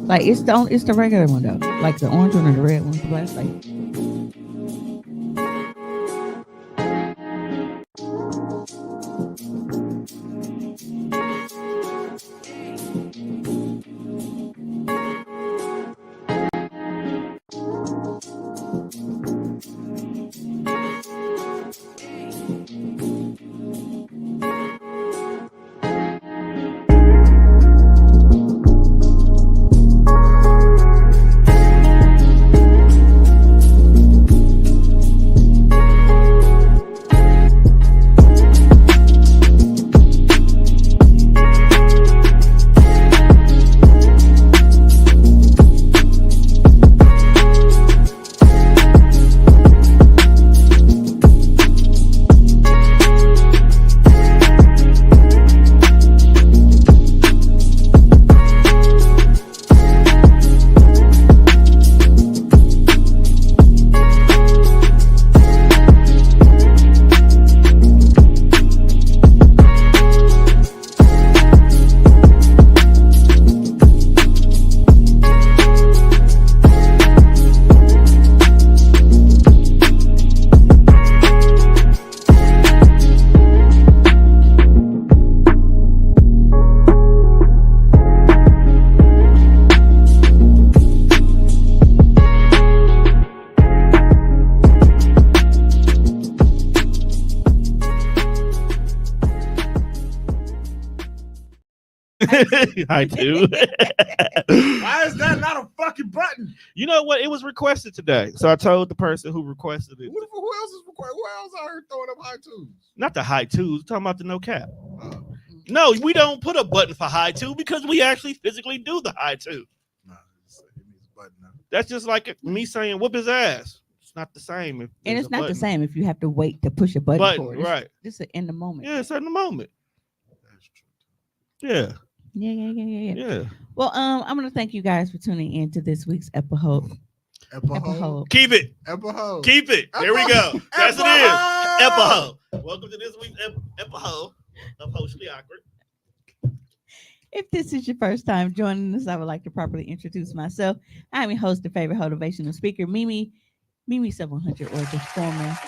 Like it's the regular one though. Like the orange one or the red one, the flashlight. I do. Why is that not a fucking button? You know what? It was requested today, so I told the person who requested it. Who else is required? Who else out here throwing up high twos? Not the high twos. We're talking about the no cap. No, we don't put a button for high two because we actually physically do the high two. No, it needs a button now. That's just like me saying whoop his ass. It's not the same. And it's not the same if you have to wait to push a button for it. Right. It's in the moment. Yeah, it's in the moment. That's true. Yeah. Yeah. Well, I'm gonna thank you guys for tuning in to this week's episode. Keep it. Episode. Keep it. There we go. Yes, it is. Episode. Welcome to this week's episode of Hoecially Awkward. If this is your first time joining us, I would like to properly introduce myself. I'm your host, the favorite motivational speaker, Mimi 700, or the former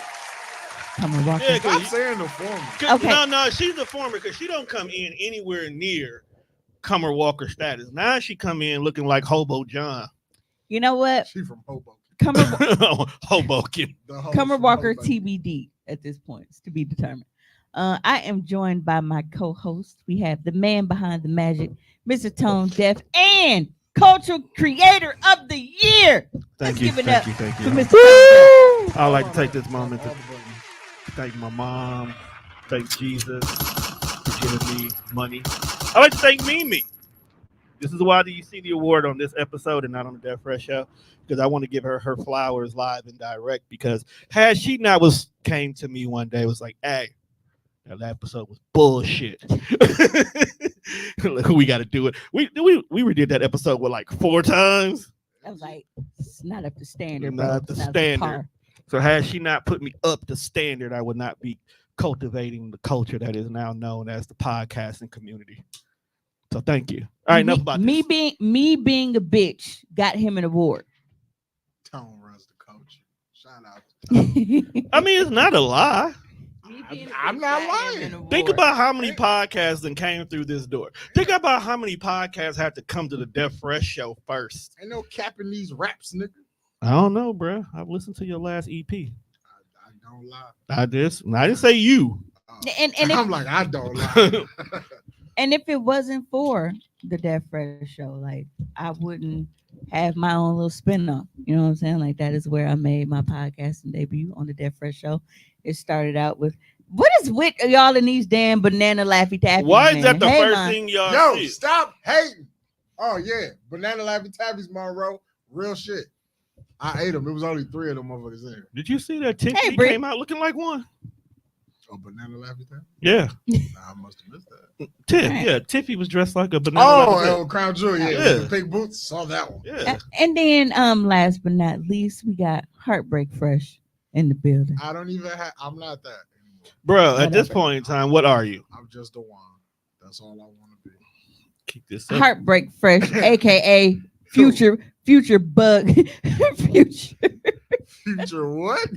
Summer Walker. Yeah, Stop saying the former. Okay. No, she's the former because she don't come in anywhere near Summer Walker status. Now she come in looking like Hobo John. You know what? She from Hoboken. Hoboken. Summer Walker TBD at this point. It's to be determined. I am joined by my co-host. We have the man behind the magic, Mr. Tone Deaf, and cultural creator of the year. Thank Let's you. give it Thank up you. Thank for you. Mr. Tone Deaf. I'd like to take this moment to thank my mom, thank Jesus for giving me money. I'd like to thank Mimi. This is why do you see the award on this episode and not on the Death Fresh Show? Because I want to give her flowers live and direct. Because had she not came to me one day, was like, "Hey, that episode was bullshit. We got to do it." We redid that episode like 4 times. I was like, it's not up to standard, Not bro. up to It's not standard. par. So had she not put me up to standard, I would not be cultivating the culture that is now known as the podcasting community. So thank you. All right, enough about me this. being a bitch got him an award. Tone runs the culture. Shout out to Tone. I mean, it's not a lie. I'm not lying. Think about how many podcasts that came through this door. Think about how many podcasts had to come to the Death Fresh Show first. Ain't no capping these raps, nigga. I don't know, bro. I've listened to your last EP. I don't lie. I didn't say you. And I'm like, I don't lie. And if it wasn't for the Death Fresh Show, like I wouldn't have my own little spin-off. You know what I'm saying? Like that is where I made my podcasting debut on the Death Fresh Show. It started out with, what is with y'all in these damn banana laffy taffies? Why is man? that the Hey, first man. thing y'all Yo, see? stop hating. Oh, yeah. Banana Laffy Tabbies, Monroe. Real shit. I ate them. It was only 3 of them motherfuckers in here. Did you see that Tiffany Britt. came out looking like one? Oh, Banana Laffy Tabbies? Yeah. Nah, I must have missed that. Tiffy was dressed like a banana. Laffy Taffy. Oh, Crown Jewel. Yeah. Yeah. The pink boots. Saw that one. Yeah. And then last but not least, we got Heartbreak Fresh in the building. I don't even have, I'm not that anymore. Bro, at this point in time, what are you? I'm just a one. That's all I want to be. Keep this up. Heartbreak Fresh, aka future bug, future Future what?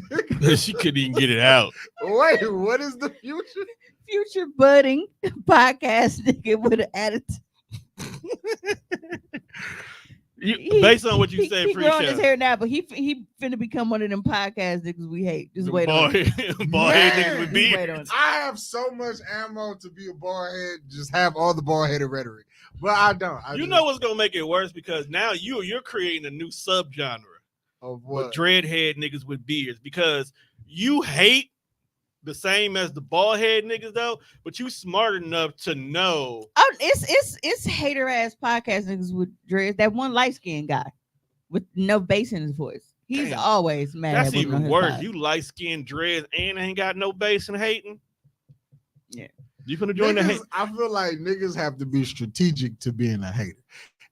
She couldn't even get it out. Wait, what is the future? future budding podcast nigga with an attitude. Based on what you said, he growing his Pre-Show. hair now, but he finna become one of them podcast niggas we hate. Just The wait on it. bald head niggas Man, with Just wait on beards. it. I have so much ammo to be a bald head, just have all the bald headed rhetoric. But I don't. You know what's gonna make it worse because now you're creating a new subgenre of with what? dreadhead niggas with beards because you hate the same as the bald head niggas though, but you smart enough to know. Oh, it's hater ass podcast niggas with dreads. That one light skinned guy with no bass in his voice. He's Damn. always mad. That's at women on even his worse. pod. You light skinned dreads and ain't got no bass and hating. Yeah. You finna join the hate. Niggas, I feel like niggas have to be strategic to being a hater.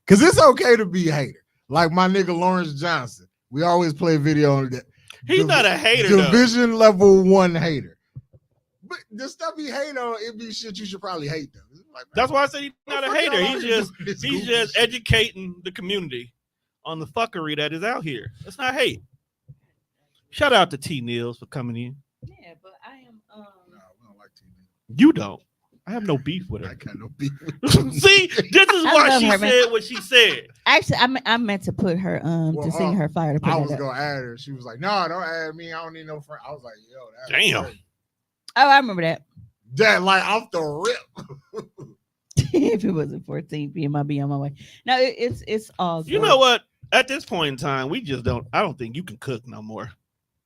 Cause it's okay to be a hater. Like my nigga Lawrence Johnson. We always play video on that. He's not a hater though. Division level 1 hater. But the stuff he hate on, it be shit you should probably hate though. Like, That's why I said he's not a what the fuck hater. y'all doing this He's goofy just shit? educating the community on the fuckery that is out here. That's not hate. Shout out to T Nils for coming in. Yeah, but I am Nah, we don't like TV. You don't. I have no beef with I her. got no beef. See, this is I why love she her, man. said what she said. actually I meant to put her Well, to sing her fire to put I that was up. gonna add her. She was like, "No, don't add me. I don't need no friend." I was like, "Yo, that's Damn. crazy. Oh, I remember that. That like off the rip." If it wasn't 14 p.m., I'd be on my way. No, it's all good. You know what? At this point in time, we just don't. I don't think you can cook no more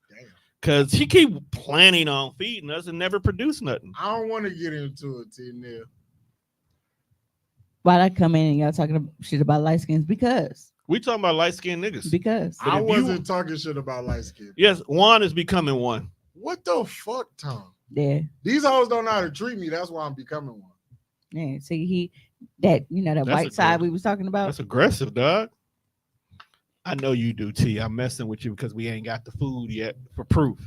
Damn. because she keep planning on feeding us and never produce nothing. I don't want to get into it, T. Neil. Why'd I come in and y'all talking shit about light skins? Because We talking about light skinned niggas. I if you- wasn't talking shit about light skin. Yes, one is becoming one. What the fuck, Tom? yeah, These hoes don't know how to treat me. That's why I'm becoming one. yeah. See, that That's white side aggressive. we was talking about. That's aggressive, dog. I know you do, T. I'm messing with you because we ain't got the food yet for proof.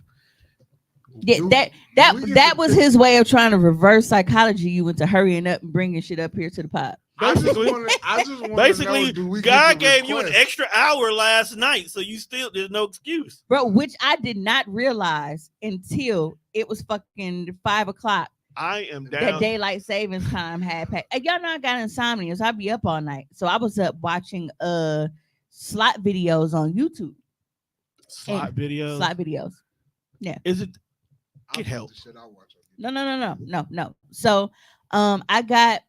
Yeah, Do- that do we get that to was pick- his way of trying to reverse psychology you into hurrying up and bringing shit up here to the pod. I just Basically- want to know, Basically, do we get God to gave you an request? extra hour last night, so you still there's no excuse. Bro, which I did not realize until it was fucking 5 o'clock. I am That down. daylight savings time had passed. And y'all know I got insomnia, so I'd be up all night. So I was up watching slot videos on YouTube. Slot video. Slot videos. Is it? I'll Get put help. the shit I watch on No. So I got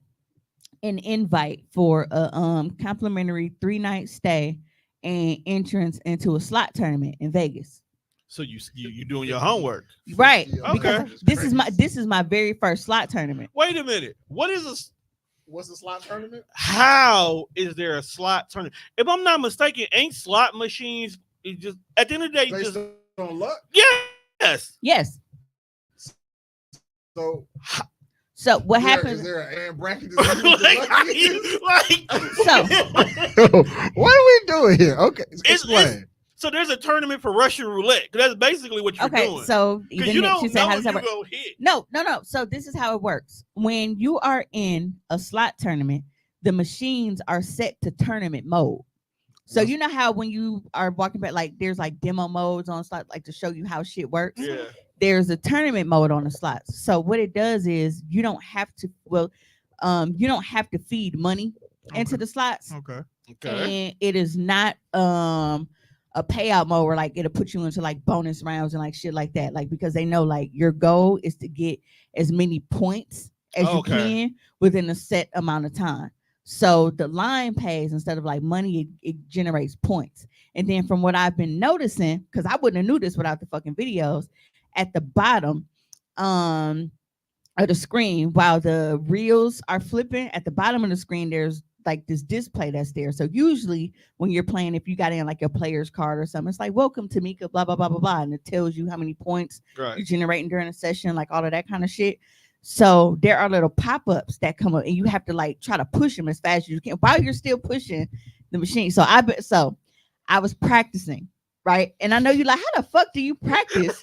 an invite for a complimentary 3-night stay and entrance into a slot tournament in Vegas. So you doing your homework? Right. Yeah, Because okay. this is my very first slot tournament. Wait a minute. What is a? What's the slot tournament? How is there a slot tournament? If I'm not mistaken, ain't slot machines? It just at the end of the day, Based just on luck. yes. Yes. So So what Is happens? there an and bracket? like, how you, like So- What are we doing here? Okay, It's- explain. so there's a tournament for Russian roulette. That's basically what you're Okay, doing. so Because even you Nick, don't she said, know how if does you that work? gonna hit. No. So this is how it works. When you are in a slot tournament, the machines are set to tournament mode. So you know how when you are walking back, like there's like demo modes on slot, like to show you how shit works. Yeah. There's a tournament mode on the slots. So what it does is you don't have to you don't have to feed money into the slots. Okay. Okay. And it is not a payout mode where like it'll put you into like bonus rounds and like shit like that. Like because they know like your goal is to get as many points as you Okay. can within a set amount of time. So the line pays instead of like money, it generates points. And then from what I've been noticing, because I wouldn't have knew this without the fucking videos, at the bottom of the screen, while the reels are flipping, at the bottom of the screen, there's like this display that's there. So usually when you're playing, if you got in like a player's card or something, it's like, welcome to Mika, blah, blah, blah, blah, blah. And it tells you how many points Right. you're generating during a session, like all of that kind of shit. So there are little pop-ups that come up and you have to like try to push them as fast as you can while you're still pushing the machine. So I was practicing right? And I know you like, how the fuck do you practice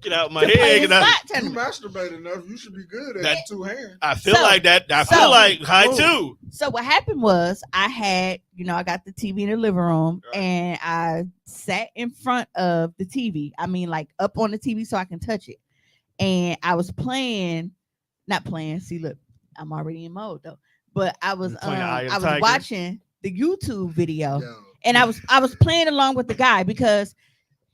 Get out my to play head. this slot You tournament? masturbate enough, you should be good at That- two hands. I feel So- like that. I so- feel like high Whoa. too. So what happened was I had, I got the TV in the living room Right. and I sat in front of the TV. I mean, like up on the TV so I can touch it. And I was not playing. See, look, I'm already in mode though. But I was You playing Eye of the I was Tiger? watching the YouTube video Yo, and I was playing along with the guy because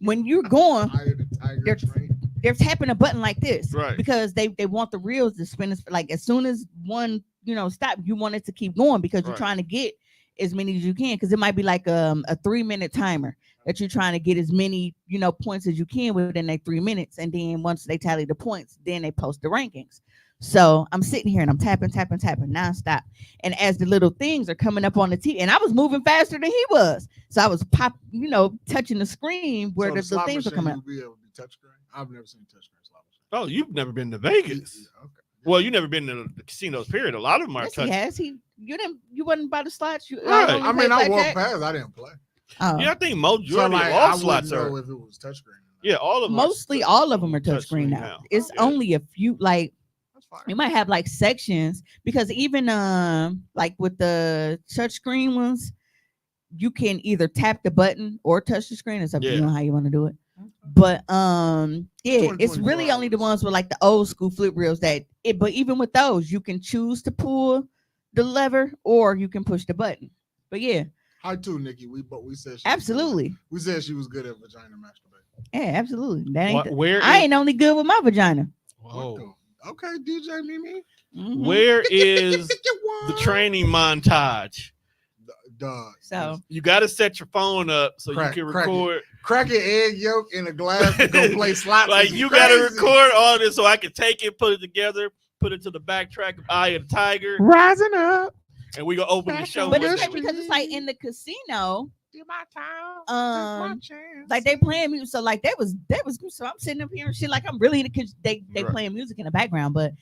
when you're going, Eye of the Tiger They're- train. they're tapping a button like this, Right. Because they want the reels to spin like as soon as one stop, you want it to keep going because you're Right. trying to get as many as you can because it might be like a 3-minute timer that you're trying to get as many points as you can within that 3 minutes, and then once they tally the points, then they post the rankings. So I'm sitting here and I'm tapping nonstop, and as the little things are coming up on the TV, and I was moving faster than he was, so I was touching the screen where So the slot things were machine, coming up. you'll be able to be touchscreen. I've never seen touchscreen slot machine. Oh, you've never been to Vegas. Yeah, okay. Well, you never been to the casinos. Period. A lot of them are Yes, he touch. has. You wasn't by the slots. You Right. only I mean, played I walked blackjack? past. I didn't play. Oh. Yeah, I think majority So like, of I all wouldn't slots know are. if it was touchscreen. or not. Yeah, all of them. Mostly all of them are touchscreen now. It's Yeah. only a few, like That's fine. you might have like sections because even like with the touchscreen ones, you can either tap the button or touch the screen. It's up to you Yeah. on how you want to do it. But yeah, it's 20, really only the ones with like the old school flip reels but even with those, you can choose to pull the lever or you can push the button. But yeah, How too, Nikki? We said she absolutely. We said she was good at vagina masturbation. Yeah, absolutely. That ain't Where I is- ain't only good with my vagina. Whoa. What the- Okay, DJ Mimi. Mhm. Where is the training montage? Dog. So You got to set your phone up so Crack- you can crack it. record. Crack an egg yolk in a glass to go play slots. Like is you got to crazy. record all this so I can take it, put it together, put it to the backtrack of Eye of the Tiger, Rising up. and we gonna open the show. but with it's it. like because it's like in the casino, Do my time. Um, like they playing music. So like that was so I'm sitting up here and shit like I'm really because they Right. playing music in the background, but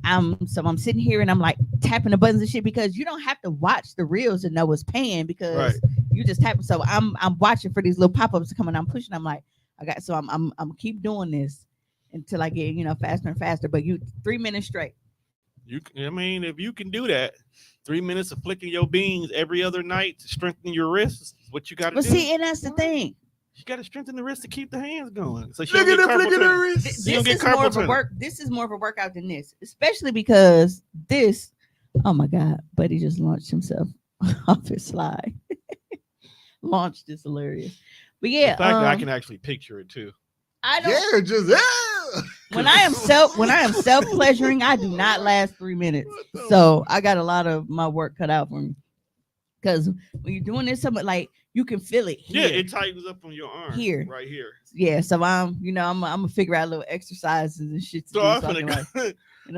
I'm sitting here and I'm like tapping the buttons and shit because you don't have to watch the reels to know what's paying because Right. you just tap. So I'm watching for these little pop-ups to come and I'm pushing. I'm like, I'm keep doing this until I get faster and faster. But 3 minutes straight. I mean, if you can do that, 3 minutes of flicking your beans every other night to strengthen your wrists is what you got to But do. see, and that's the thing. You got to strengthen the wrist to keep the hands going. So Look at the flick of the wrist. This You don't get is more carpal of a tunnel. work. This is more of a workout than this, especially because this. Oh my God, Buddy just launched himself off his slide. Launched is hilarious, but yeah, the fact that I can actually picture it too. I don't. Yeah, just yeah. When I am self pleasuring, I do not last 3 minutes. So I got a lot of my work cut out for me. Because when you're doing this, something like you can feel it here. Yeah, it tightens up on your arm. Here. Right here. Yeah, so I'm gonna figure out little exercises and shit to So do I'm so I can, gonna like,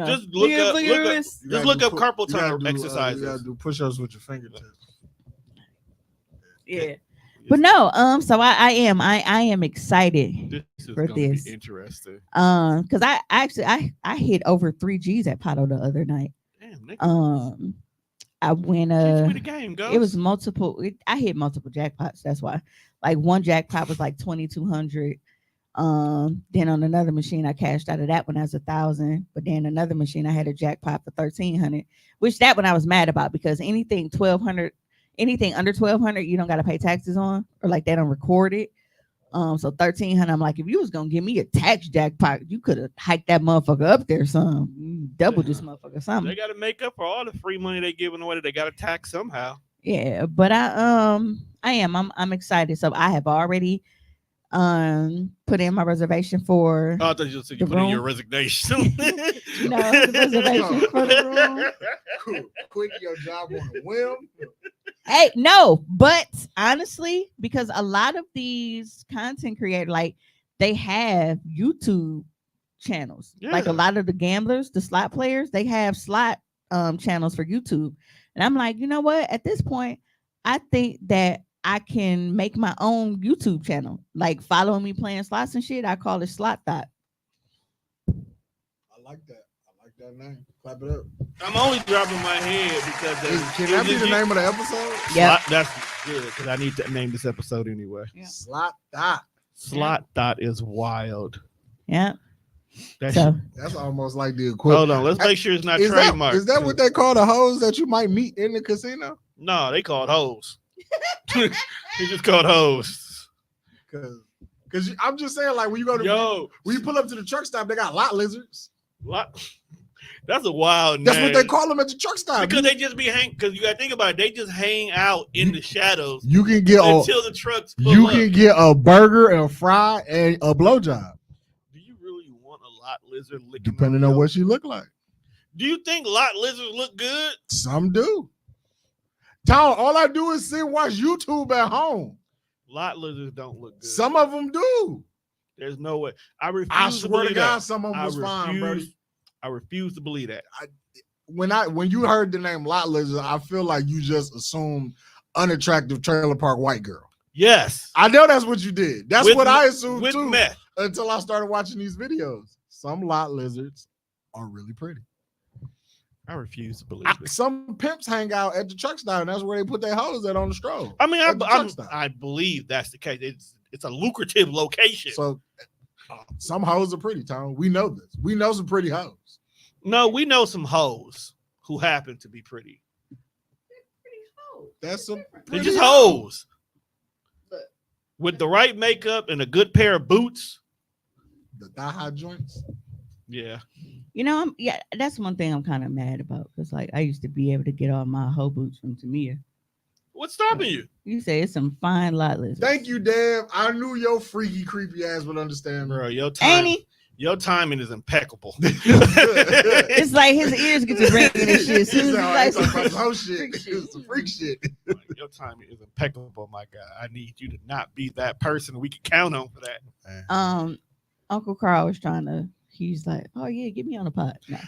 just look up- at your look up- wrist. You Just gotta look do up carpal you gotta tunnel do, exercises. You gotta do push-ups with your fingertips. Yeah. But no, so I am excited. This is For gonna this. be interesting. Because I actually I hit over 3 G's at Pato the other night. Damn, nigga. I went Teach me the game, go. it was multiple. I hit multiple jackpots. That's why. Like one jackpot was like 2,200. Then on another machine, I cashed out of that one as 1,000. But then another machine, I had a jackpot for 1,300, which that one I was mad about because anything 1,200, anything under 1,200, you don't got to pay taxes on, or like they don't record it. So 1,300, I'm like, if you was gonna give me a tax jackpot, you could have hiked that motherfucker up there some, double this motherfucker something. They got to make up for all the free money they giving away. They got to tax somehow. Yeah, but I'm excited. So I have already put in my reservation for Oh, I thought you said you The put in your room. resignation. the reservation for the room. Cool. Quit your job on a whim. Hey, no, but honestly, because a lot of these content creators, like they have YouTube channels. Like a Yeah. lot of the gamblers, the slot players, they have slot channels for YouTube. And I'm like, you know what? At this point, I think that I can make my own YouTube channel. Like following me playing slots and shit. I call it Slot Thought. I like that. I like that name. Clap it up. I'm only dropping my head because Can that be the name of the episode? Yeah. That's Good, because I need to name this episode anyway. Yeah. Slot Thot. Slot Thot is wild. Yeah. That So shit- That's almost like the equivalent. Hold on, let's make sure it's not Is that, trademarked. is that what they call the hoes that you might meet in the casino? No, they call it hoes. They just called hoes. Because I'm just saying, like when you go to when you pull up to the truck stop, they got lot lizards. Lot. That's a wild That's name. what they call them at the truck stop. Because they just be because you gotta think about it, they just hang out in the shadows You can get until the trucks pull you up. can get a burger, a fry, and a blowjob, Do you really want a lot lizard licking? depending on what she look like. Do you think lot lizards look good? Some do. Tom, all I do is sit and watch YouTube at home. Lot lizards don't look good. Some of them do. There's no way. I refuse I to swear believe to God, that. some of them was fine, buddy. I refuse to believe that. When you heard the name lot lizard, I feel like you just assumed unattractive trailer park white girl. Yes. I know that's what you did. That's With what me- I assumed with too. meth. Until I started watching these videos. Some lot lizards are really pretty. I refuse to believe it. Some pimps hang out at the truck stop, and that's where they put their hoes at on the stroll. I mean, at the truck stop. I believe that's the case. It's a lucrative location. So some hoes are pretty, Tom. We know this. We know some pretty hoes. No, we know some hoes who happen to be pretty. That's some They're pretty just hoes. With the right makeup and a good pair of boots. The thigh-high joints. Yeah. you know, that's one thing I'm kind of mad about because like I used to be able to get all my hoe boots from Tamia. What's stopping you? You say it's some fine lot lizards. Thank you, Deb. I knew your freaky, creepy ass would understand, Bro, your Ain't he? timing is impeccable. It's like his ears get to ringing and shit. As soon as It's he all like right, some some whole shit. freak shit. It's some freak shit. Your timing is impeccable, my guy. I need you to not be that person we can count on for that. Uncle Carl was he's like, oh yeah, get me on the pod. No.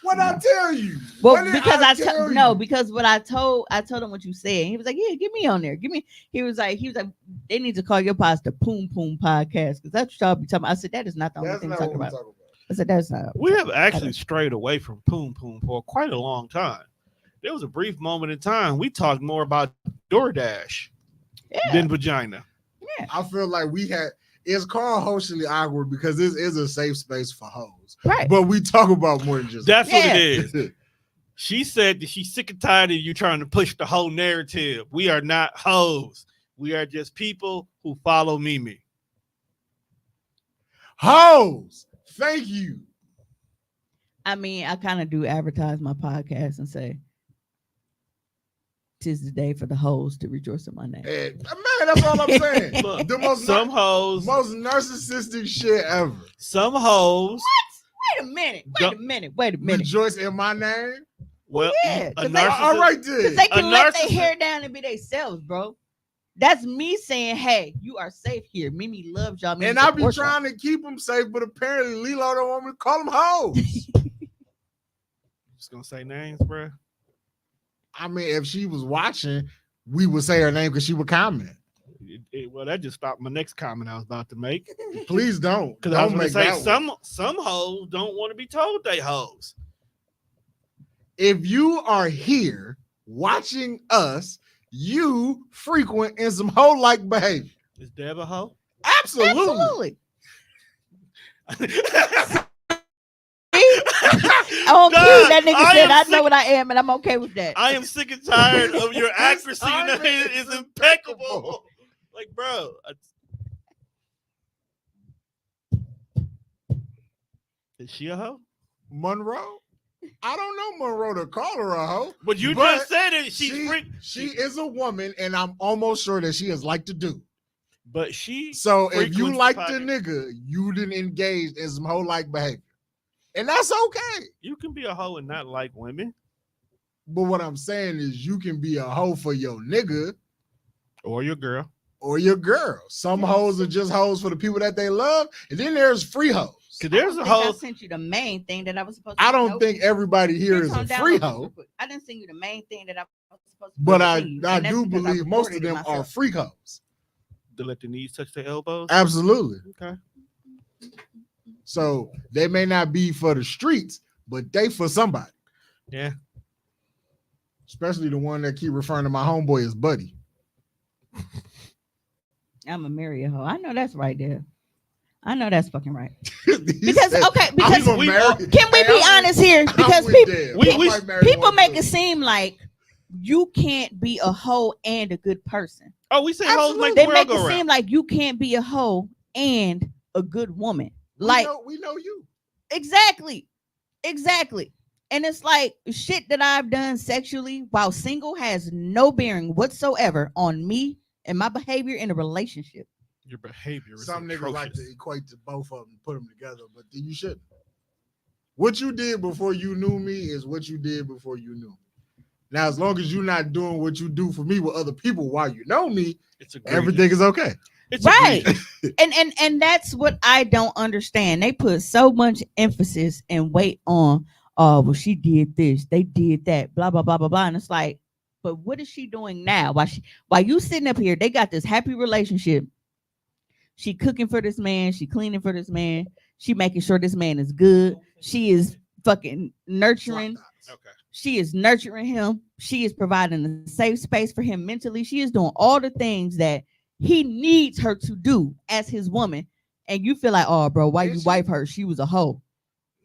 What I tell you? Well, What did because tell you? no, because what I told him what you said. He was like, yeah, get me on there. He was like, they need to call your podcast the Poom Poom Podcast because that's what y'all be talking about. I said, that is not the only That's thing we're not talking what we're about. talking about. I said, that's not. We have actually strayed away from Poom Poom for quite a long time. There was a brief moment in time we talked more about DoorDash than vagina. I feel like it's called Hoecially awkward because this is a safe space for hoes. Right. But we talk about more than just That's what Yeah. it is. She said that she's sick and tired of you trying to push the whole narrative. We are not hoes. We are just people who follow Mimi. hoes. Thank you. I mean, I kind of do advertise my podcast and say, "'Tis the day for the hoes to rejoice in my name." And, man, that's all I'm saying. Look, The most hoes, most narcissistic shit ever. some hoes. Wait a minute. Rejoice in my name. Well, Yeah, a 'cause they- narcissist. All right Because then. they can A let their narcissist- hair down and be themselves, bro. That's me saying, "Hey, you are safe here." Mimi loves y'all. Mimi And I be supports y'all. trying to keep them safe, but apparently Lilo don't want me to call them hoes. Just gonna say names, bro. I mean, if she was watching, we would say her name because she would comment. Well, that just stopped my next comment I was about to make. Please don't. Because I was Don't going to say that one. some hoes don't want to be told they hoes. If you are here watching us, you frequent in some hoe-like behavior. Is Deb a hoe? Absolutely. On cue, Dog, that nigga I said, am "I sick- know what I am, and I'm okay with that." I am sick and tired of your accuracy. You know, timing it is is impeccable. Like, bro. Is she a hoe? Monroe? I don't know Monroe to call her a hoe. But you But just said it. She's she is a woman, and I'm almost sure that she is like to do. But she. So if frequents you the like the podcast. nigga, you didn't engage in some hoe-like behavior. And that's okay. You can be a hoe and not like women. But what I'm saying is you can be a hoe for your nigga Or your girl. or your girl. Some hoes are just hoes for the people that they love, and then there's free hoes. Because there's a I hoe. sent you the main thing that I was supposed to. I don't Nope. think everybody here Here, is a turn down free real hoe, quick. I didn't send you the main thing that I was supposed to. but send you, I and that's do because believe most of recorded it them are myself. free hoes. To let the knees touch their elbows. Absolutely. Okay. So they may not be for the streets, but they for somebody. Yeah. especially the one that keep referring to my homeboy as Buddy. I'm a marry a hoe. I know that's right there. I know that's fucking right. He Because said, okay, "I'm because gonna we marry-" all- can we Hey, be honest here? Because with people Deb. we- I we- might marry people one make too. it seem like you can't be a hoe and a good person. Oh, we say hoes make the They world make go it seem round. like you can't be a hoe and a good woman. Like we know you. exactly. Exactly. And it's like shit that I've done sexually while single has no bearing whatsoever on me and my behavior in a relationship. Your behavior is Some niggas like to atrocious. equate to both of them and put them together, but you shouldn't. What you did before you knew me is what you did before you knew me. Now, as long as you're not doing what you do for me with other people while you know me, It's egregious. everything is okay. It's Right. egregious. And that's what I don't understand. They put so much emphasis and weight on, oh, well, she did this, they did that, blah, blah, blah, blah, blah. And it's like, but what is she doing now? While you sitting up here, they got this happy relationship. She cooking for this man, she cleaning for this man, she making sure this man is good. She is fucking nurturing. Okay. She is nurturing him. She is providing a safe space for him mentally. She is doing all the things that he needs her to do as his woman. And you feel like, oh, bro, why And you she- wife her? She was a hoe.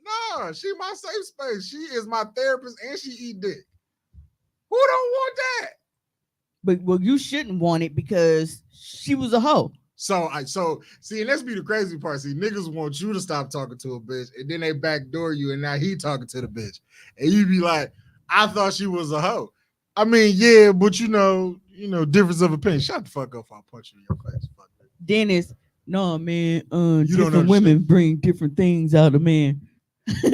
No, she my safe space. She is my therapist and she eat dick. Who don't want that? But well, you shouldn't want it because she was a hoe. So see, and that's be the crazy part. See, niggas want you to stop talking to a bitch, and then they backdoor you, and now he talking to the bitch, and you be like, I thought she was a hoe. I mean, yeah, but you know, difference of opinion. Shut the fuck up! I'll punch you in your face. Fuck it. Dennis, no man, don't different women bring different things out of men. See,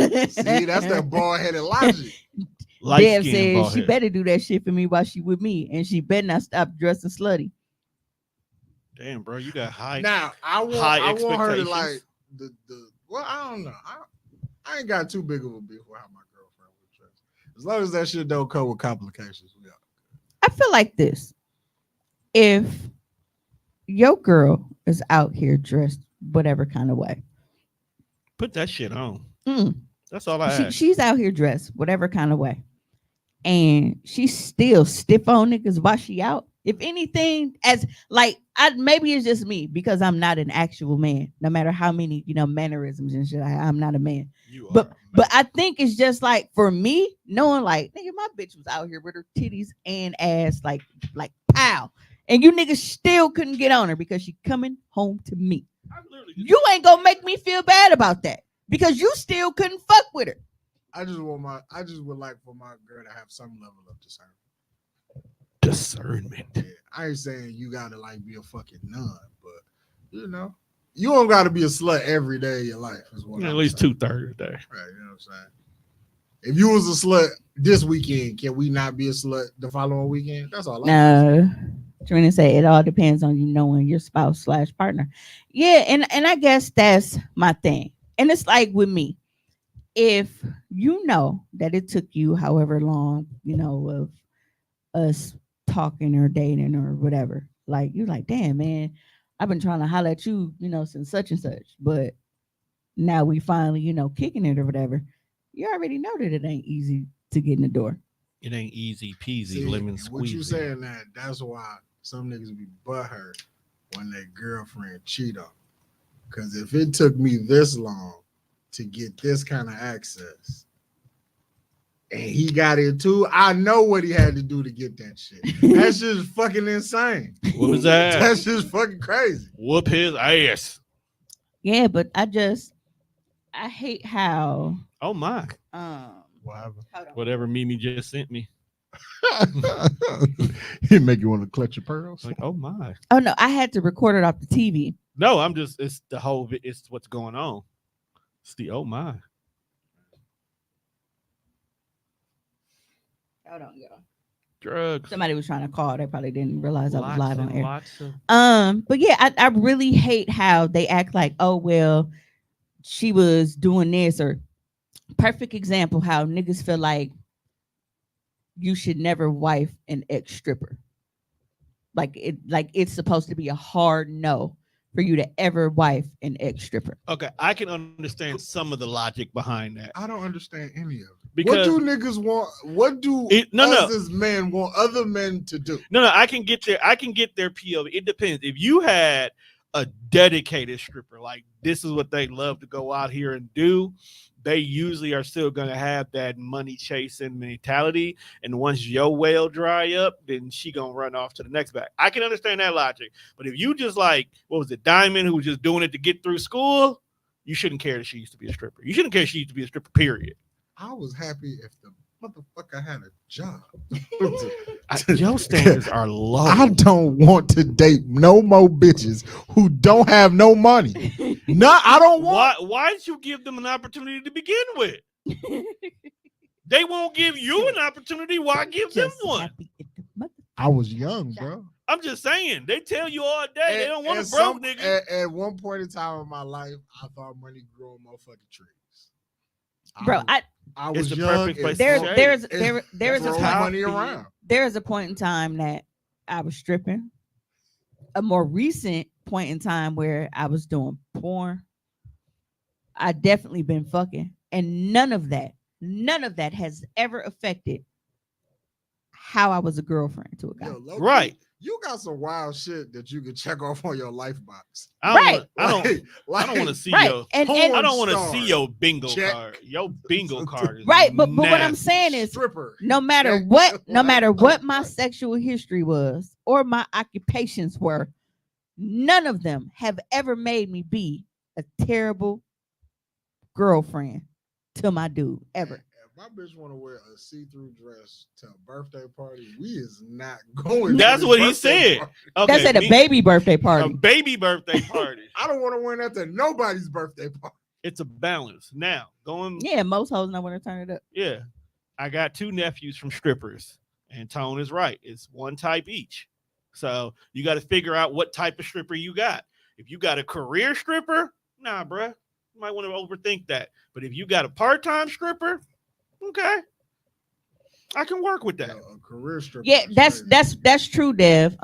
that's that bald-headed logic. Dev Light skin, said bald she head. better do that shit for me while she with me, and she better not stop dressing slutty. Damn, bro, you got high. Now I want her to like the well, I don't know. I ain't got too big of a beef with how my girlfriend would dress. As long as that shit don't come with complications, we are. I feel like this. If your girl is out here dressed whatever kind of way, Put that shit on. mm, That's all I ask. she's out here dressed whatever kind of way, and she's still stiff on niggas while she out. If anything, as like maybe it's just me because I'm not an actual man. No matter how many mannerisms and shit, I'm not a man. You But are, but I think it's just like for me, knowing like nigga, my bitch was out here with her titties and ass like pow, and you niggas still couldn't get on her because she coming home to me. I literally just- You ain't gonna make me feel bad about that because you still couldn't fuck with her. I just would like for my girl to have some level of discernment. discernment. Yeah, I ain't saying you gotta like be a fucking nun, but you don't gotta be a slut every day of your life. Is what At I'm least saying. 2/3 a day. Right, you know what I'm saying? If you was a slut this weekend, can we not be a slut the following weekend? That's all. No, Trina said it all depends on you knowing your spouse/partner. Yeah, and I guess that's my thing. And it's like with me, if you know that it took you however long, of us talking or dating or whatever, like you're like, damn man, I've been trying to holler at you, since such and such, but now we finally, kicking it or whatever. You already know that it ain't easy to get in the door. It ain't easy peasy, See, lemon what you squeezy. saying that? That's why some niggas be butthurt when their girlfriend cheat on. Because if it took me this long to get this kind of access, and he got it too, I know what he had to do to get that shit. That's just fucking insane. What was that? That's just fucking crazy. Whoop his ass. Yeah, but I hate how Oh my. What happened? hold on. Whatever Mimi just sent me. He make you want to clutch your pearls. Like, oh my. Oh no, I had to record it off the TV. No, it's the whole, it's what's going on. It's the, oh my. Hold on, y'all. Drugs. Somebody was trying to call. They probably didn't realize I was live on air. Lots of, But yeah, I really hate how they act like, oh well, she was doing this, or perfect example how niggas feel like you should never wife an ex stripper. Like it's supposed to be a hard no for you to ever wife an ex stripper. Okay, I can understand some of the logic behind that I don't understand any of it. because What do niggas want? What do no, us as men want other men to do? no, I can get there. I can get their POV. It depends. If you had a dedicated stripper, like this is what they love to go out here and do, they usually are still going to have that money chasing mentality. And once your well dry up, then she going to run off to the next bag. I can understand that logic. But if you just like, what was it, Diamond, who was just doing it to get through school, you shouldn't care that she used to be a stripper. You shouldn't care she used to be a stripper, period. I was happy if the motherfucker had a job. Your standards are low. I don't want to date no more bitches who don't have no money. No, I don't want. Why did you give them an opportunity to begin with? They won't give you an opportunity. Why give them one? I was young, bro. I'm just saying. They tell you all day they don't want a broke nigga. At one point in time in my life, I thought money grew on motherfucking trees. Bro, I was the young. perfect place there's to there's shade. there is a throw time, money around. there is a point in time that I was stripping. A more recent point in time where I was doing porn. I definitely been fucking, and none of that has ever affected how I was a girlfriend to a guy. Yo, low-key, Right. You got some wild shit that you can check off on your life box. Right. I don't want to see Right. your. And I don't want to Porn see your bingo Check. card. Your bingo card is right, but what I'm nasty. saying is Stripper. no matter Check. what my sexual history was or my occupations were, none of them have ever made me be a terrible girlfriend to my dude ever. If my bitch want to wear a see-through dress to a birthday party, we is not going. That's to this what he birthday said. party. Okay, That's at a baby birthday a party. baby birthday party. I don't want to wear that to nobody's birthday party. It's a balance. Now going. Yeah, most hoes know when to turn it up. Yeah, I got two nephews from strippers, and Tone is right. It's one type each. So you got to figure out what type of stripper you got. If you got a career stripper, nah, bruh, you might want to overthink that. But if you got a part-time stripper, okay, I can work with that. Yo, a career stripper. Yeah, is crazy. that's true, Dev.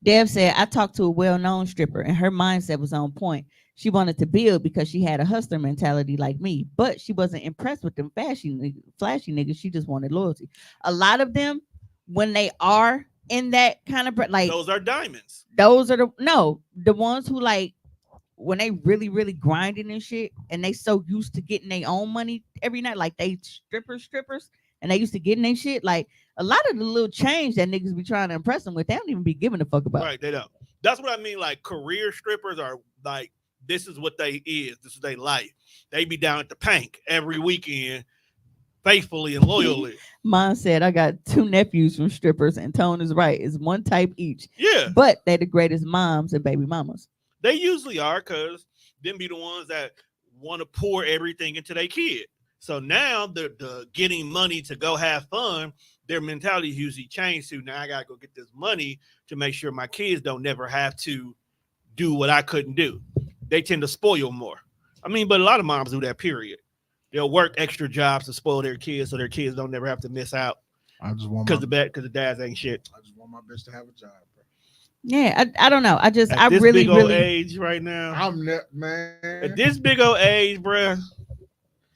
Dev said I talked to a well-known stripper and her mindset was on point. She wanted to build because she had a hustler mentality like me, but she wasn't impressed with them flashy niggas. She just wanted loyalty. A lot of them, when they are in that kind of like Those are diamonds. those are the ones who like when they really grinding and shit, and they so used to getting their own money every night, like they strippers, and they used to getting their shit. Like a lot of the little change that niggas be trying to impress them with, they don't even be giving a fuck about. Right, they don't. That's what I mean. Like career strippers are like, this is what they is. This is their life. They be down at the Pank every weekend, faithfully and loyally. Mom said I got two nephews from strippers, and Tone is right. It's one type each, Yeah, but they the greatest moms and baby mamas. they usually are, because them be the ones that want to pour everything into their kid. So now the getting money to go have fun, their mentality usually changed to, now I gotta go get this money to make sure my kids don't never have to do what I couldn't do. They tend to spoil more. I mean, but a lot of moms do that, period. They'll work extra jobs to spoil their kids so their kids don't never have to miss out I just want because the dads ain't shit. I just want my bitch to have a job, bro. Yeah, I don't know. At I this really big old really age right now. I'm man. At this big old age, bruh.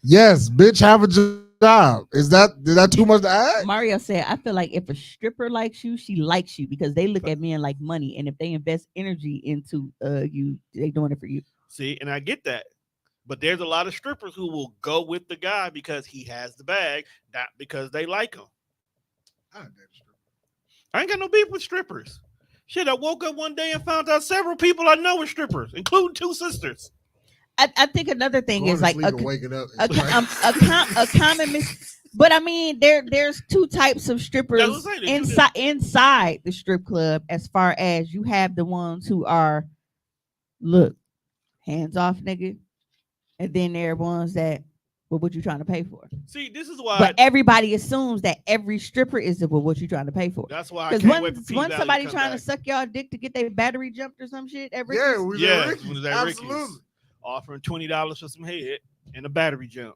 Yes, bitch, have a job. Is that too much to ask? Mario said, I feel like if a stripper likes you, she likes you because they look at men like money. And if they invest energy into you, they doing it for you. See, and I get that. But there's a lot of strippers who will go with the guy because he has the bag, not because they like him. I date a stripper. I ain't got no beef with strippers. Shit, I woke up one day and found out several people I know were strippers, including two sisters. I think another thing Going is to like sleep and waking up. a common but I mean there's two types of strippers That's what I'm saying, there's two inside the strip club, as far as you have the ones who are look hands off nigga, and then there are ones that, well, what you trying to pay for? See, this is why. But everybody assumes that every stripper is well, what you trying to pay for? That's why I Because can't wait for once P-Valley somebody come trying back. to suck y'all dick to get their battery jumped or some shit, every Yeah, we Yeah, at Ricky's. when it was at Ricky's. Absolutely. Offering $20 for some head and a battery jump.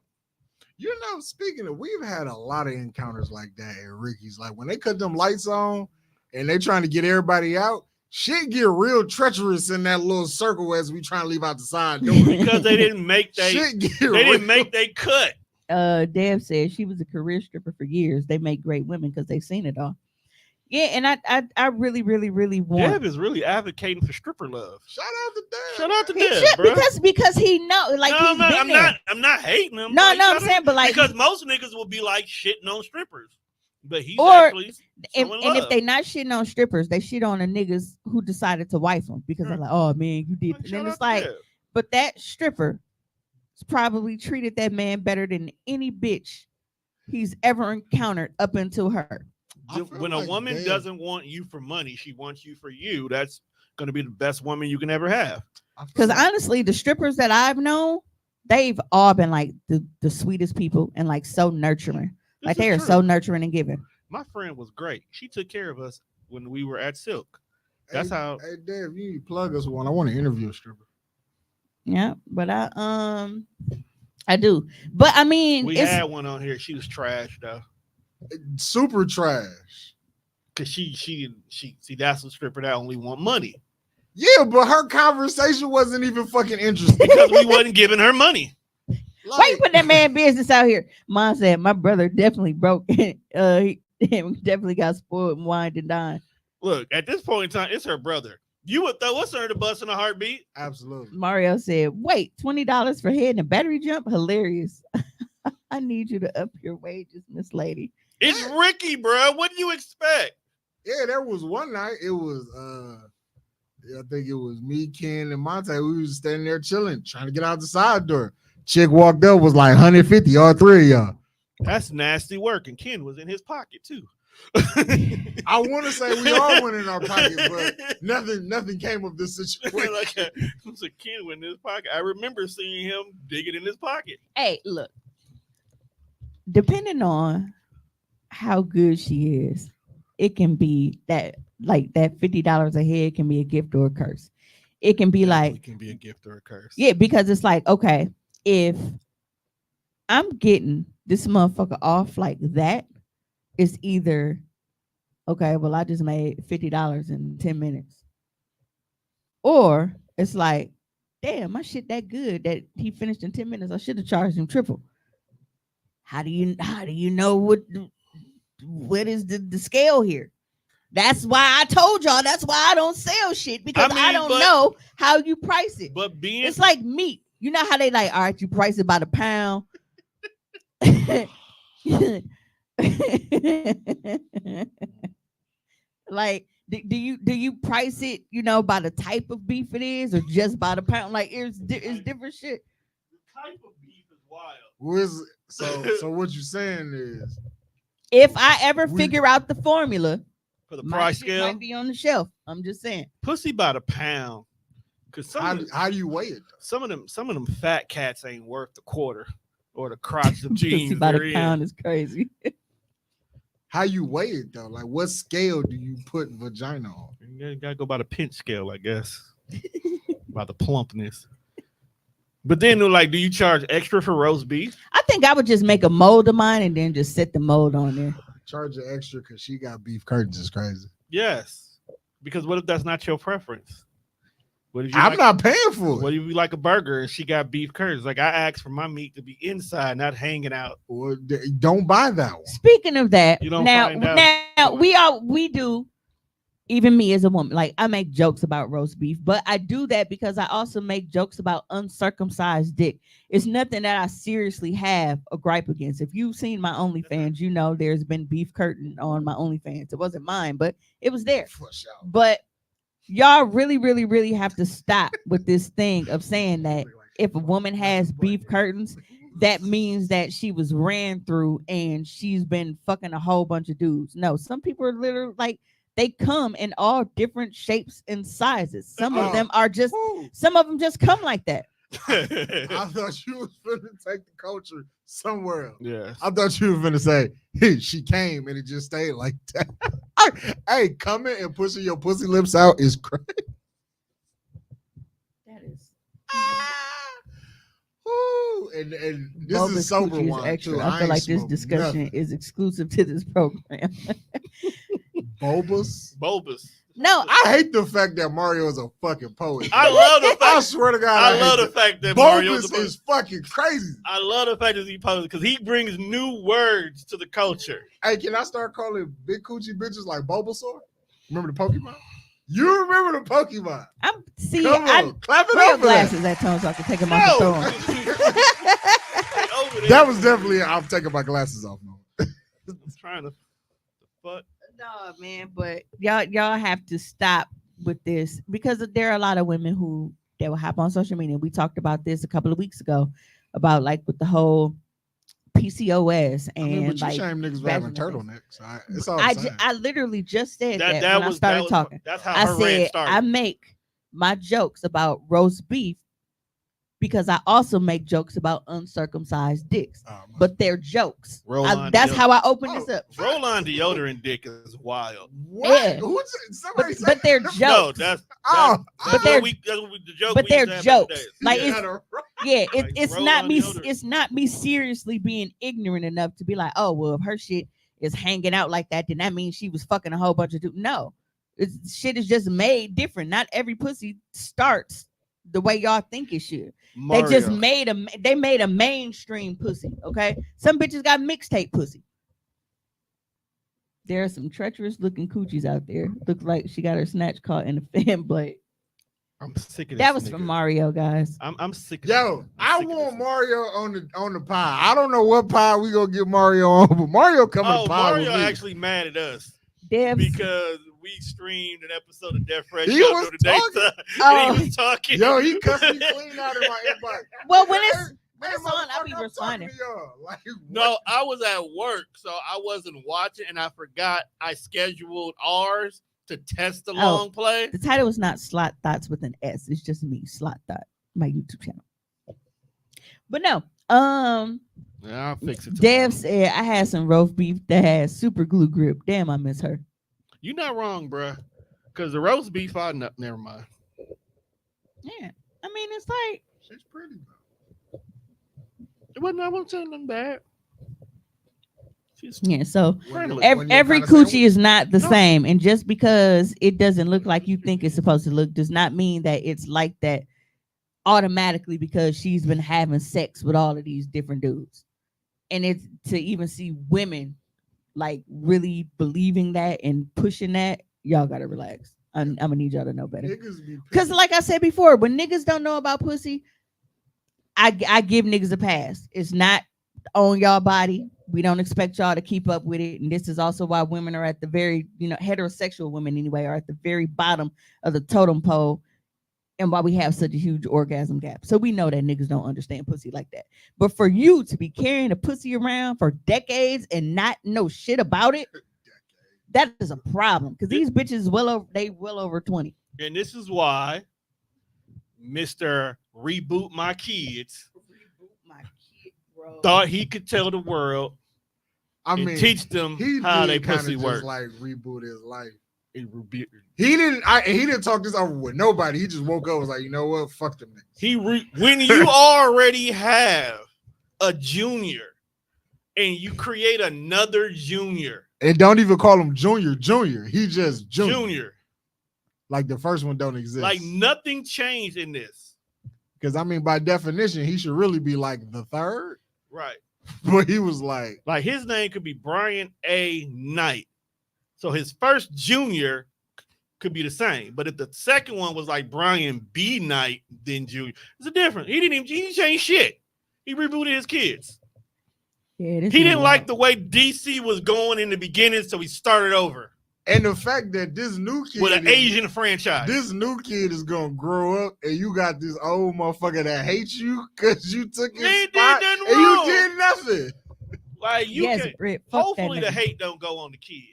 You know, speaking of, we've had a lot of encounters like that at Ricky's. Like when they cut them lights on and they trying to get everybody out, Shit get real treacherous in that little circle as we trying to leave out the side door. Because they didn't make Shit get they real. didn't make they cut. Deb said she was a career stripper for years. They make great women because they've seen it all. Yeah, and I really, really, really want. Deb is really advocating for stripper love. Shout out to Dad. Shout out to He Deb, should, bro. because he know, like, No, he's I'm not. been I'm there. not. I'm not hating him. No, Like, no, I'm shout out- saying, but like, because most niggas will be like shitting on strippers, but he's Or- actually and showing if love. they not shitting on strippers, they shit on the niggas who decided to wife them because they're like, oh man, you did. Like, And shout then out it's to like, Deb. but that stripper probably treated that man better than any bitch he's ever encountered up until her. I feel When a like woman Deb- doesn't want you for money, she wants you for you. That's going to be the best woman you can ever have. I feel Because like- honestly, the strippers that I've known, they've all been like the sweetest people and like so nurturing. This Like is they are true. so nurturing and giving. My friend was great. She took care of us when we were at Silk. That's hey, how. Hey, Dad, you need to plug us one. I want to interview a stripper. Yeah, but I do. But I mean, We it's had one on here. She was trash though. Super trash. Cause she see that's a stripper that only want money Yeah, but her conversation wasn't even fucking interesting. because we wasn't giving her money. why you put that man business out here? Mom said my brother definitely broke. He definitely got spoiled and wined and dined. Look, at this point in time, it's her brother. You would throw us under the bus in a heartbeat. Absolutely. Mario said, "Wait, $20 for head and a battery jump? Hilarious. I need you to up your wages, Miss Lady." It's Ricky, bro. What do you expect? Yeah, there was one night. It was I think it was me, Ken, and Monte. We was standing there chilling, trying to get out the side door. Chick walked up, was like 150, all three of y'all. That's nasty work. And Ken was in his pocket too. I want to say we all went in our pocket, but nothing came of this situation. Like it was a Ken in his pocket. I remember seeing him digging in his pocket. Hey, look. Depending on how good she is, it can be that like that $50 a head can be a gift or a curse. It can be like It can be a gift or a curse. yeah, because it's like, okay, if I'm getting this motherfucker off like that, it's either okay, well, I just made $50 in 10 minutes. Or it's like, damn, my shit that good that he finished in 10 minutes. I should have charged him triple. How do you know what is the scale here? That's why I told y'all. That's why I don't sell shit because I, mean, don't but- know how you price it. But being It's like meat. You know how they like, all right, you price it by the pound. Like, do you price it, you know, by the type of beef it is, or just by the pound? Like, it's different shit. the type of beef is wild. So what you saying is If I ever We- figure out the formula, For the my price shit scale, might be on the shelf. I'm just saying. pussy by the pound. Cause how do you weigh it? some of them fat cats ain't worth the quarter or the crotch of Pussy jeans. by they're the in. pound is crazy. How you weigh it though? Like what scale do you put vagina on? You gotta go by the pinch scale, I guess. By the plumpness. But then they're like, do you charge extra for roast beef? I think I would just make a mold of mine and then just set the mold on there. Charge her extra because she got beef curtains is crazy. Yes. Because what if that's not your preference? What if you I'm like, not paying for what it. if you like a burger and she got beef curtains? Like I asked for my meat to be inside, not hanging out. Or don't buy that one. Speaking of that, You don't now find out. we do, even me as a woman, like I make jokes about roast beef, but I do that because I also make jokes about uncircumcised dick. It's nothing that I seriously have a gripe against. If you've seen my OnlyFans, you know there's been beef curtain on my OnlyFans. It wasn't mine, but it was there. For sure. But y'all really, really, really have to stop with this thing of saying that if a woman has beef curtains, that means that she was ran through and she's been fucking a whole bunch of dudes. No, some people are literally like, they come in all different shapes and sizes. Some of them are just, Woo. some of them just come like that. I thought you was finna take the culture somewhere else. Yes. I thought you were finna say, hey, she came and it just stayed like that. Hey, coming and pushing your pussy lips out is crazy. That is Ooh, and this Bogus is sober coochie is wine extra. too. I feel ain't like this smoked discussion nothing. is exclusive to this program. Bulbous. Bulbous. No, I hate the fact that Mario is a fucking poet. I love the I fact. swear to God, I hate love the that. fact that Mario's Bogus is fucking crazy. I love the fact that he posed because he brings new words to the culture. Hey, can I start calling big coochie bitches like Bulbasaur? Remember the Pokemon? You remember the Pokemon? I'm see. Come I on, clap it wear your up for that. glasses at times so I can take them off and throw No, them. Over there. That was definitely I'm taking my glasses off now. I'm trying to fuck. No, man, but y'all have to stop with this because there are a lot of women who they will hop on social media. We talked about this a couple of weeks ago about like with the whole PCOS and I mean, but you like shame niggas for having vaginal turtlenecks. It's all the same. I literally just said that, That when was I started that was, talking. That's how I her rant said started. I make my jokes about roast beef because I also make jokes about uncircumcised dicks, Oh, my- but they're jokes. Roll-on That's deodorant. how I open Oh, this up. Roll-on deodorant dick is wild. what? Yeah. Who's somebody But they're said- jokes. No, that's Oh, But they're- the joke. but we they're used to have jokes. nowadays. Like, you it's- got a- Yeah, Like it's roll not on me. deodorant. It's not me seriously being ignorant enough to be like, oh well, if her shit is hanging out like that, then that means she was fucking a whole bunch of dudes. No, shit is just made different. Not every pussy starts the way y'all think it should. Mario. They just made a mainstream pussy. Okay, some bitches got mixtape pussy. There are some treacherous looking coochies out there. Look like she got her snatch caught in a fan blade. I'm sick of this. That was nigga. from Mario, guys. I'm sick. Of Yo, this. I I'm sick of want this. Mario on the pie. I don't know what pie we gonna get Mario on, but Mario coming Oh, to pie Mario with me. actually mad at us Devs. because we streamed an episode of Death Fresh He Show was the day Oh. and he was talking. Yo, he cussed me clean out in my inbox. Well, when Hey, it's hey, when it's on, I'll motherfucker, be I'm talking responding. to y'all. Like, No, what? I was at work, so I wasn't watching, and I forgot I scheduled ours to test the long play. The title is not Slot Thoughts with an S. It's just me, Slot Thought, my YouTube channel. But no, Yeah, I'll fix it. Dev tomorrow. said I had some roast beef that has super glue grip. Damn, I miss her. You're not wrong, bruh. Because the roast beef, never mind. Yeah, I mean it's like She's pretty though. I wasn't saying nothing bad. She's yeah. So friendly. every coochie is not the same, and just because it doesn't look like you think it's supposed to look, does not mean that it's like that automatically because she's been having sex with all of these different dudes. And it's to even see women like really believing that and pushing that, y'all gotta relax. I'm gonna need y'all to know better. Niggas be Because like I said before, when niggas don't know about pussy, I give niggas a pass. It's not on y'all body. We don't expect y'all to keep up with it. And this is also why women are at the very, heterosexual women anyway, are at the very bottom of the totem pole, and why we have such a huge orgasm gap. So we know that niggas don't understand pussy like that. But for you to be carrying a pussy around for decades and not know shit about it, that is a problem. Because these bitches well over 20. And this is why Mr. Reboot My Kids thought he could tell the world I and mean, teach them he how they did kinda pussy just work. like reboot his life. He He didn't talk this over with nobody. He just woke up and was like, you know what? Fuck them niggas. When you already have a junior and you create another junior. And don't even call him junior. He just Junior. Like the first one don't exist. Like nothing changed in this. Because I mean, by definition, he should really be like the third. Right. But he was like his name could be Brian A. Knight. So his first junior could be the same. But if the second one was like Brian B. Knight, then junior, it's a difference. He didn't change shit. He rebooted his kids. Yeah, He didn't like the way DC was going in the beginning, so he started over. And the fact that this new kid with an Asian franchise. This new kid is gonna grow up, and you got this old motherfucker that hates you because you took his They did spot nothing and wrong. you did nothing. Like you yes, can, Britt, fuck hopefully that the nigga. hate don't go on the kid.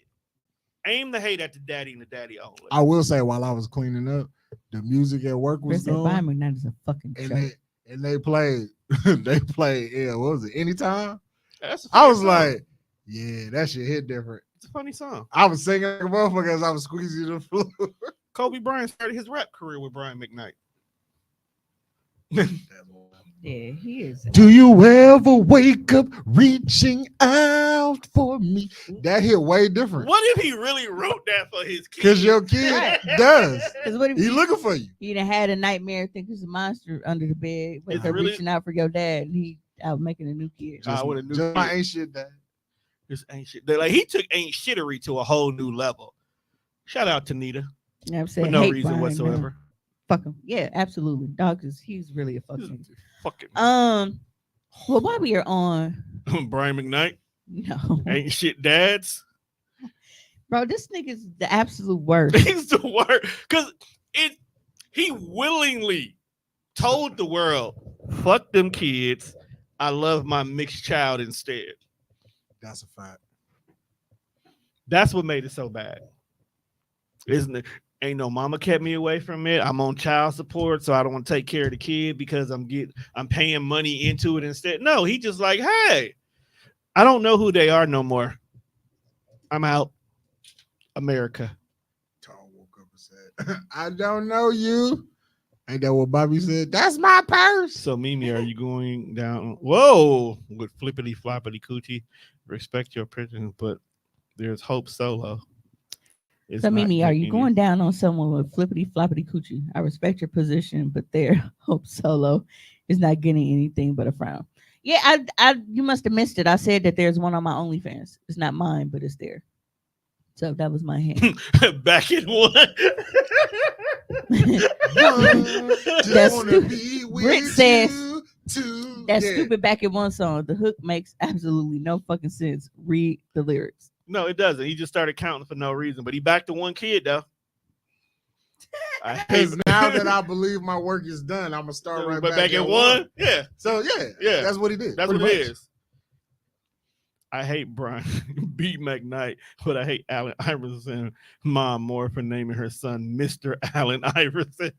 Aim the hate at the daddy and the daddy only. I will say, while I was cleaning up, the music at work Britt was said Bayern going, McKnight is a fucking show. and they played yeah, what was it? Anytime. That's a I was funny song. like, yeah, that shit hit different. It's a funny song. I was singing like a motherfucker as I was squeezing the floor. Kobe Bryant started his rap career with Brian McKnight. Yeah, he is. Do you ever wake up reaching out for me? That hit way different. What if he really wrote that for his kid? Because your kid Right. does. Because what if He you, looking for you. you done had a nightmare, think there's a monster under the bed, wake It's up really- reaching out for your dad, and he out making a new kid. Ah, with a new Just my kid. ain't shit, Dad. This ain't shit. Like he took ain't shittery to a whole new level. Shout out to Nita You know what I'm for saying? no Hate reason Brian, whatsoever. man. Fuck him. Yeah, absolutely. Dog is he's really a fucking. Fucking Well, while we are on, Brian McKnight no, ain't shit dads. bro, this nigga's the absolute worst. He's the word because he willingly told the world, "Fuck them kids. I love my mixed child instead." That's a fact. That's what made it so bad, isn't it? Ain't no mama kept me away from it. I'm on child support, so I don't want to take care of the kid because I'm paying money into it instead. No, he just like, hey, I don't know who they are no more. I'm out. America. Tall woke up and said, I don't know you. Ain't that what Bobby said? That's my purse. So Mimi, are you going down? Whoa, with flippity floppity coochie. Respect your opinion, but there's Hope Solo. It's So not Mimi, are you getting going down on someone with flippity floppity coochie? I respect your position, but their Hope Solo is not getting anything but a frown. Yeah, you must have missed it. I said that there's one on my OnlyFans. It's not mine, but it's there. So that was my hand. back in one? That's wanna stupid. be with Brit says you too. that Yeah. stupid back in one song. The hook makes absolutely no fucking sense. Read the lyrics. No, it doesn't. He just started counting for no reason, but he back to one kid though. Because now that I believe my work is done, I'm gonna start right but back at one. Yeah, So Yeah. that's what he did. that's pretty what it much. is. I hate Brian B. McKnight, but I hate Allen Iverson mom more for naming her son Mr. Allen Iverson.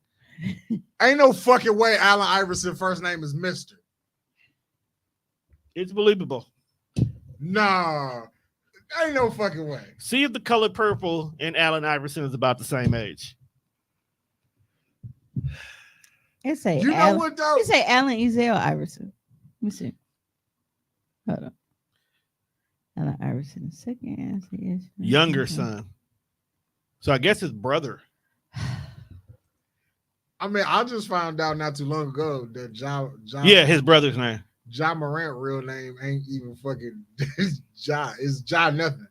Ain't no fucking way Allen Iverson first name is Mister. It's believable. Nah, ain't no fucking way. See if the color purple and Allen Iverson is about the same age. It say You know Allen, what though? it say Allen Ezel Iverson. Let me see. Hold on. Allen Iverson, second. Yes. Younger son. So I guess his brother. I mean, I just found out not too long ago that John Yeah, his brother's name. John Morant real name ain't even fucking John. It's John nothing.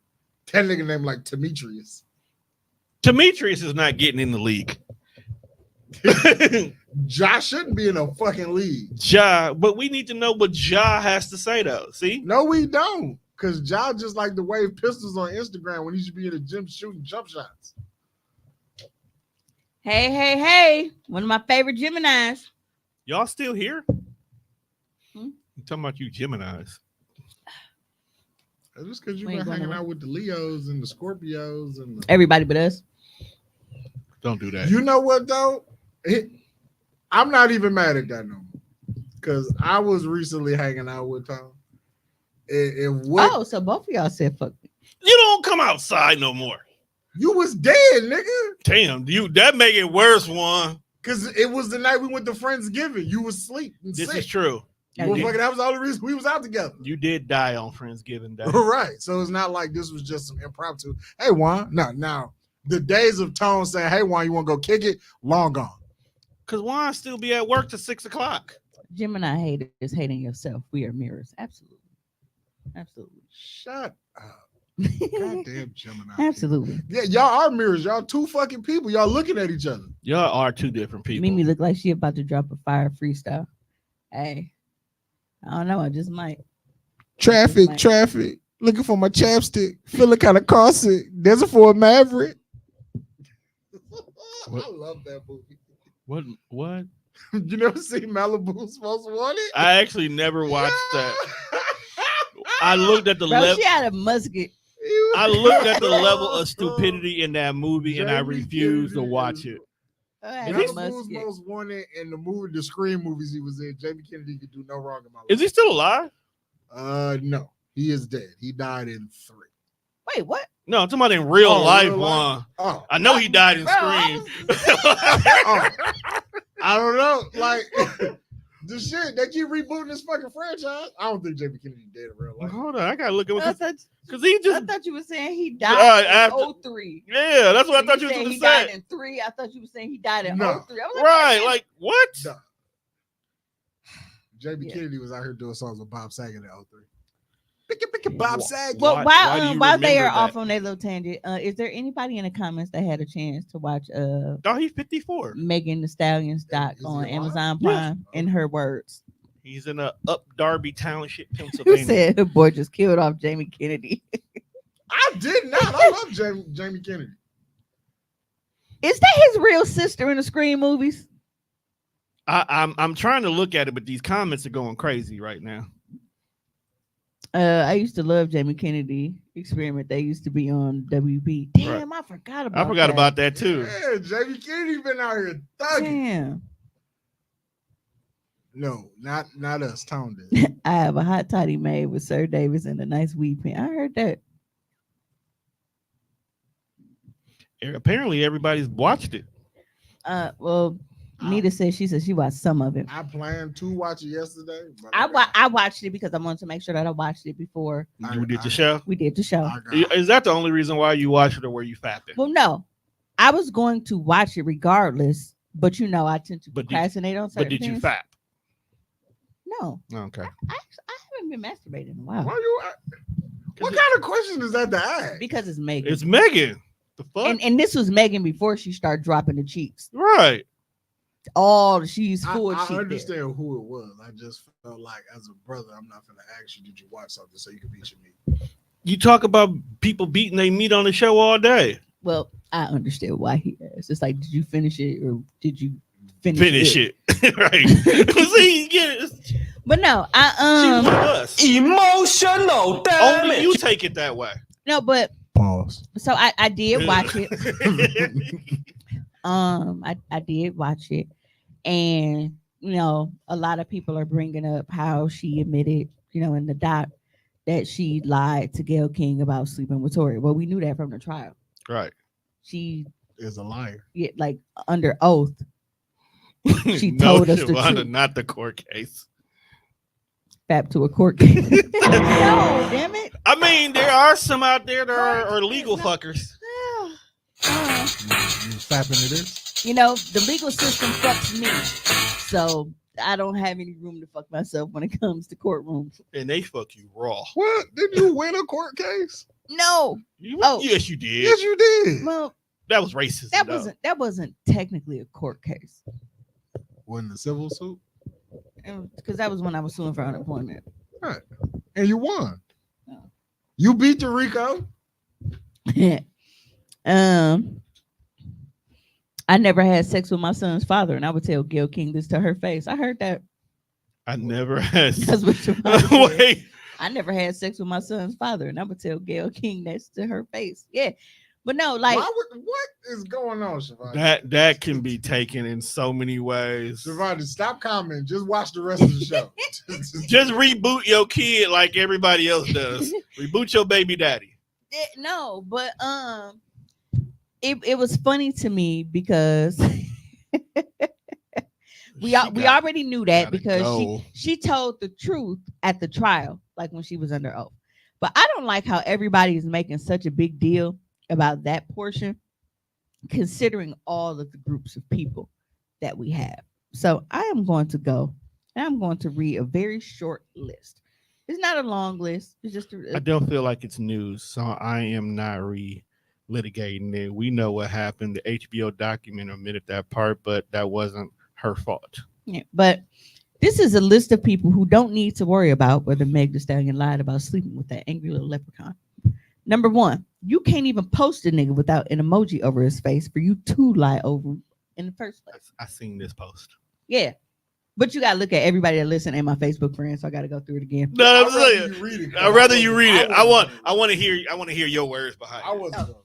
That nigga name like Demetrius. Demetrius is not getting in the league. Ja shouldn't be in a fucking league. Ja, but we need to know what Ja has to say though. See? No, we don't. Because Ja just like to wave pistols on Instagram when he should be in the gym shooting jump shots. Hey. One of my favorite Geminis. Y'all still here? Hmm? I'm talking about you Geminis. That's just because you've We ain't been going hanging nowhere. out with the Leos and the Scorpios and the... Everybody but us. Don't do that. You know what though? I'm not even mad at that no more. Because I was recently hanging out with Tom. And what Oh, so both of y'all said fuck me. You don't come outside no more. you was dead, nigga. Damn, that make it worse, one. Because it was the night we went to Friendsgiving. You was asleep and This sick. is true. You Okay. motherfucker, that was all the reason we was out together. You did die on Friendsgiving Day. Right. So it's not like this was just some impromptu. Hey, Juan. No, now the days of Tone saying, hey, Juan, you want to go kick it? Long gone. Cause Juan still be at work till 6 o'clock. Gemini haters hating yourself. We are mirrors. Absolutely. Shut up. Goddamn Gemini. Absolutely. Yeah, y'all are mirrors. Y'all two fucking people. Y'all looking at each other. Y'all are two different people. Mimi look like she about to drop a fire freestyle. Hey. I don't know. I just might. Traffic. Looking for my chapstick. Feeling kind of car sick. Desert for a Maverick. What? I love that movie. What? You never seen Malibu's Most Wanted? I actually never watched that. I looked at the Bro, level. she had a musket. I looked at the level of stupidity in that movie, and I Jamie refused to Kennedy watch it. I had a Malibu's musket. Most Wanted and the movie, the Scream movies he was in. Jamie Kennedy could do no wrong in my life. Is he still alive? No, he is dead. He died in 3. Wait, what? No, I'm talking about in real Oh, life real life? one. Oh, I know he died in Bro, I Scream. I don't know. Like The shit they keep rebooting this fucking franchise. I don't think Jamie Kennedy dead in real life. Hold on, I gotta look at I what thought, because he I just thought you were saying he died in after- 03. yeah, that's what I thought you was said gonna he died say. in 3. I thought you were saying he died in No. 03. I was like, Right, wait a like what? No. Jamie Yeah. Kennedy was out here doing songs with Bob Saget in 03. Pick Bob Saget. Well, Why do you while they remember are off that? on their little tangent, is there anybody in the comments that had a chance to watch Oh, he's 54. Megan the Stallion's doc Is he on alive? Amazon Yes. Prime? In her words, He's in Up Darby Township, who Pennsylvania. said her boy just killed off Jamie Kennedy? I did not. I love Jamie Kennedy. Is that his real sister in the Scream movies? I'm trying to look at it, but these comments are going crazy right now. I used to love Jamie Kennedy Experiment. They used to be on WB. Damn, I forgot about. I forgot about that too. Yeah, Jamie Kennedy been out here thugging. Damn, No, not us. Tone did. I have a hot toddy made with Sir Davis and a nice weed pen. I heard that. Apparently, everybody's watched it. Well, Nita said she watched some of it. I planned to watch it yesterday, but I watched it because I wanted to make sure that I watched it before You did the show. we did the show. Is that the only reason why you watched it, or were you fapping? Well, no, I was going to watch it regardless, but I tend to But did- procrastinate on certain But did you things. fap? No, Okay. I haven't been masturbating in a while Why you? What kind of question is that to ask? because it's Megan. It's Megan. The fuck? and this was Megan before she started dropping the cheeks. Right. She's full I of cheek. understand who it was. I just felt like, as a brother, I'm not gonna ask you, did you watch something so you can beat your meat? You talk about people beating their meat on the show all day. Well, I understand why he asked. It's like, did you finish it or did you Finish it. Right. See, yeah, But no, she was with us. Emotional Only damage. you take it that way. no, but Pause. so I did watch it. I did watch it, and a lot of people are bringing up how she admitted, in the doc, that she lied to Gayle King about sleeping with Tori. Well, we knew that from the trial. Right. She, Is a liar. like under oath, she told us the Shavonda, truth. not the court case. Back to a court case. No, damn it. I mean, there are some out there that are legal fuckers. You fapping it is? The legal system fucks me, so I don't have any room to fuck myself when it comes to courtrooms. And they fuck you raw. What? Did you win a court case? No, Yes, you did. Yes, you did. well, That was racist. that wasn't technically a court case, Wasn't a civil suit, because that was when I was suing for unemployment. and you won. Oh. You beat the Rico. I never had sex with my son's father, and I would tell Gayle King this to her face. I heard that. I never had. That's what your mother said. Wait. I never had sex with my son's father, and I would tell Gayle King that to her face. Yeah, but no, like What is going on, Shavonda? That can be taken in so many ways. Shavonda, stop commenting. Just watch the rest of the show. Just reboot your kid like everybody else does. Reboot your baby daddy. no, but it was funny to me because we already knew that gotta because go. she told the truth at the trial, like when she was under oath. But I don't like how everybody is making such a big deal about that portion, considering all of the groups of people that we have. So I am going to go and I'm going to read a very short list. It's not a long list. It's just I don't feel like it's news, so I am not litigating it. We know what happened. The HBO document omitted that part, but that wasn't her fault. yeah, but this is a list of people who don't need to worry about whether Meg Thee Stallion lied about sleeping with that angry little leprechaun. Number 1, you can't even post a nigga without an emoji over his face for you to lie over in the first place. I seen this post. Yeah. But you gotta look at everybody that listen and my Facebook friends, so I gotta go through it again. No, I'd rather you read it. I'd rather you read it. I want wasn't to hear your words behind I it. wasn't. gonna read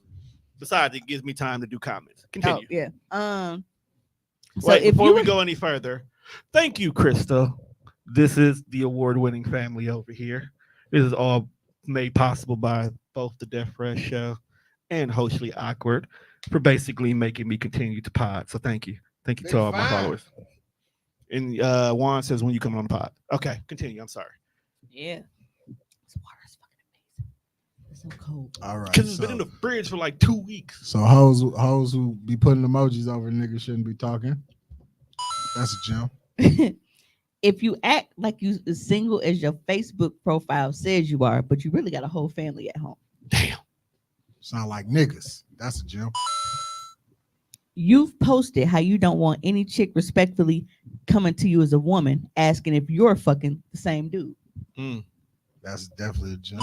Besides, it gives me time to do comments. Oh Continue. yeah. So Wait, if before you we were- go any further, thank you, Krista. This is the award-winning family over here. This is all made possible by both the Death Fresh Show and Hoecially Awkward for basically making me continue to pod. So thank you. Thank you to They all my fine. followers. And Juan says when you come on the pod. Okay, continue. I'm sorry. Yeah. This water is fucking amazing. It's so cold. All right. Because it's been in the fridge for like 2 weeks. So hoes who be putting emojis over niggas shouldn't be talking. That's a gem. If you act like you as single as your Facebook profile says you are, but you really got a whole family at home. Damn. Sound like niggas. That's a gem. You've posted how you don't want any chick respectfully coming to you as a woman asking if you're fucking the same dude. That's definitely a gem.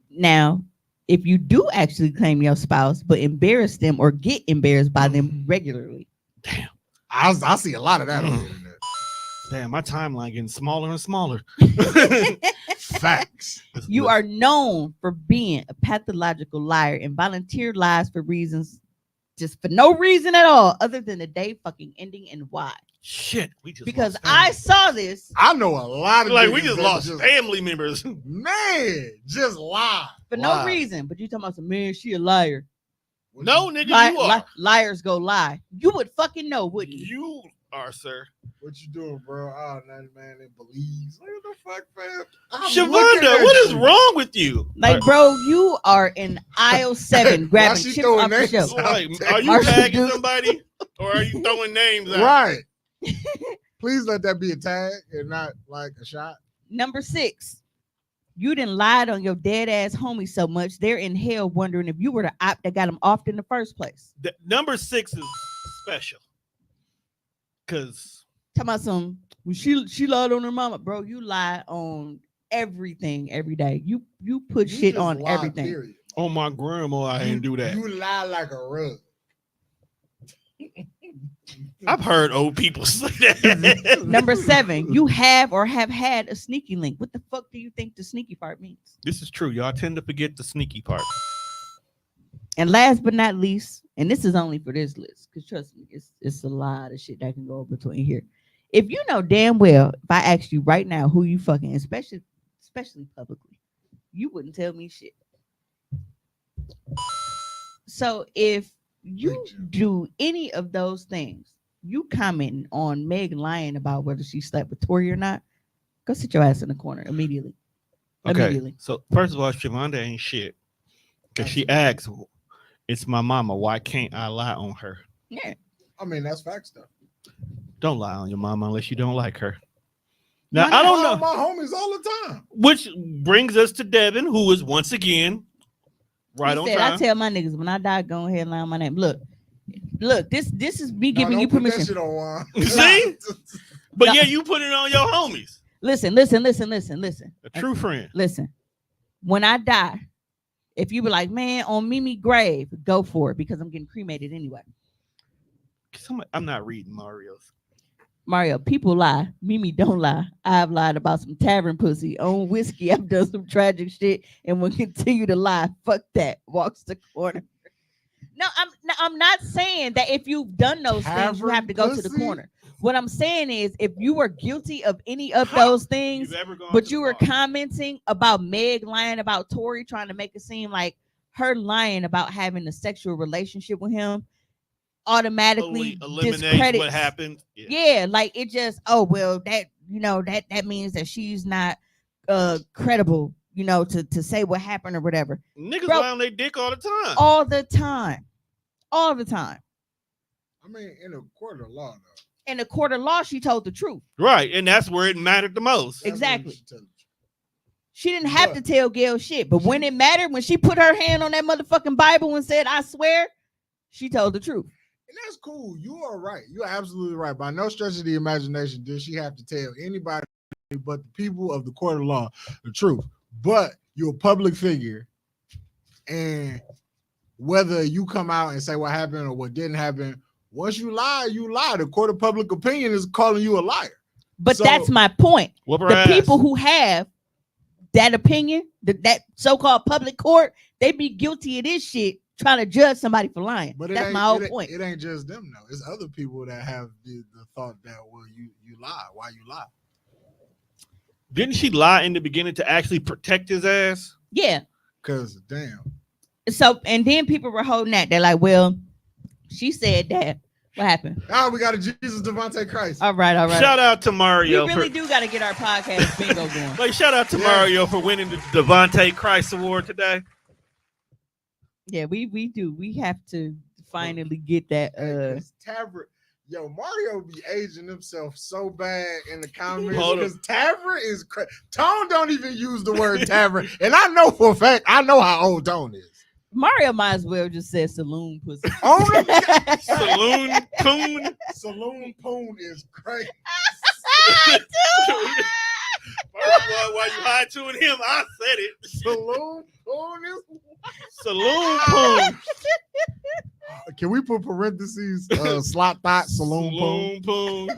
Now, if you do actually claim your spouse, but embarrass them or get embarrassed by them regularly. Damn. I see a lot of that on the internet. Damn, my timeline getting smaller and smaller. Facts. You are known for being a pathological liar and volunteer lies for reasons, just for no reason at all, other than the day fucking ending and why. Shit. We just Because lost I family. saw this I know a lot of like niggas we just that lost family members. Man, just lie. for no reason. But you talking about some man, she a liar. No, nigga, you are. Liars go lie. You would fucking know, wouldn't you? You are, sir. What you doing, bro? Oh, that man that believes. What the fuck, fam? Shavonda, what is wrong with you? Like, bro, you are in aisle 7 grabbing she chips throwing off the names shelf. out? Like, are you Marshall tagging Duke. somebody or are you throwing names out? Right. Please let that be a tag and not like a shot. Number 6, you done lied on your dead ass homie so much they're in hell wondering if you were the op that got him off in the first place. Number 6 is special because Talking about some, well, she lied on her mama, bro. You lie on everything every day. You put You shit just on lie, everything. period. on my grandma, I didn't do that. You lie like a rug. I've heard old people say that. Number 7, you have or have had a sneaky link. What the fuck do you think the sneaky part means? This is true. Y'all tend to forget the sneaky part. And last but not least, and this is only for this list, because trust me, it's a lot of shit that can go between here. If you know damn well, if I asked you right now who you fucking, especially publicly, you wouldn't tell me shit. So if you do any of those things, you commenting on Meg lying about whether she slept with Tori or not, go sit your ass in the corner immediately. Okay. Immediately. So first of all, Shavonda ain't shit. Because she asks, it's my mama. Why can't I lie on her? Yeah. I mean, that's facts though. Don't lie on your mama unless you don't like her. Now, Why I don't All know. my homies all the time. Which brings us to Devin, who is once again right He on said, time. I tell my niggas when I die, go ahead and lie on my name. Look, this is me giving No, you don't put that permission. shit on Juan. See? But No. yeah, you put it on your homies. Listen. A true friend. Listen. When I die, if you be like, man, on Mimi grave, go for it because I'm getting cremated anyway. I'm not reading Mario's. Mario, people lie. Mimi don't lie. I've lied about some tavern pussy on whiskey. I've done some tragic shit and will continue to lie. Fuck that. Walks the corner. No, I'm not saying that if you've done those things, you have to go to the pussy? corner. What I'm saying is if you were guilty of any of those things, but you were commenting about Meg lying about Tori, trying to make it seem like her lying about having a sexual relationship with him automatically eliminates discredits what happened. Yeah, like it just, oh well, that means that she's not credible, to say what happened or whatever. Niggas Bro, lie on their dick all the time. All the time. All the time. I mean, in a court of law, though. In the court of law, she told the truth. Right, and that's where it mattered the most. That's Exactly. what she tell you. She didn't have to tell Gail shit, but when it mattered, when she put her hand on that motherfucking Bible and said, I swear, she told the truth. And that's cool. You are right. You are absolutely right. By no stretch of the imagination did she have to tell anybody but the people of the court of law the truth. But you're a public figure, and whether you come out and say what happened or what didn't happen, once you lie, you lie. The court of public opinion is calling you a liar. But So- that's my point. Whoop her The ass. people who have that opinion, that so-called public court, they be guilty of this shit trying to judge somebody for lying. But That's my whole point. It ain't just them though. It's other people that have the thought that, well, you lie. Why you lie? Didn't she lie in the beginning to actually protect his ass? Yeah. Because damn. So, and then people were holding that. They're like, well, she said that What happened? We got a Jesus Devontae Christ. All right. Shout out to We Mario. really do got to get our podcast bingo going. Like, shout out to Mario for winning the Devontae Christ Award today. Yeah, we do. We have to finally get that. Tavern. Yo, Mario be aging himself so bad in the comments Hold because Tavern is crazy. Tone don't even use the word Tavern, and I know for a fact I know how old Tone is. Mario might as well just say saloon pussy. Only Saloon Poon. Saloon Poon is crazy. While you high to him, I said it. Saloon Poon is. Saloon Poon. Can we put parentheses? Slot thought saloon Poon. Poon.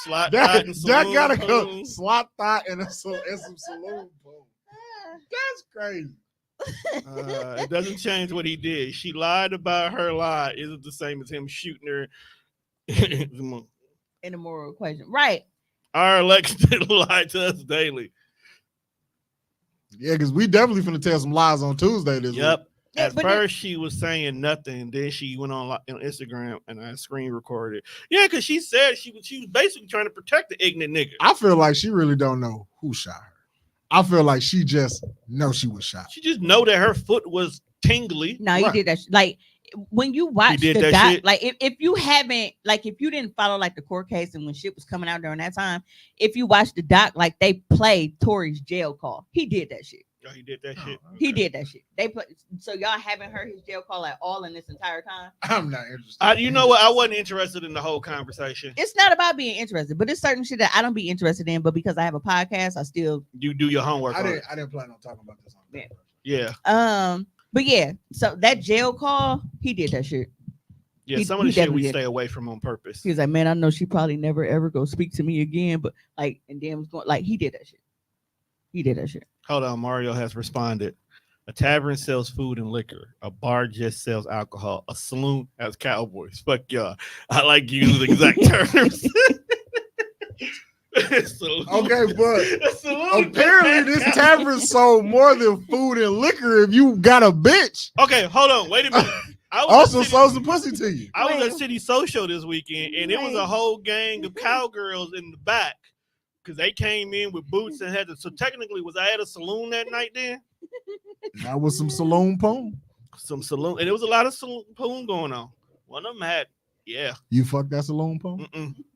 Slot That, thought and saloon gotta poon. go. Slot thought and some saloon Poon. That's crazy. It doesn't change what he did. She lied about her lie. Isn't the same as him shooting her. In a moral equation, right? Our election lied to us daily. Yeah, because we definitely finna tell some lies on Tuesday this Yep. week. At first, she was saying nothing. Then she went on Instagram and I screen recorded. Yeah, because she said she was basically trying to protect the ignorant nigga. I feel like she really don't know who shot her. I feel like she just know she was shot. She just know that her foot was tingly. No, you Right. did that. Like when you watch did the that doc, shit? like if you haven't, like if you didn't follow like the court case and when shit was coming out during that time, if you watch the doc, like they played Tory's jail call. He did that shit. Oh, he did that shit. He did that shit. They put so y'all haven't heard his jail call at all in this entire time. I'm not interested. You know what? I wasn't interested in the whole conversation. It's not about being interested, but it's certain shit that I don't be interested in. But because I have a podcast, I still You do your homework. I on it. didn't plan on talking about this on Yeah. Yeah. But yeah, so that jail call, he did that shit. Yeah. He- Some of he the shit definitely we did. stay away from on purpose. He was like, man, I know she probably never ever go speak to me again, but like, and then was going like he did that shit. He did that shit. Hold on. Mario has responded. A tavern sells food and liquor. A bar just sells alcohol. A saloon has cowboys. Fuck y'all. I like using the exact terms. Saloon. Okay, but A saloon. apparently this tavern sold more than food and liquor if you got a bitch. Okay, hold on. Wait a minute. I was Also at City- sold some pussy to you. I was Wait. at City Social this weekend, and it was a whole gang of cowgirls in the back because they came in with boots and had to. So technically, was I at a saloon that night? Then That was some saloon poon. some saloon, and there was a lot of saloon going on. One of them had, yeah, You fucked that saloon poon?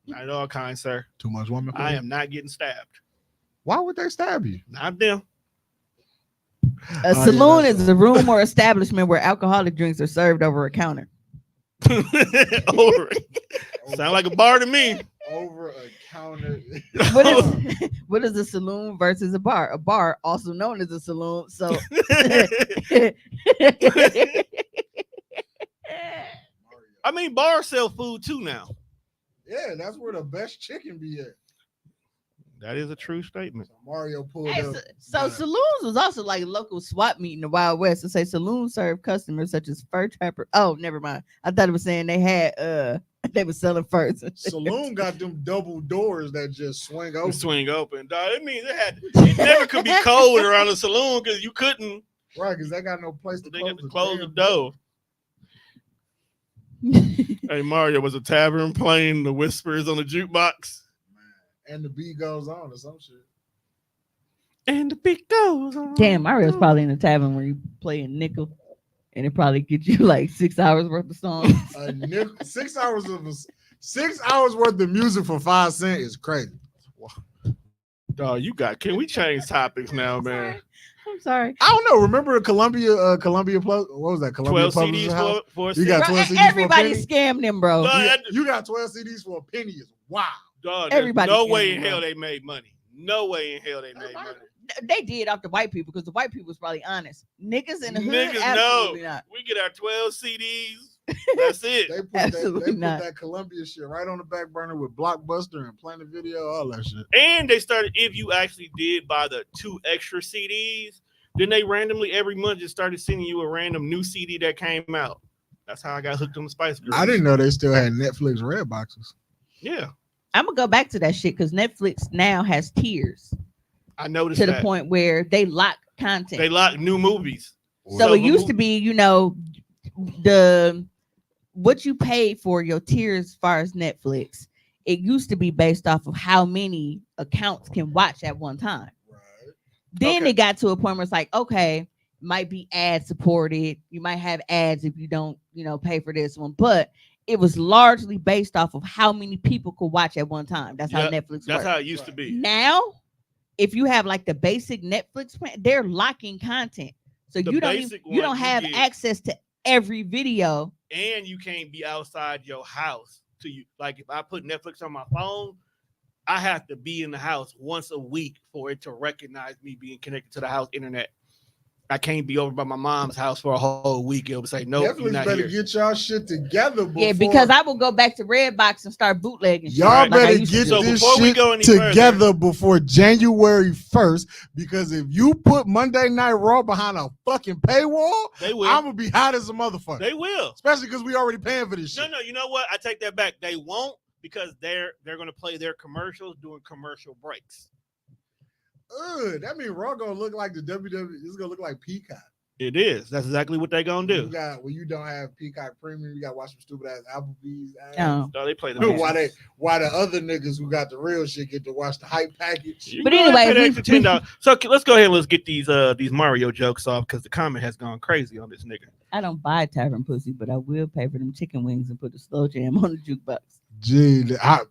not at all, kind sir. Too much woman. for I you? am not getting stabbed. Why would they stab you? Not them. A yeah, saloon that's- is a room or establishment where alcoholic drinks are served over a counter. Over. Sound like a bar to me. Over a counter. What is what is a saloon versus a bar? A bar, also known as a saloon. So I mean, bars sell food too now. Yeah, that's where the best chicken be at. That is a true statement. So Mario pulled Hey, up. so saloons was also like a local swap meet in the Wild West. To say saloons serve customers such as fur trapper. Oh, never mind. I thought it was saying they had they were selling furs. Saloon got them double doors that just swing open. Swing open, dog. It means it never could be cold around a saloon because you couldn't. Right, because they got no place to They close, got to close the damn door. Hey, Mario, was a tavern playing the whispers on the jukebox? And the beat goes on or some shit. And the beat goes on. Damn, Mario's probably in a tavern where you play a nickel, and it probably get you like 6 hours worth of songs. A nickel, 6 hours of 6 hours worth of music for 5 cents is crazy. Dog, can we change topics now, man? I'm sorry. I don't know. Remember Columbia Plus? What was that? Columbia 12 Publishing CDs House? for a You got Bro, 12 CDs everybody for a penny? scammed them, bro. Dog, You got 12 CDs for a penny. Is wow. dog, there's everybody no scamming, way in bro. hell they made money. No way in hell they made money. They did off the white people because the white people was probably honest. Niggas in the hood, Niggas, no. absolutely not. We get our 12 CDs. That's it. They put Absolutely that, not. that Columbia shit right on the back burner with Blockbuster and Planet Video, all that shit. And they started, if you actually did buy the 2 extra CDs, then they randomly every month just started sending you a random new CD that came out. That's how I got hooked on the Spice Girls. I didn't know they still had Netflix red boxes. Yeah, I'm gonna go back to that shit because Netflix now has tiers I noticed to the that. point where they lock content. They lock new movies. So it used to be, the what you paid for your tiers as far as Netflix, it used to be based off of how many accounts can watch at one time. Right. Then Okay. it got to a point where it's like, okay, might be ad supported. You might have ads if you don't, pay for this one. But it was largely based off of how many people could watch at one time. That's how Yep, Netflix that's works. how it used to Right. be. Now, if you have like the basic Netflix plan, they're locking content. So The you don't basic you don't one you have get- access to every video. And you can't be outside your house to you. Like if I put Netflix on my phone, I have to be in the house once a week for it to recognize me being connected to the house internet. I can't be over by my mom's house for a whole week. It'll say, nope, you're Netflix not better here. get y'all shit together before. Yeah, because I will go back to Redbox and start bootlegging. shit Y'all like I better used to get do. So this before we shit go any together further- before January 1st. Because if you put Monday Night Raw behind a fucking paywall, They will. I'm gonna be hot as a motherfucker. They will. Especially because we already paying for this shit. No, you know what? I take that back. They won't because they're going to play their commercials during commercial breaks. That means Raw gonna look like the WWE. It's gonna look like Peacock. It is. That's exactly what they're going to do. When you don't have Peacock Premium, you gotta watch some stupid ass Applebee's ads. No. No, they play the Why the other niggas who got the real shit get to watch the hype package? You But go ahead and anyway, pay the extra $10. So let's go ahead and let's get these Mario jokes off because the comment has gone crazy on this nigga. I don't buy tavern pussy, but I will pay for them chicken wings and put the slow jam on the jukebox. Gee,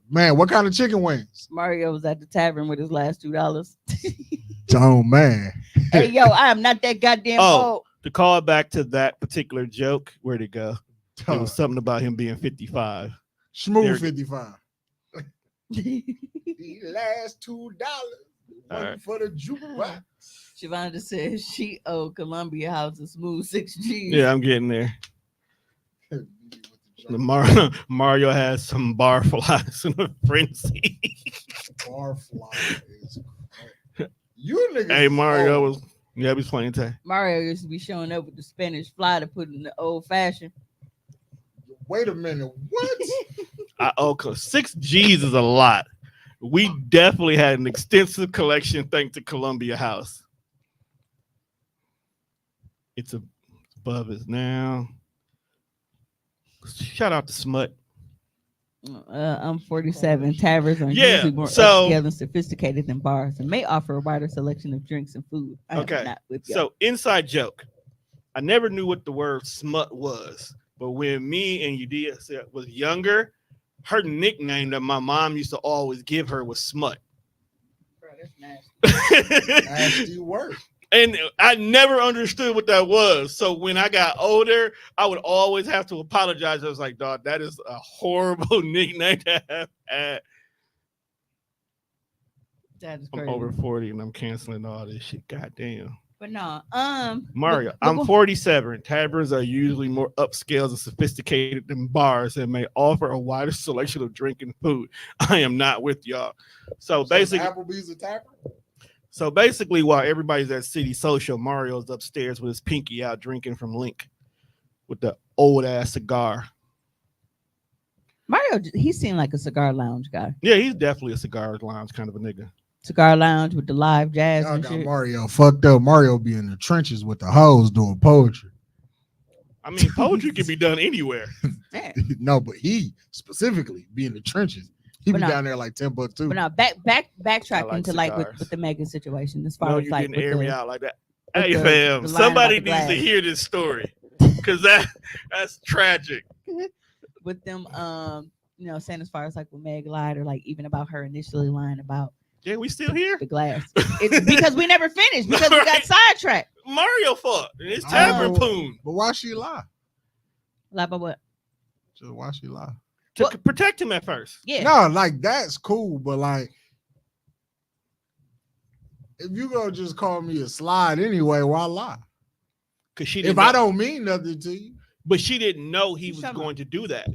man, what kind of chicken wings? Mario was at the tavern with his last $2. Oh man. Hey yo, I am not that goddamn old. To call back to that particular joke, where'd it go? It Oh, was something about him being 55. Smooth There- 55. The last $2 All right. for the jukebox. Shavonda says she owed Columbia House a smooth 6 G's. Yeah, I'm getting there. Mario has some bar flies in a frenzy. Bar fly is crazy. You niggas. Hey, Mario old. was he was playing tag. Mario used to be showing up with the Spanish fly to put in the old fashioned. Wait a minute. What? 6 G's is a lot. We definitely had an extensive collection thanks to Columbia House. It's above us now. Shout out to Smut. I'm 47. Taverns are Yeah, usually more so- upscale and sophisticated than bars and may offer a wider selection of drinks and food. I am Okay, not with you. So inside joke. I never knew what the word smut was, but when me and Udea was younger, her nickname that my mom used to always give her was Smut. Bro, that's nasty. Nasty work. And I never understood what that was. So when I got older, I would always have to apologize. I was like, dog, that is a horrible nickname to have had. That is I'm crazy. over 40 and I'm canceling all this shit. God damn. But no, Mario, I'm 47. Taverns are usually more upscale and sophisticated than bars and may offer a wider selection of drink and food. I am not with y'all. So basically, Applebee's a tapper. while everybody's at City Social, Mario's upstairs with his pinky out drinking from Link with the old ass cigar. Mario, he seemed like a cigar lounge guy. Yeah, he's definitely a cigar lounge kind of a nigga. Cigar lounge with the live jazz Y'all and got shit. Mario fucked up. Mario be in the trenches with the hoes doing poetry. I mean, poetry can be done anywhere. Yeah. No, but he specifically be in the trenches. He But be no. down there like 10 bucks too. But now backtracking like to like cigars. with the Megan situation as far No, as you like didn't with air me the, out like that. with Hey, the- fam, the line somebody about the needs to glass. hear this story because that's tragic. with them saying as far as like with Meg lied or like even about her initially lying about Yeah, we still here. the glass. It's because we never finished because we got Right. sidetracked. Mario fought. And it's I tavern know. poon But why she lie? Like about what? Just why she lie? to What? protect him at first. Yeah. No, like that's cool, but like if you gonna just call me a slide anyway, why lie? Because she If didn't. I know- don't mean nothing to you, but she didn't know he She's was talking going to do that.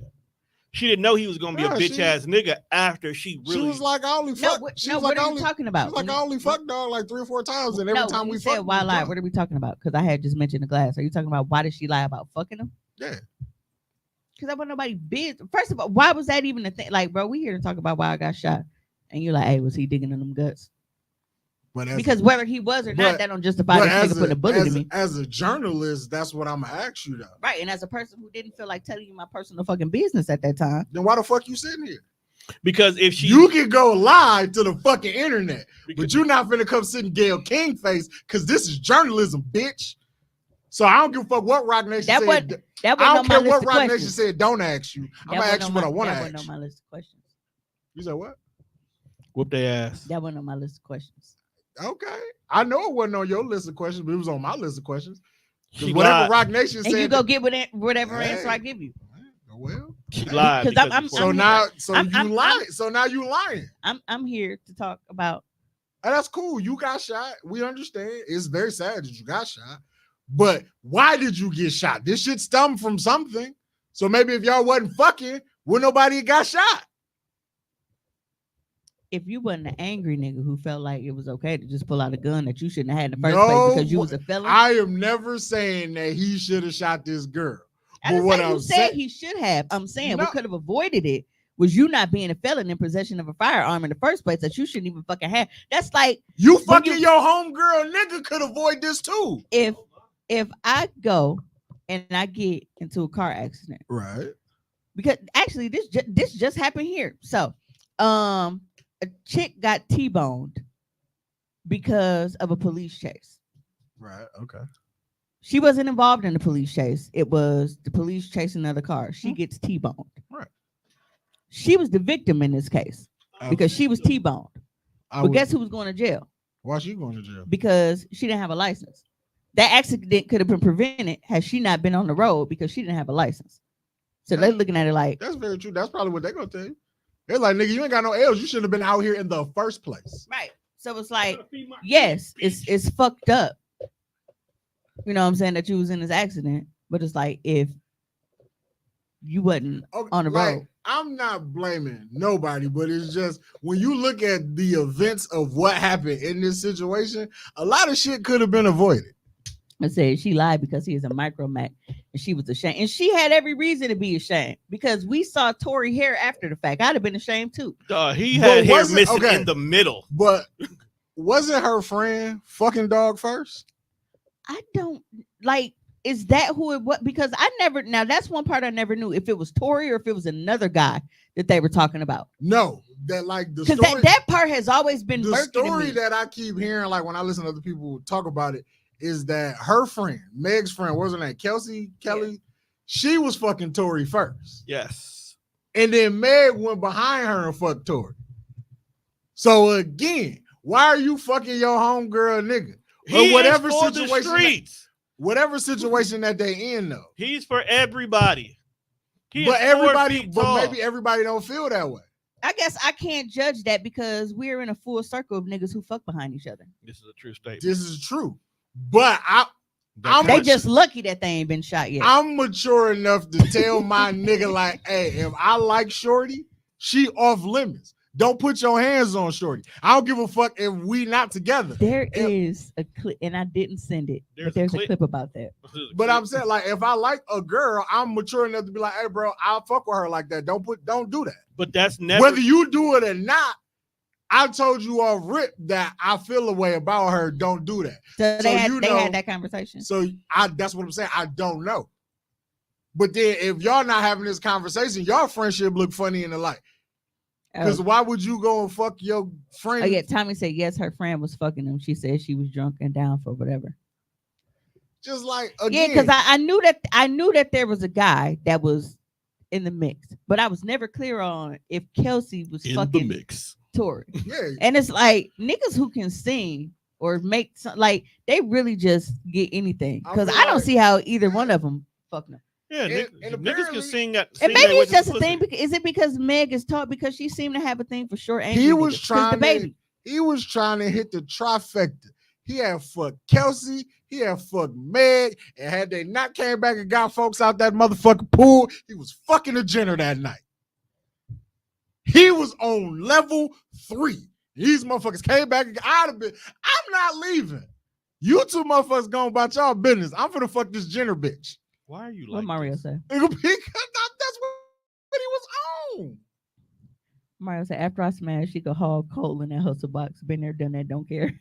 She didn't know he was going to be Yeah, a bitch ass nigga after she really. she was like, I only No, fuck. what, She no, was what like, I are you only, talking she about? was like, I only fucked dog like 3 or 4 times, and every no, time when we you said fucked, why we lie? drunk. What are we talking about? Because I had just mentioned the glass. Are you talking about why did she lie about fucking him? Yeah. Because that wasn't nobody business. First of all, why was that even a thing? Like, bro, we here to talk about why I got shot, and you're like, hey, was he digging in them guts? But Because whether he was or not, but- that don't justify this nigga putting a bullet in me. as a journalist, that's what I'm gonna ask you though. Right. And as a person who didn't feel like telling you my personal fucking business at that time. Then why the fuck you sitting here? Because if she, You can go live to the fucking internet, but you're not finna come sit in Gayle King face because this is journalism, bitch. So I don't give a fuck what Rock Nation That said. wasn't I don't on my care list what of Rock Nation questions. said. Don't ask you. I'm gonna ask you what I want to That ask. wasn't on my list of questions. You said what? whoop their ass. That wasn't on my list of questions. Okay, I know it wasn't on your list of questions, but it was on my list of questions. 'Cause She whatever lied. Rock Nation And said, you go get whatever answer Hey. I give you. well, She lied. Because because I'm- before- so I'm- now, so I'm- you I'm- lying. So now you lying. I'm here to talk about. And that's cool. You got shot. We understand. It's very sad that you got shot. But why did you get shot? This shit stemmed from something. So maybe if y'all wasn't fucking, would nobody got shot? If you wasn't an angry nigga who felt like it was okay to just pull out a gun that you shouldn't have had in the first No, place because you was a felon, I am never saying that he should have shot this girl. I didn't but what say you I'm said saying- he should have. I'm saying No. what could have avoided it was you not being a felon in possession of a firearm in the first place that you shouldn't even fucking have. That's like You When fucking you- your homegirl nigga could avoid this too. if I go and I get into a car accident, Right. because actually this just happened here. So, a chick got T-boned because of a police chase. Right. Okay. She wasn't involved in the police chase. It was the police chasing another car. She gets T-boned. Right. She was the victim in this case because she was T-boned. I But would- guess who was going to jail? why she going to jail? Because she didn't have a license. That accident could have been prevented had she not been on the road because she didn't have a license. So they're looking at it like, That's very true. That's probably what they're gonna tell you. They're like, nigga, you ain't got no L's. You should have been out here in the first place. right. So it's like, yes, it's fucked up. You know what I'm saying? That you was in this accident, but it's like if you wasn't Okay, on the like, road. I'm not blaming nobody, but it's just when you look at the events of what happened in this situation, a lot of shit could have been avoided. I said she lied because he is a micromac and she was ashamed. And she had every reason to be ashamed because we saw Tory hair after the fact. I'd have been ashamed too. He But had hair wasn't- missing okay. in the middle. But wasn't her friend fucking dog first? I don't like, is that who it was? Because I never, now that's one part I never knew if it was Tory or if it was another guy that they were talking about. No, that like the Because story. that part has always been The murky to story me. that I keep hearing, like when I listen to other people talk about it, is that her friend, Meg's friend, what was her name? Kelsey Kelly. She was fucking Tory first. Yes. And then Meg went behind her and fucked Tory. So again, why are you fucking your homegirl nigga? He whatever is for the situation that- streets. Whatever situation that they in though. He's for everybody. He is But 4 everybody, feet but tall. maybe everybody don't feel that way. I guess I can't judge that because we're in a full circle of niggas who fuck behind each other. This is a true statement. This is true. But I'm They much- just lucky that they ain't been shot yet. I'm mature enough to tell my nigga like, hey, if I like Shorty, she off limits. Don't put your hands on Shorty. I don't give a fuck if we not together. There If- is a clip, and I didn't send it, There's but there's a a clip. clip about that. But I'm saying, like, if I like a girl, I'm mature enough to be like, hey, bro, I'll fuck with her like that. Don't do that. But that's never. Whether you do it or not, I told you off rip that I feel a way about her. Don't do that. So So they had you they know- had that conversation. So that's what I'm saying. I don't know. But then if y'all not having this conversation, y'all friendship look funny in the light. Because Oh, why would you go and fuck your friend? oh yeah, Tommy said yes, her friend was fucking him. She said she was drunk and down for whatever. Just like Yeah, again, because I knew that there was a guy that was in the mix, but I was never clear on if Kelsey was in the fucking mix. Tory. yeah, And it's like niggas who can sing or make some, like they really just get anything. I Because feel I don't like- see how either one of them fuck them. Yeah, And- niggas, and niggas apparently- can sing that. And sing maybe that with it's just his a thing. pussy. Is it because Meg is taught because she seemed to have a thing for short angry He was niggas? 'Cause trying the to- baby. he was trying to hit the trifecta. He had fucked Kelsey, he had fucked Meg, and had they not came back and got folks out that motherfucking pool, he was fucking a Jenner that night. He was on level 3. These motherfuckers came back and I'd have been, I'm not leaving. You two motherfuckers going about y'all business. I'm finna fuck this Jenner bitch. Why are you What like Mario this? said? Because that's what he was on. Mario said after I smash, she could haul coal in that hustle box. Been there, done that. Don't care.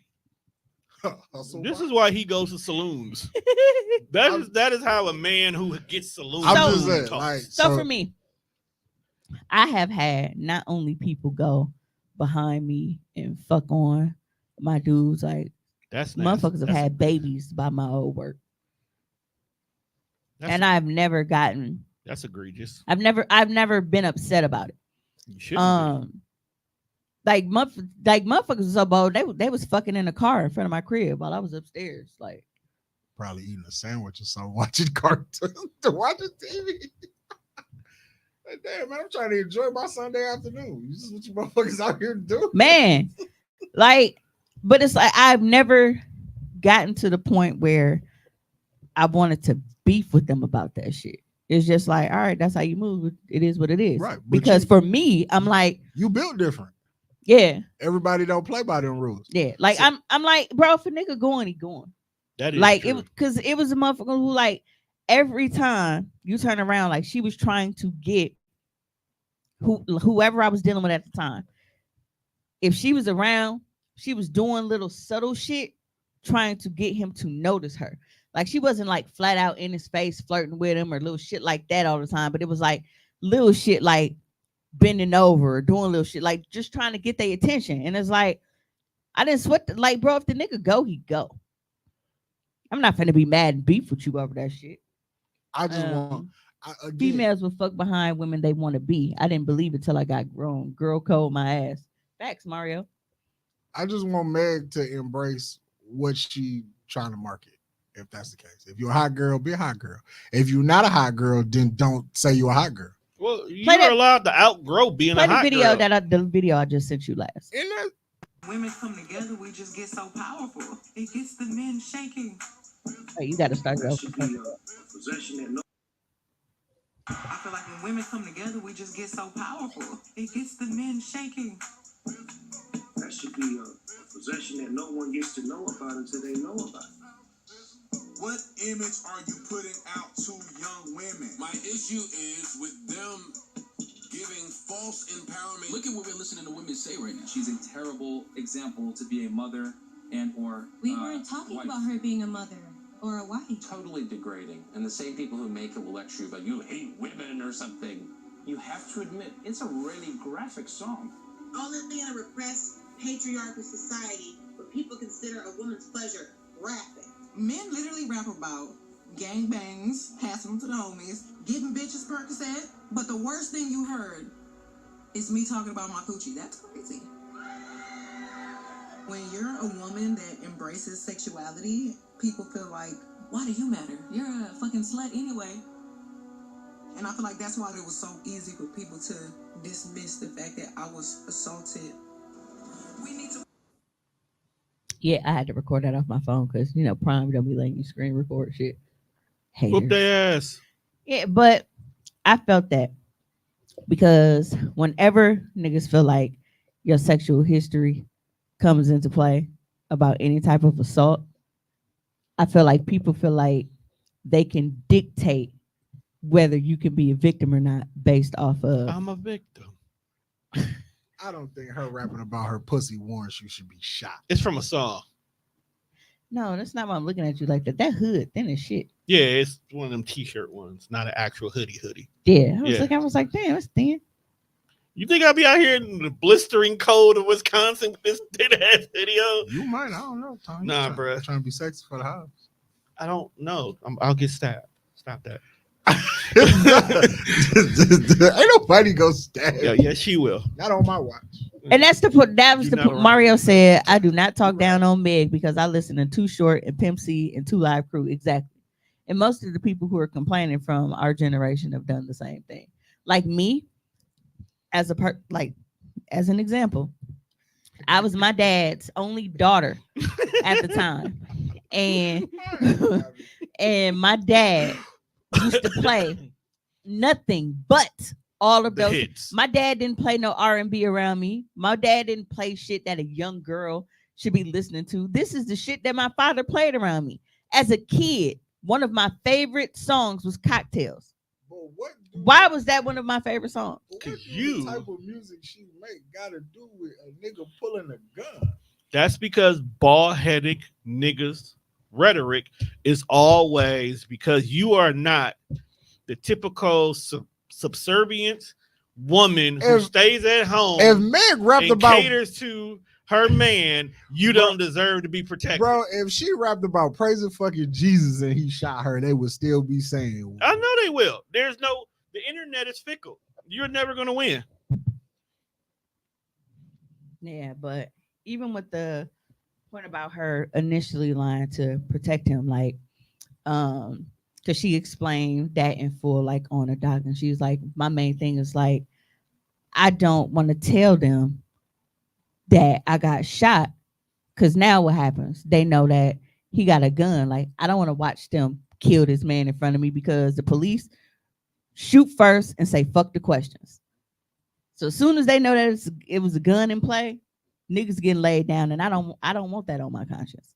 Hustle This bar? is why he goes to saloons. That is how a man who gets saloons I'm just saying, talks. like, So for me, I have had not only people go behind me and fuck on my dudes, like That's nasty. motherfuckers have had babies by my old work. That's, And I've never gotten that's egregious. I've never been upset about it. You shouldn't be. Like motherfuckers was so bold, they was fucking in the car in front of my crib while I was upstairs. Like probably eating a sandwich or something, watching cartoons, watching TV. Like, damn, man, I'm trying to enjoy my Sunday afternoon. This is what you motherfuckers out here do. man, like, but it's like I've never gotten to the point where I wanted to beef with them about that shit. It's just like, all right, that's how you move. It is what it is. Right. Because for me, I'm like, you built different. Yeah. Everybody don't play by them rules. Yeah. Like so, I'm like, bro, if a nigga going, he going. That is like true. It because it was a motherfucker who like every time you turn around, like she was trying to get whoever I was dealing with at the time. If she was around, she was doing little subtle shit trying to get him to notice her. Like she wasn't like flat out in his face flirting with him or little shit like that all the time, but it was like little shit like bending over or doing little shit, like just trying to get their attention. And it's like, I didn't sweat like, bro, if the nigga go, he go. I'm not finna be mad and beef with you over that shit. I just want females will fuck behind women they want to be. I didn't believe it till I got grown. Girl code my ass. Facts, Mario. I just want Meg to embrace what she trying to market. If that's the case, if you're a hot girl, be a hot girl. If you're not a hot girl, then don't say you're a hot girl. Well, you're allowed to outgrow being a hot video girl. The video I just sent you last. In that, women come together, we just get so powerful. It gets the men shaking. Hey, you got to start over. I feel like when women come together, we just get so powerful. It gets the men shaking. That should be a possession that no one gets to know about until they know about it. What image are you putting out to young women? My issue is with them giving false empowerment. Look at what we're listening to women say right now. She's a terrible example to be a mother and or we weren't talking wife. About her being a mother or a wife. Totally degrading. And the same people who make it will lecture you about you hate women or something. You have to admit, it's a really graphic song. Only in a repressed patriarchal society where people consider a woman's pleasure graphic. Men literally rap about gangbangs, passing them to the homies, giving bitches Percocet, but the worst thing you heard is me talking about my coochie. That's crazy. When you're a woman that embraces sexuality, people feel like, why do you matter? You're a fucking slut anyway. And I feel like that's why it was so easy for people to dismiss the fact that I was assaulted. We need to. Yeah, I had to record that off my phone because Prime don't be letting you screen record shit. Whoop their ass. Yeah, but I felt that because whenever niggas feel like your sexual history comes into play about any type of assault, I feel like people feel like they can dictate whether you can be a victim or not based off of I'm a victim. I don't think her rapping about her pussy warrants you should be shot. It's from a song. No, that's not why I'm looking at you like that. That hood thin as shit. Yeah, it's one of them t-shirt ones, not an actual hoodie. Yeah, I was like, damn, it's thin. You think I'll be out here in the blistering cold of Wisconsin with this thin ass video? You might. I don't know, Tom. Nah, bro. Trying to be sexy for the house. I don't know. I'll get stabbed. Stop that. Ain't nobody go stab. Yeah, she will. Not on my watch. And that's the put. That was the put. Mario said, "I do not talk down on Meg because I listen to Too Short and Pimp C and Two Live Crew." Exactly. And most of the people who are complaining from our generation have done the same thing. Like me, as as an example, I was my dad's only daughter at the time, and my dad used to play nothing but all of those hits. My dad didn't play no R&B around me. My dad didn't play shit that a young girl should be listening to. This is the shit that my father played around me. As a kid, one of my favorite songs was Cocktails. Why was that one of my favorite songs? Because the type of music she make got to do with a nigga pulling a gun. That's because bald-headed niggas rhetoric is always because you are not the typical subservient woman who If stays at if home Meg rapped and about caters to her man. You bro, don't deserve to be protected. bro, if she rapped about praising fucking Jesus and he shot her, they would still be saying, I know they will. The internet is fickle. You're never going to win. Yeah, but even with the point about her initially lying to protect him, like, because she explained that in full, like on a doc, and she was like, my main thing is like, I don't want to tell them that I got shot, because now what happens? They know that he got a gun. Like, I don't want to watch them kill this man in front of me because the police shoot first and say fuck the questions. So as soon as they know that it was a gun in play, niggas getting laid down, and I don't want that on my conscience.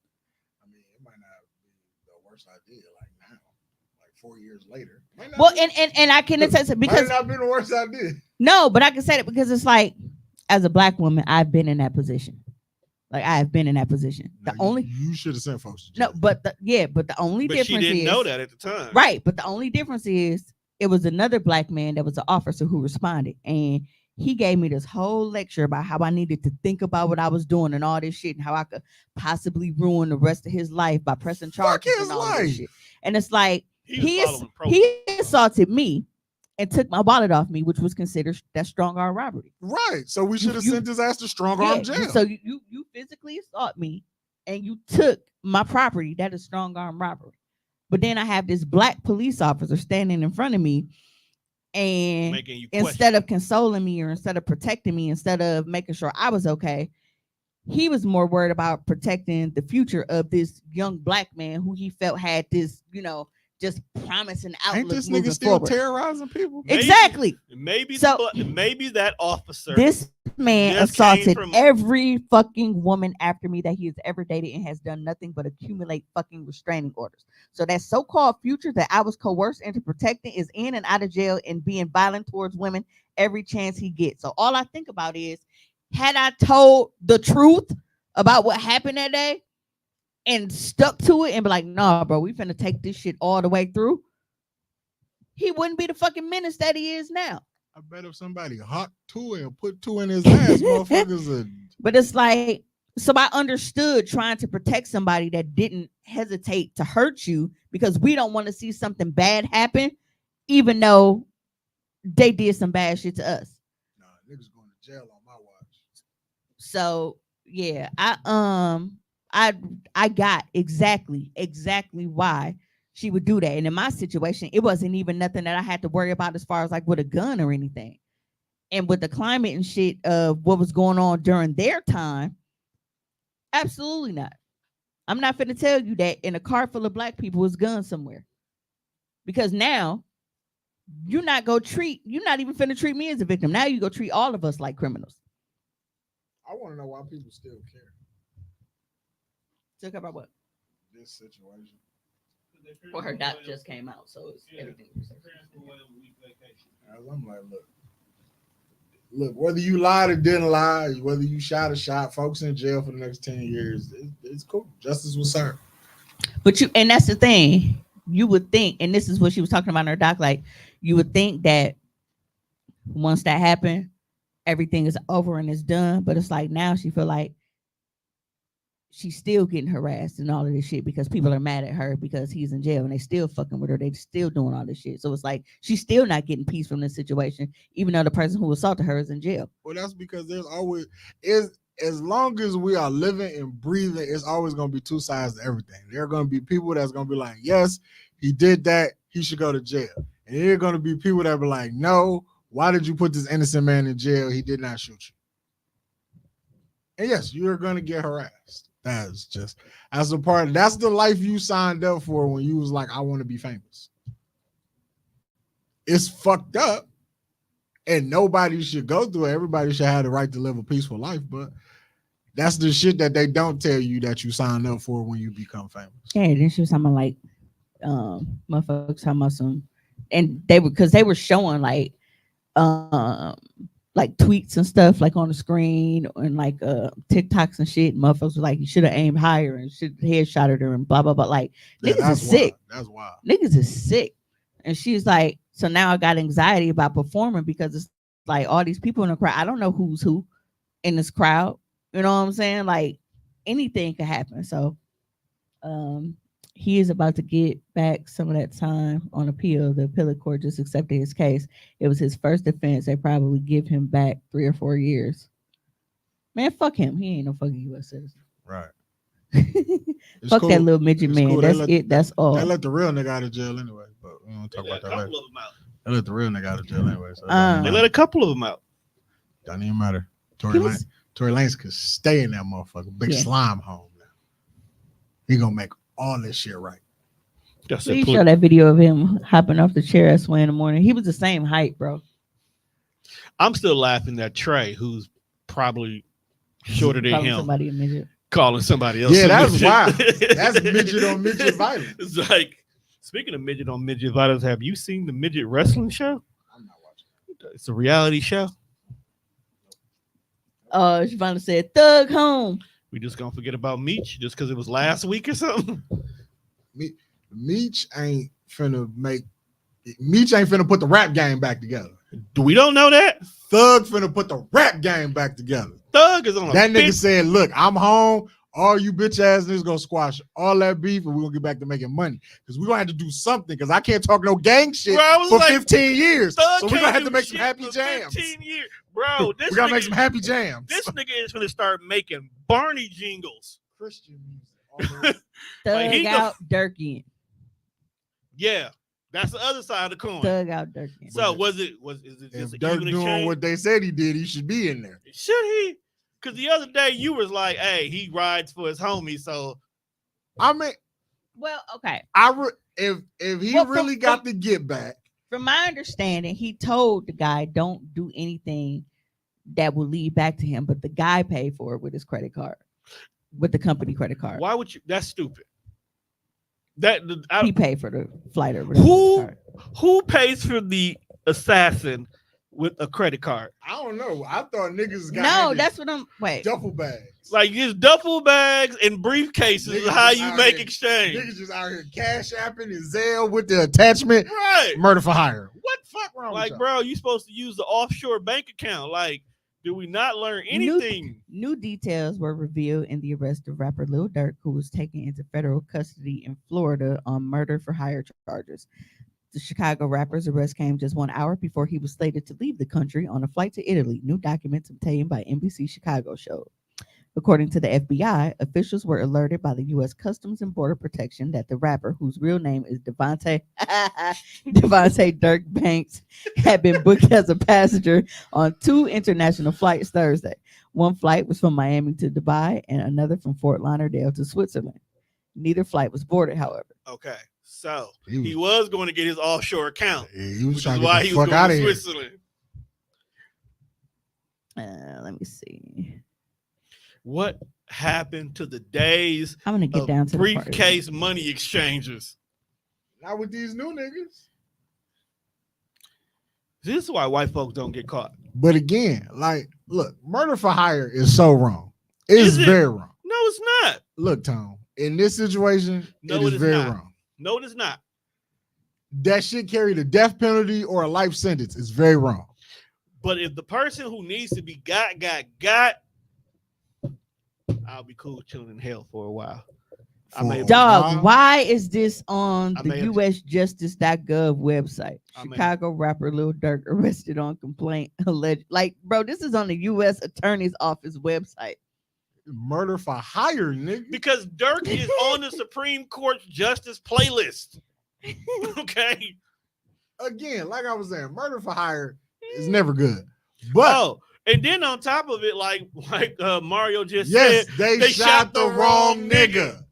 I mean, it might not be the worst idea, like now, like 4 years later. Well, and I can attest it because might not been the worst idea. No, but I can say it because it's like, as a black woman, I've been in that position. Like, I have been in that position. You should have sent folks to No, jail. but the only But difference she didn't is know that at the time. right. But the only difference is it was another black man that was an officer who responded, and he gave me this whole lecture about how I needed to think about what I was doing and all this shit, and how I could possibly ruin the rest of his life by pressing charges his and all this life. shit. And it's like He was following he assaulted me and took my wallet off me, which was considered that strong arm robbery. Right. So we should have sent his ass to strong arm jail. So you physically assault me and you took my property. That is strong arm robbery. But then I have this black police officer standing in front of me, and instead of consoling me or instead of protecting me, instead of making sure I was okay, he was more worried about protecting the future of this young black man who he felt had this, just promising outlook. Ain't this moving nigga still forward. terrorizing people? Exactly. Maybe that officer. This man assaulted every fucking woman after me that he has ever dated and has done nothing but accumulate fucking restraining orders. So that so-called future that I was coerced into protecting is in and out of jail and being violent towards women every chance he gets. So all I think about is, had I told the truth about what happened that day and stuck to it and be like, nah, bro, we finna take this shit all the way through, he wouldn't be the fucking menace that he is now. I bet if somebody hot two and put two in his ass, motherfuckers. But it's like, so I understood trying to protect somebody that didn't hesitate to hurt you because we don't want to see something bad happen, even though they did some bad shit to us. Nah, niggas going to jail on my watch. So yeah, I got exactly why she would do that. And in my situation, it wasn't even nothing that I had to worry about as far as like with a gun or anything. And with the climate and shit of what was going on during their time, absolutely not. I'm not finna tell you that in a car full of black people is guns somewhere. Because now you're not even finna treat me as a victim. Now you go treat all of us like criminals. I want to know why people still care. Talk about what? This situation. Well, her doc just came out, so it's everything. I'm like, look, whether you lied or didn't lie, whether you shot or shot, folks in jail for the next 10 years, it's cool. Justice was served. But and that's the thing. You would think, and this is what she was talking about in her doc, like, you would think that once that happened, everything is over and it's done. But it's like now she feel like she's still getting harassed and all of this shit because people are mad at her because he's in jail and they still fucking with her. They still doing all this shit. So it's like she's still not getting peace from this situation, even though the person who assaulted her is in jail. Well, that's because there's always as long as we are living and breathing, it's always going to be two sides to everything. There are going to be people that's going to be like, yes, he did that, he should go to jail. And there are going to be people that be like, no, why did you put this innocent man in jail? He did not shoot you. And yes, you're going to get harassed. That's the life you signed up for when you was like, I want to be famous. It's fucked up. And nobody should go through it. Everybody should have the right to live a peaceful life. But that's the shit that they don't tell you that you signed up for when you become famous. Yeah, then she was talking about like motherfuckers talking about some, and they were, because they were showing like like tweets and stuff like on the screen and like TikToks and shit. Motherfuckers was like, you should have aimed higher and should headshotted her and blah blah blah. Like niggas is sick. That's wild. Niggas is sick. And she's like, so now I got anxiety about performing because it's like all these people in the crowd. I don't know who's who in this crowd. You know what I'm saying? Like anything could happen. So he is about to get back some of that time on appeal. The appellate court just accepted his case. It was his first offense. They probably give him back 3 or 4 years. Man, fuck him. He ain't no fucking U.S. citizen. Right. Fuck cool. That little midget man. Cool. That's it. That's all. They let the real nigga out of jail anyway. But we don't talk about that later. They let the real nigga out of jail anyway. So they let a couple of them out. Don't even matter. Tory Lanez could stay in that motherfucker. Big slime home now. He gonna make all this shit right. Please show that video of him hopping off the chair at Sway in the morning. He was the same height, bro. I'm still laughing at Trey, who's probably shorter than him. Somebody a midget. Calling somebody else. Yeah, that's wild. That's midget on midget violence. It's like, speaking of midget on midget violence, have you seen the midget wrestling show? I'm not watching it. It's a reality show. She finally said, "Thug home." We just gonna forget about Meech just because it was last week or something. Meech ain't finna put the rap game back together. We don't know that. Thug finna put the rap game back together. Thug is on that nigga said, look, I'm home. All you bitch ass niggas gonna squash all that beef and we're gonna get back to making money. Because we're gonna have to do something because I can't talk no gang shit for like, 15 years. So we're gonna have to make some happy jams. 15 years. Bro, we gotta make some happy jams. This nigga is gonna start making Barney jingles. Christian music. Thug like out, Dirk in. Yeah. That's the other side of the coin. Thug out Dirk in. So is it just if Dirk doing what they said he did, he should be in there. Should he? Because the other day you was like, hey, he rides for his homie. So I mean, well, okay. If he really got the get back. From my understanding, he told the guy, don't do anything that will lead back to him, but the guy paid for it with his credit card, with the company credit card. Why would you? That's stupid. He paid for the flight over. Who pays for the assassin with a credit card? I don't know. I thought niggas got that's what I'm duffel bags. Like just duffel bags and briefcases is how you make exchange. Niggas just out here cash apping and Zelle with the attachment. Right. Murder for hire. What the fuck wrong with like, bro, you supposed to use the offshore bank account. Like, do we not learn anything? New details were revealed in the arrest of rapper Lil Durk, who was taken into federal custody in Florida on murder for hire charges. The Chicago rapper's arrest came just 1 hour before he was slated to leave the country on a flight to Italy, new documents obtained by NBC Chicago showed. According to the FBI, officials were alerted by the U.S. Customs and Border Protection that the rapper, whose real name is Devontae Dirk Banks, had been booked as a passenger on 2 international flights Thursday. One flight was from Miami to Dubai and another from Fort Lauderdale to Switzerland. Neither flight was boarded, however. Okay, so he was going to get his offshore account, he was which trying is to why get he the was fuck out going of to here. Switzerland. Let me see. What happened to the days I'm gonna get down to briefcase money exchangers? Not with these new niggas. This is why white folks don't get caught. But again, like, look, murder for hire is so wrong. It's very wrong. No, it's not. Look, Tom, in this situation, it is very wrong. No, it is not. That shit carried a death penalty or a life sentence. It's very wrong. But if the person who needs to be got, I'll be cool chilling in hell for a while. Why is this on the USjustice.gov website? Chicago rapper Lil Durk arrested on complaint alleged. Like, bro, this is on the U.S. Attorney's Office website. Murder for hire, nigga. Because Durk is on the Supreme Court justice playlist. Okay. Again, like I was saying, murder for hire is never good. But and then on top of it, like Mario just said, they shot the wrong nigga.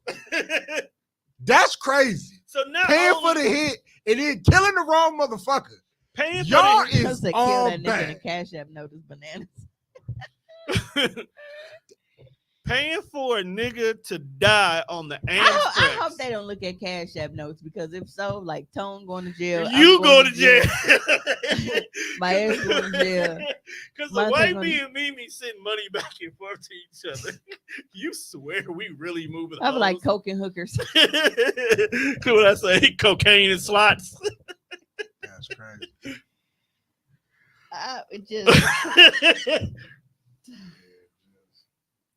That's crazy. So now paying for the hit and then killing the wrong motherfucker. Paying y'all for the is all that bad. Nigga in Cash App note is bananas. Paying for a nigga to die on the Amtrak. I hope they don't look at Cash App notes, because if so, like Tone going to jail, you go to jail. My ex going to jail. Because the way me and Mimi send money back and forth to each other, you swear we really moving. I be like coke and hookers. What I say, cocaine and slots. That's crazy. It just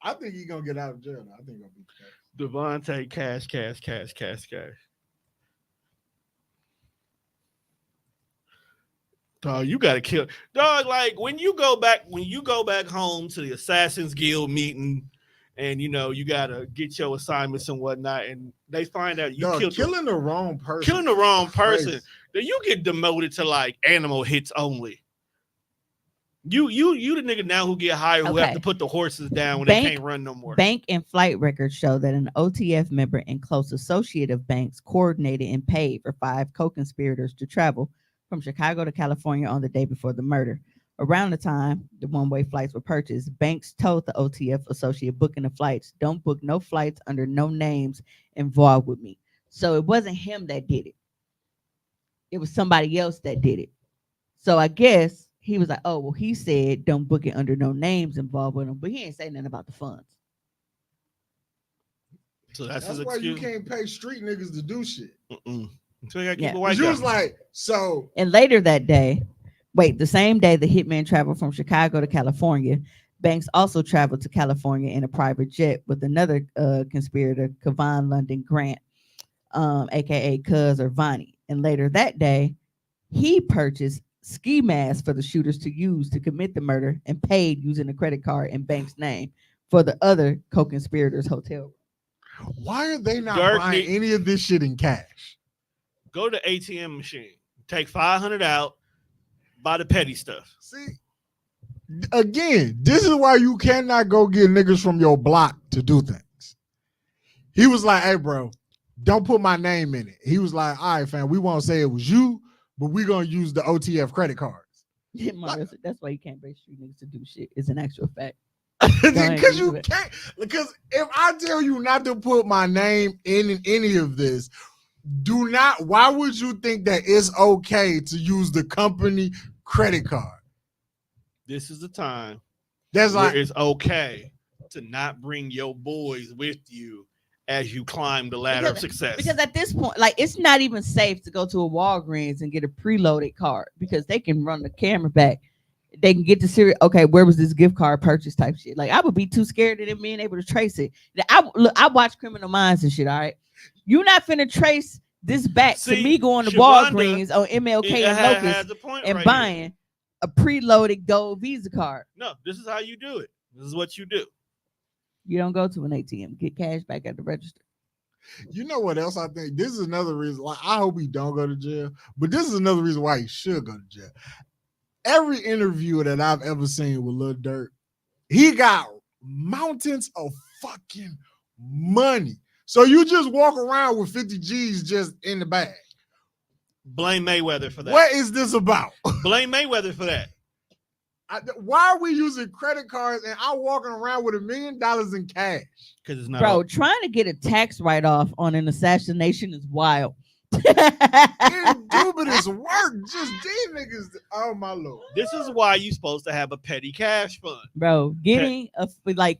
I think he's gonna get out of jail. I think he'll be Devontae, cash. Dog, you gotta kill. Dog, like when you go back home to the Assassin's Guild meeting, and you gotta get your assignments and whatnot, and they find out you killing the wrong person. Killing the wrong person. Then you get demoted to like animal hits only. You the nigga now who get hired who have to put the horses down when they can't run no more. Bank and flight records show that an OTF member and close associate of Banks coordinated and paid for 5 co-conspirators to travel from Chicago to California on the day before the murder. Around the time the one-way flights were purchased, Banks told the OTF associate booking the flights, "Don't book no flights under no names involved with me." So it wasn't him that did it. It was somebody else that did it. So I guess he was like, oh, well, he said don't book it under no names involved with him, but he ain't say nothing about the funds. So that's why excuse. You can't pay street niggas to do shit. So you gotta keep a white guy. You was like, so. And later that day, the same day the hitman traveled from Chicago to California, Banks also traveled to California in a private jet with another conspirator, Kevon London Grant, aka Cuz or Vonnie. And later that day, he purchased ski masks for the shooters to use to commit the murder and paid using a credit card in Banks' name for the other co-conspirators' hotel room. Why are they not buying any of this shit in cash? Go to the ATM machine, take 500 out, buy the petty stuff. See, again, this is why you cannot go get niggas from your block to do things. He was like, hey, bro, don't put my name in it. He was like, all right, fam, we won't say it was you, but we're going to use the OTF credit cards. Yeah, that's why you can't pay street niggas to do shit. It's an actual fact. Because you can't. Because if I tell you not to put my name in any of this, do not. Why would you think that it's okay to use the company credit card? This is the time that's where like it's okay to not bring your boys with you as you climb the ladder of success. Because at this point, like, it's not even safe to go to a Walgreens and get a preloaded card because they can run the camera back. They can get the serious. Okay, where was this gift card purchase type shit? Like, I would be too scared of them being able to trace it. I watch Criminal Minds and shit. All right, you're not finna trace this back to me going to Walgreens on MLK and Locust and buying a preloaded gold Visa card. No, this is how you do it. This is what you do. You don't go to an ATM. Get cash back at the register. You know what else I think? This is another reason. Like, I hope he don't go to jail, but this is another reason why he should go to jail. Every interview that I've ever seen with Lil Durk, he got mountains of fucking money. So you just walk around with 50 G's just in the bag. Blame Mayweather for that. What is this about? Blame Mayweather for that. Why are we using credit cards and I'm walking around with $1 million in cash? Because it's not. Bro, trying to get a tax write-off on an assassination is wild. Indubitous work. Just these niggas. Oh my lord. This is why you're supposed to have a petty cash fund. Bro,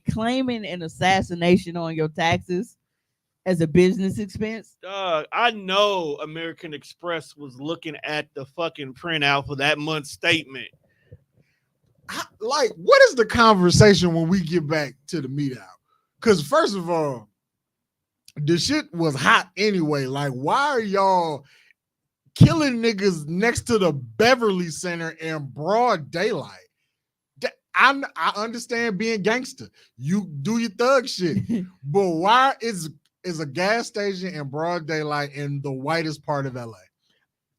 claiming an assassination on your taxes as a business expense. Dog, I know American Express was looking at the fucking printout for that month's statement. Like, what is the conversation when we get back to the meet out? Because first of all, the shit was hot anyway. Like, why are y'all killing niggas next to the Beverly Center in broad daylight? I understand being gangster. You do your thug shit. But why is a gas station in broad daylight in the whitest part of LA?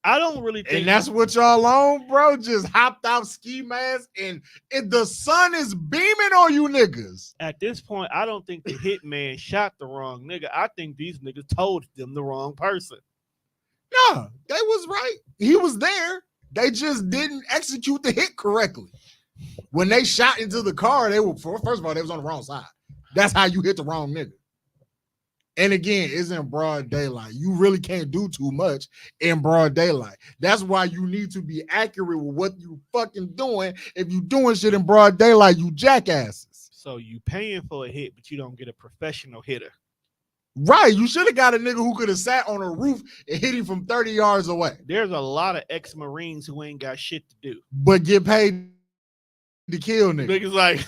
I don't really think. And that's what y'all on, bro? Just hopped out ski mask and the sun is beaming on you niggas. At this point, I don't think the hitman shot the wrong nigga. I think these niggas told them the wrong person. No, they was right. He was there. They just didn't execute the hit correctly. When they shot into the car, they were, first of all, they was on the wrong side. That's how you hit the wrong nigga. And again, it's in broad daylight. You really can't do too much in broad daylight. That's why you need to be accurate with what you fucking doing. If you doing shit in broad daylight, you jackasses. So you paying for a hit, but you don't get a professional hitter. Right. You should have got a nigga who could have sat on a roof and hit him from 30 yards away. There's a lot of ex-Marines who ain't got shit to do. But get paid to kill niggas. Niggas like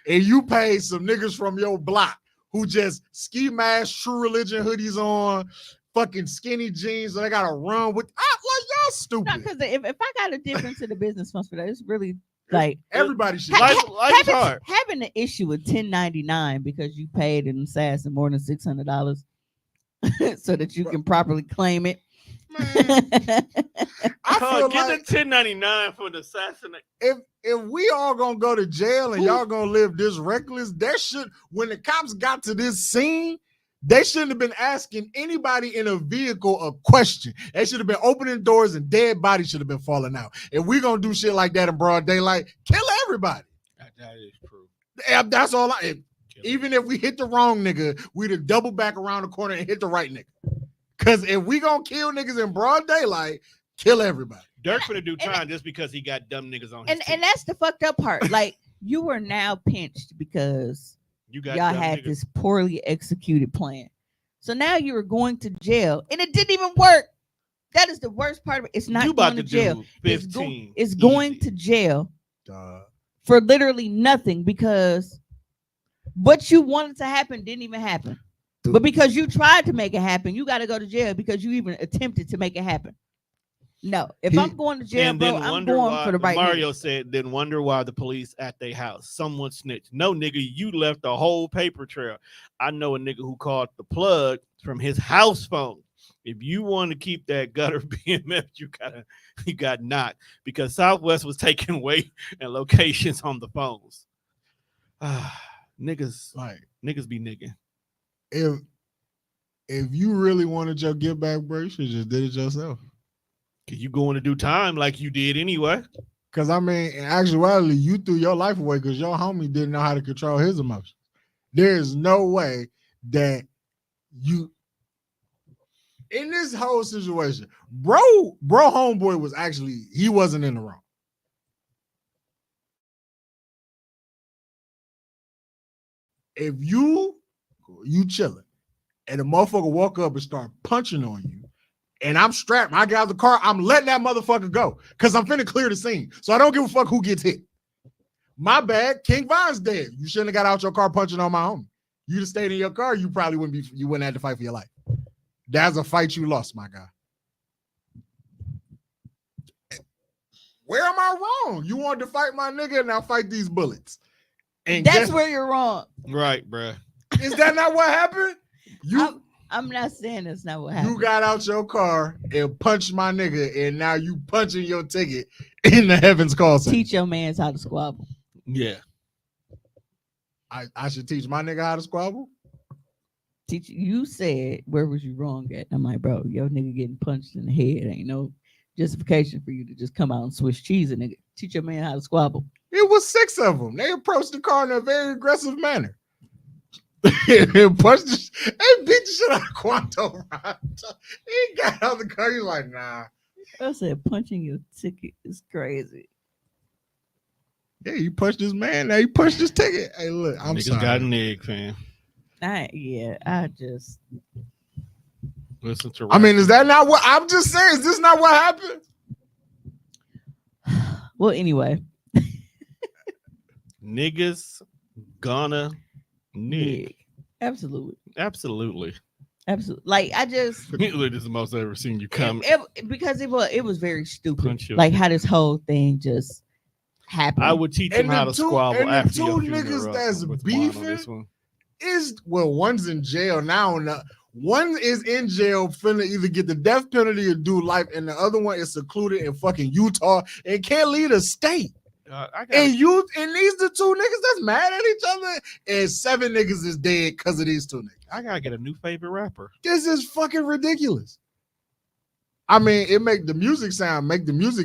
and you pay some niggas from your block who just ski mask, True Religion hoodies on, fucking skinny jeans, and they gotta run with like y'all stupid. Because if I got a difference in the business funds for that, it's really like everybody should life is hard. Having an issue with 1099 because you paid an assassin more than $600 so that you can properly claim it. Man, I feel get like the 1099 for the assassin. If we all gonna go to jail and y'all gonna live this reckless, that should, when the cops got to this scene, they shouldn't have been asking anybody in a vehicle a question. They should have been opening doors and dead bodies should have been falling out. If we gonna do shit like that in broad daylight, kill everybody. That is true. That's all even if we hit the wrong nigga, we'd have double back around the corner and hit the right nigga. Because if we gonna kill niggas in broad daylight, kill everybody. Dirk finna do time just because he got dumb niggas on his team. And that's the fucked up part. Like, you were now pinched because y'all had niggas. this poorly executed plan. So now you were going to jail and it didn't even work. That is the worst part of it. It's not You going about to to jail. do 15 It's going easy. to jail for literally nothing because what you wanted to happen didn't even happen. But because you tried to make it happen, you got to go to jail because you even attempted to make it happen. No, if I'm going to jail, bro, I'm going for the right. Mario said, then wonder why the police at their house. Someone snitched. No, nigga, you left a whole paper trail. I know a nigga who called the plug from his house phone. If you want to keep that gutter BMF, you got knocked because Southwest was taking weight and locations on the phones. Niggas be nigging. If you really wanted your get back, bro, you should just did it yourself. You going to do time like you did anyway. Because, I mean, in actuality, you threw your life away because your homie didn't know how to control his emotions. There is no way that you, in this whole situation, bro homeboy was actually, he wasn't in the wrong. If you chilling and a motherfucker walk up and start punching on you, and I'm strapped, I get out of the car, I'm letting that motherfucker go because I'm finna clear the scene. So I don't give a fuck who gets hit. My bad, King Von's dead. You shouldn't have got out your car punching on my homie. You just stayed in your car, you probably wouldn't have to fight for your life. That's a fight you lost, my guy. Where am I wrong? You wanted to fight my nigga, and now fight these bullets. And that's where you're wrong. Right, bruh. Is that not what happened? I'm not saying that's not what happened. You got out your car and punched my nigga, and now you punching your ticket in the heavens call center. Teach your mans how to squabble. Yeah. I should teach my nigga how to squabble? You said, where was you wrong at? I'm like, bro, your nigga getting punched in the head ain't no justification for you to just come out and Swiss cheese a nigga. Teach your man how to squabble. It was 6 of them. They approached the car in a very aggressive manner. And punched and beat the shit out of Quanto. He got out of the car. He's like, nah. I said, punching your ticket is crazy. Yeah, you punched this man. Now you punched his ticket. Hey, look, I'm Niggas sorry. got an egg, fam. I just listen to. I mean, is that not what I'm just saying? Is this not what happened? Well, anyway, niggas gonna nig. Absolutely. Like I just this is the most I've ever seen you come because it was very stupid. Like how this whole thing just happened. I would teach him how to squabble after two niggas that's beefing is one's in jail now. One is in jail, finna either get the death penalty or do life, and the other one is secluded in fucking Utah and can't leave the state. And these the two niggas that's mad at each other, and 7 niggas is dead because of these 2 niggas. I gotta get a new favorite rapper. This is fucking ridiculous. I mean, make the music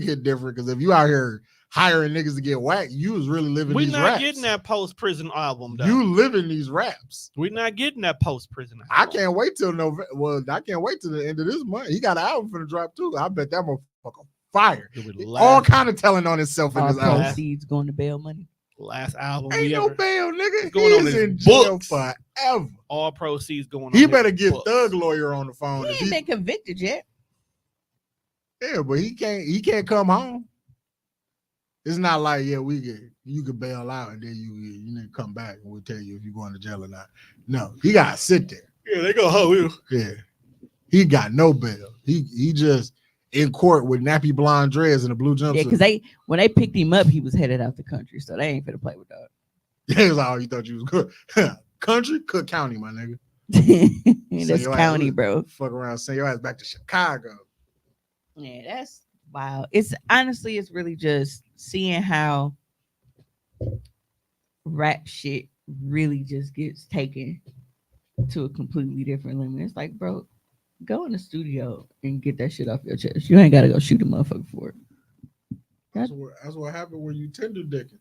hit different because if you out here hiring niggas to get whacked. You was really living We're these not raps. getting that post-prison album, though. You living these raps. We're not getting that post-prison album. I can't wait till November. Well, I can't wait till the end of this month. He got an album for the drop too. I bet that motherfucker fire. All kind of telling on himself in All this album. proceeds going to bail money. Last album Ain't we no ever bail, nigga. going on He's his in jail books. forever. All proceeds going on. He his better get books. Thug Lawyer on the phone. He If ain't been convicted yet. Yeah, but he can't come home. It's not like you can bail out and then you need to come back and we'll tell you if you're going to jail or not. No, he gotta sit there. Yeah, they go hold you. Yeah, he got no bail. He just in court with nappy blonde dreads and a blue jumpsuit. Yeah, because when they picked him up, he was headed out the country, so they ain't finna play with that. It was all you thought you was good. Country, Cook County, my nigga. That's county, bro. Fuck around, send your ass back to Chicago. Yeah, that's wild. It's honestly, it's really just seeing how rap shit really just gets taken to a completely different limit. It's like, bro, go in the studio and get that shit off your chest. You ain't gotta go shoot a motherfucker for it. That's what happened when you tender dicking.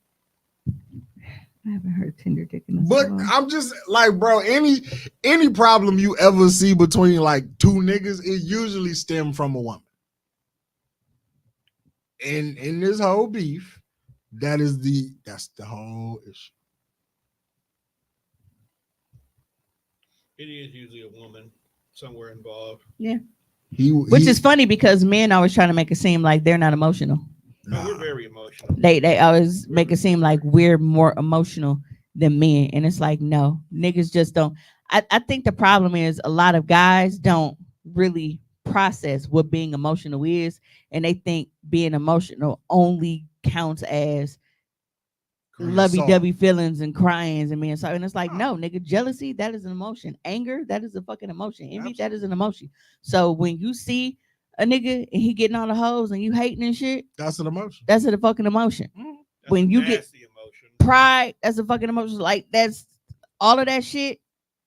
I haven't heard Tinder dick in a But I'm just like, bro, any problem you ever see between like two niggas, it usually stem from a woman. And in this whole beef, that's the whole issue. It is usually a woman somewhere involved. Yeah. Which is funny because men always trying to make it seem like they're not emotional. No, we're very emotional. They always make it seem like we're more emotional than men. And it's like, no, niggas just don't. I think the problem is a lot of guys don't really process what being emotional is. And they think being emotional only counts as lovey-dovey feelings and crying and being sorry. And it's like, no, nigga, jealousy, that is an emotion. Anger, that is a fucking emotion. Envy, that is an emotion. So when you see a nigga and he getting all the hoes and you hating and shit, that's an emotion. That's a fucking emotion. When you get pride, that's a fucking emotion. Like that's all of that shit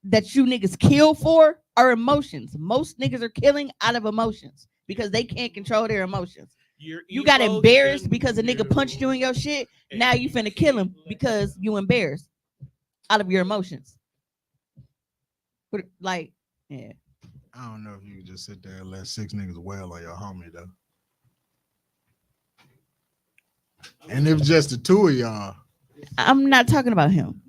that you niggas kill for are emotions. Most niggas are killing out of emotions because they can't control their emotions. You got embarrassed because a nigga punched you in your shit. Now you finna kill him because you embarrassed out of your emotions. But like, yeah. I don't know if you can just sit there and let six niggas wail on your homie though. And if just the two of y'all. I'm not talking about him.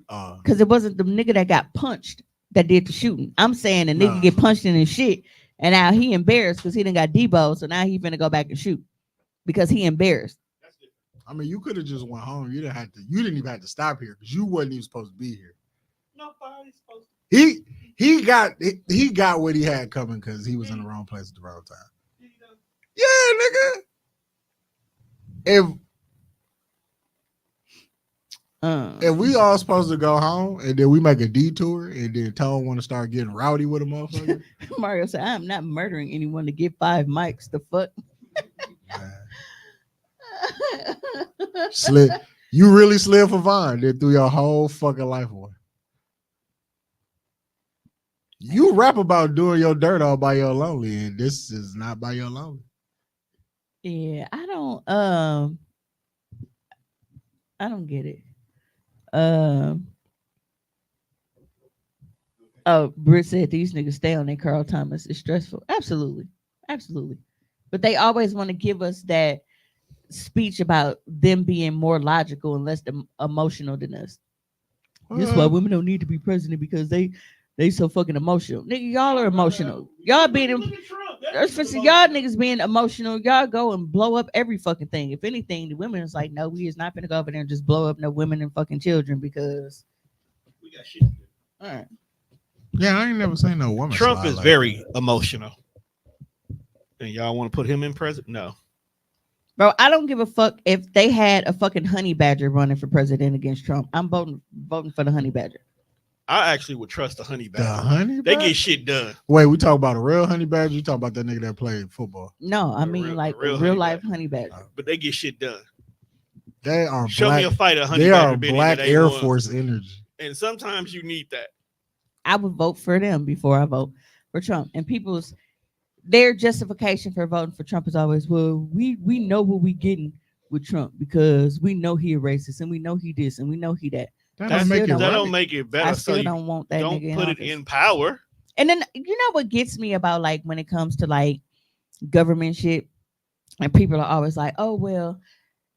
Because it wasn't the nigga that got punched that did the shooting. I'm saying the nigga get punched in his shit and now he embarrassed because he done got debo. So now he finna go back and shoot because he embarrassed. I mean, you could have just went home. You didn't even have to stop here because you wasn't even supposed to be here. Nobody's supposed to. He got what he had coming because he was in the wrong place at the wrong time. Yeah, nigga. If we all supposed to go home and then we make a detour and then Tone want to start getting rowdy with a motherfucker. Mario said, I'm not murdering anyone to get 5 mics. The fuck? You really slid for Vine, then threw your whole fucking life away. You rap about doing your dirt all by your lonely, and this is not by your lonely. Yeah, I don't get it. Britt said these niggas stay on their Carl Thomas. It's stressful. Absolutely. But they always want to give us that speech about them being more logical and less emotional than us. This is why women don't need to be president because they so fucking emotional. Nigga, y'all are emotional. Y'all being y'all niggas being emotional. Y'all go and blow up every fucking thing. If anything, the women is like, no, we is not gonna go over there and just blow up no women and fucking children because we got shit to do. All right. Yeah, I ain't never seen no woman. Trump is very emotional. And y'all want to put him in president? No. Bro, I don't give a fuck if they had a fucking honey badger running for president against Trump. I'm voting for the honey badger. I actually would trust the honey badger. The honey badger? They get shit done. Wait, we talk about a real honey badger? You talk about that nigga that played football? No, I mean like a real life honey badger. But they get shit done. They are Show me a fight of honey they badger. They are black Air Force energy. And sometimes you need that. I would vote for them before I vote for Trump. And their justification for voting for Trump is always, well, we know what we getting with Trump because we know he a racist and we know he this and we know he that. That That don't make it still right. don't make it better. I So still you don't want that don't nigga in put it office. in power. And then you know what gets me about like when it comes to like government shit, and people are always like, "Oh well,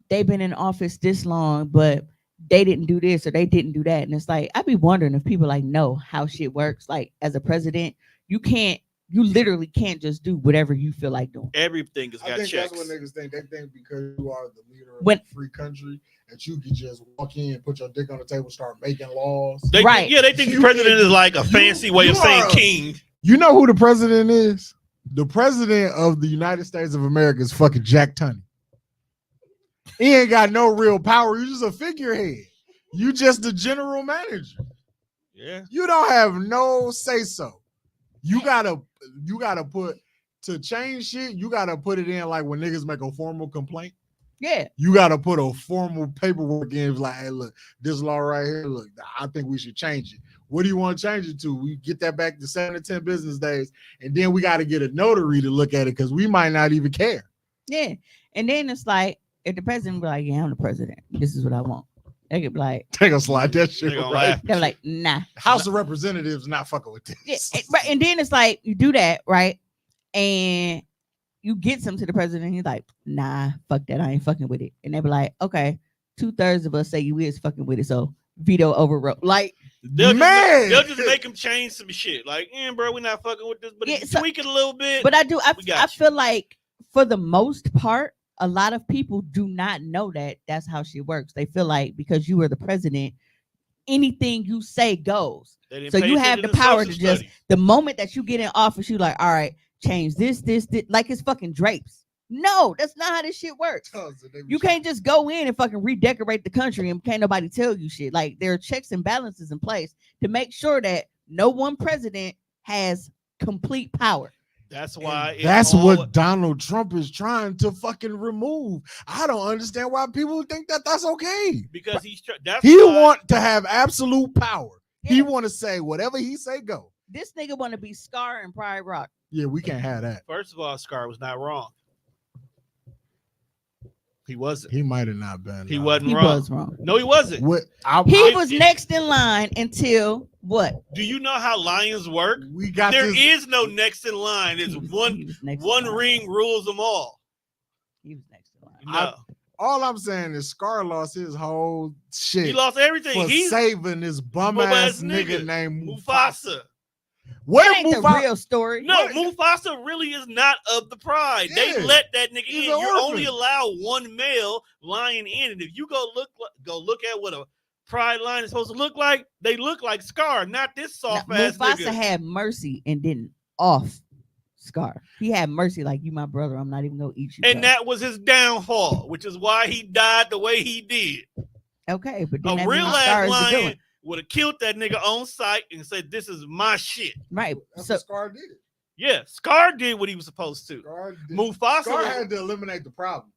they've been in office this long, but they didn't do this or they didn't do that." And it's like I be wondering if people like know how shit works. Like as a president, you literally can't just do whatever you feel like doing. Everything has I got think checks. that's what niggas think. They think because you are the leader of When- a free country that you can just walk in, put your dick on the table, start making laws. Right. Yeah, they think the president is like a fancy way of saying king. You know who the president is? The president of the United States of America is fucking Jack Tunney. He ain't got no real power. You just a figurehead. You just the general manager. Yeah. You don't have no say so. You gotta put to change shit. You gotta put it in like when niggas make a formal complaint. Yeah. You gotta put a formal paperwork in. Like, hey, look, this law right here. Look, I think we should change it. What do you want to change it to? We get that back to 7 to 10 business days, and then we got to get a notary to look at it because we might not even care. Yeah. And then it's like if the president be like, "Yeah, I'm the president. This is what I want." They could be like, They gonna slide that shit. They gonna Right? laugh. they're like, "Nah." House of Representatives not fucking with this. Yeah, right. And then it's like you do that, right? And you get some to the president, and he's like, "Nah, fuck that. I ain't fucking with it." And they be like, "Okay, 2/3 of us say you is fucking with it, so veto overrode." Like, They'll Man. just make him change some shit. Like, bro, we're not fucking with this, but Yeah, if you so- tweak it a little bit. but I We got you. feel like for the most part, a lot of people do not know that that's how shit works. They feel like because you are the president, anything you say goes. They didn't So pay you have attention the power social to just studies. the moment that you get in office, you like, all right, change this, like it's fucking drapes. No, that's not how this shit works. You can't just go in and fucking redecorate the country and can't nobody tell you shit. Like there are checks and balances in place to make sure that no one president has complete power. That's why. That's what Donald Trump is trying to fucking remove. I don't understand why people think that that's okay. Because He want to have absolute power. He want to say whatever he say go. This nigga want to be Scar and Pride Rock. Yeah, we can't have that. First of all, Scar was not wrong. He wasn't. He might have not been. He wasn't He wrong. was wrong. No, he wasn't. What? He was next in line until what? Do you know how lions work? We got There this. is no next in line. It's He was next in one line. ring rules them all. He was next in line. No. All I'm saying is Scar lost his whole shit. He lost everything. for He's saving this bum ass nigga named Mufasa. What That ain't the real story. No, Mufasa really is not of the pride. Yeah. They let that nigga He's in. an You orphan. only allow one male lion in, and if you go look at what a pride lion is supposed to look like, they look like Scar, not this soft Now, ass Mufasa nigga. had mercy and didn't off Scar. He had mercy, like you, my brother. I'm not even gonna eat you. And bro. that was his downfall, which is why he died the way he did. Okay, but then A that real means Scar ass is the lion villain. would have killed that nigga on sight and said, "This is my shit." Right. That's So what Scar did. Yeah, Scar did what he was supposed to. Scar did. Mufasa, Scar had to eliminate the problem.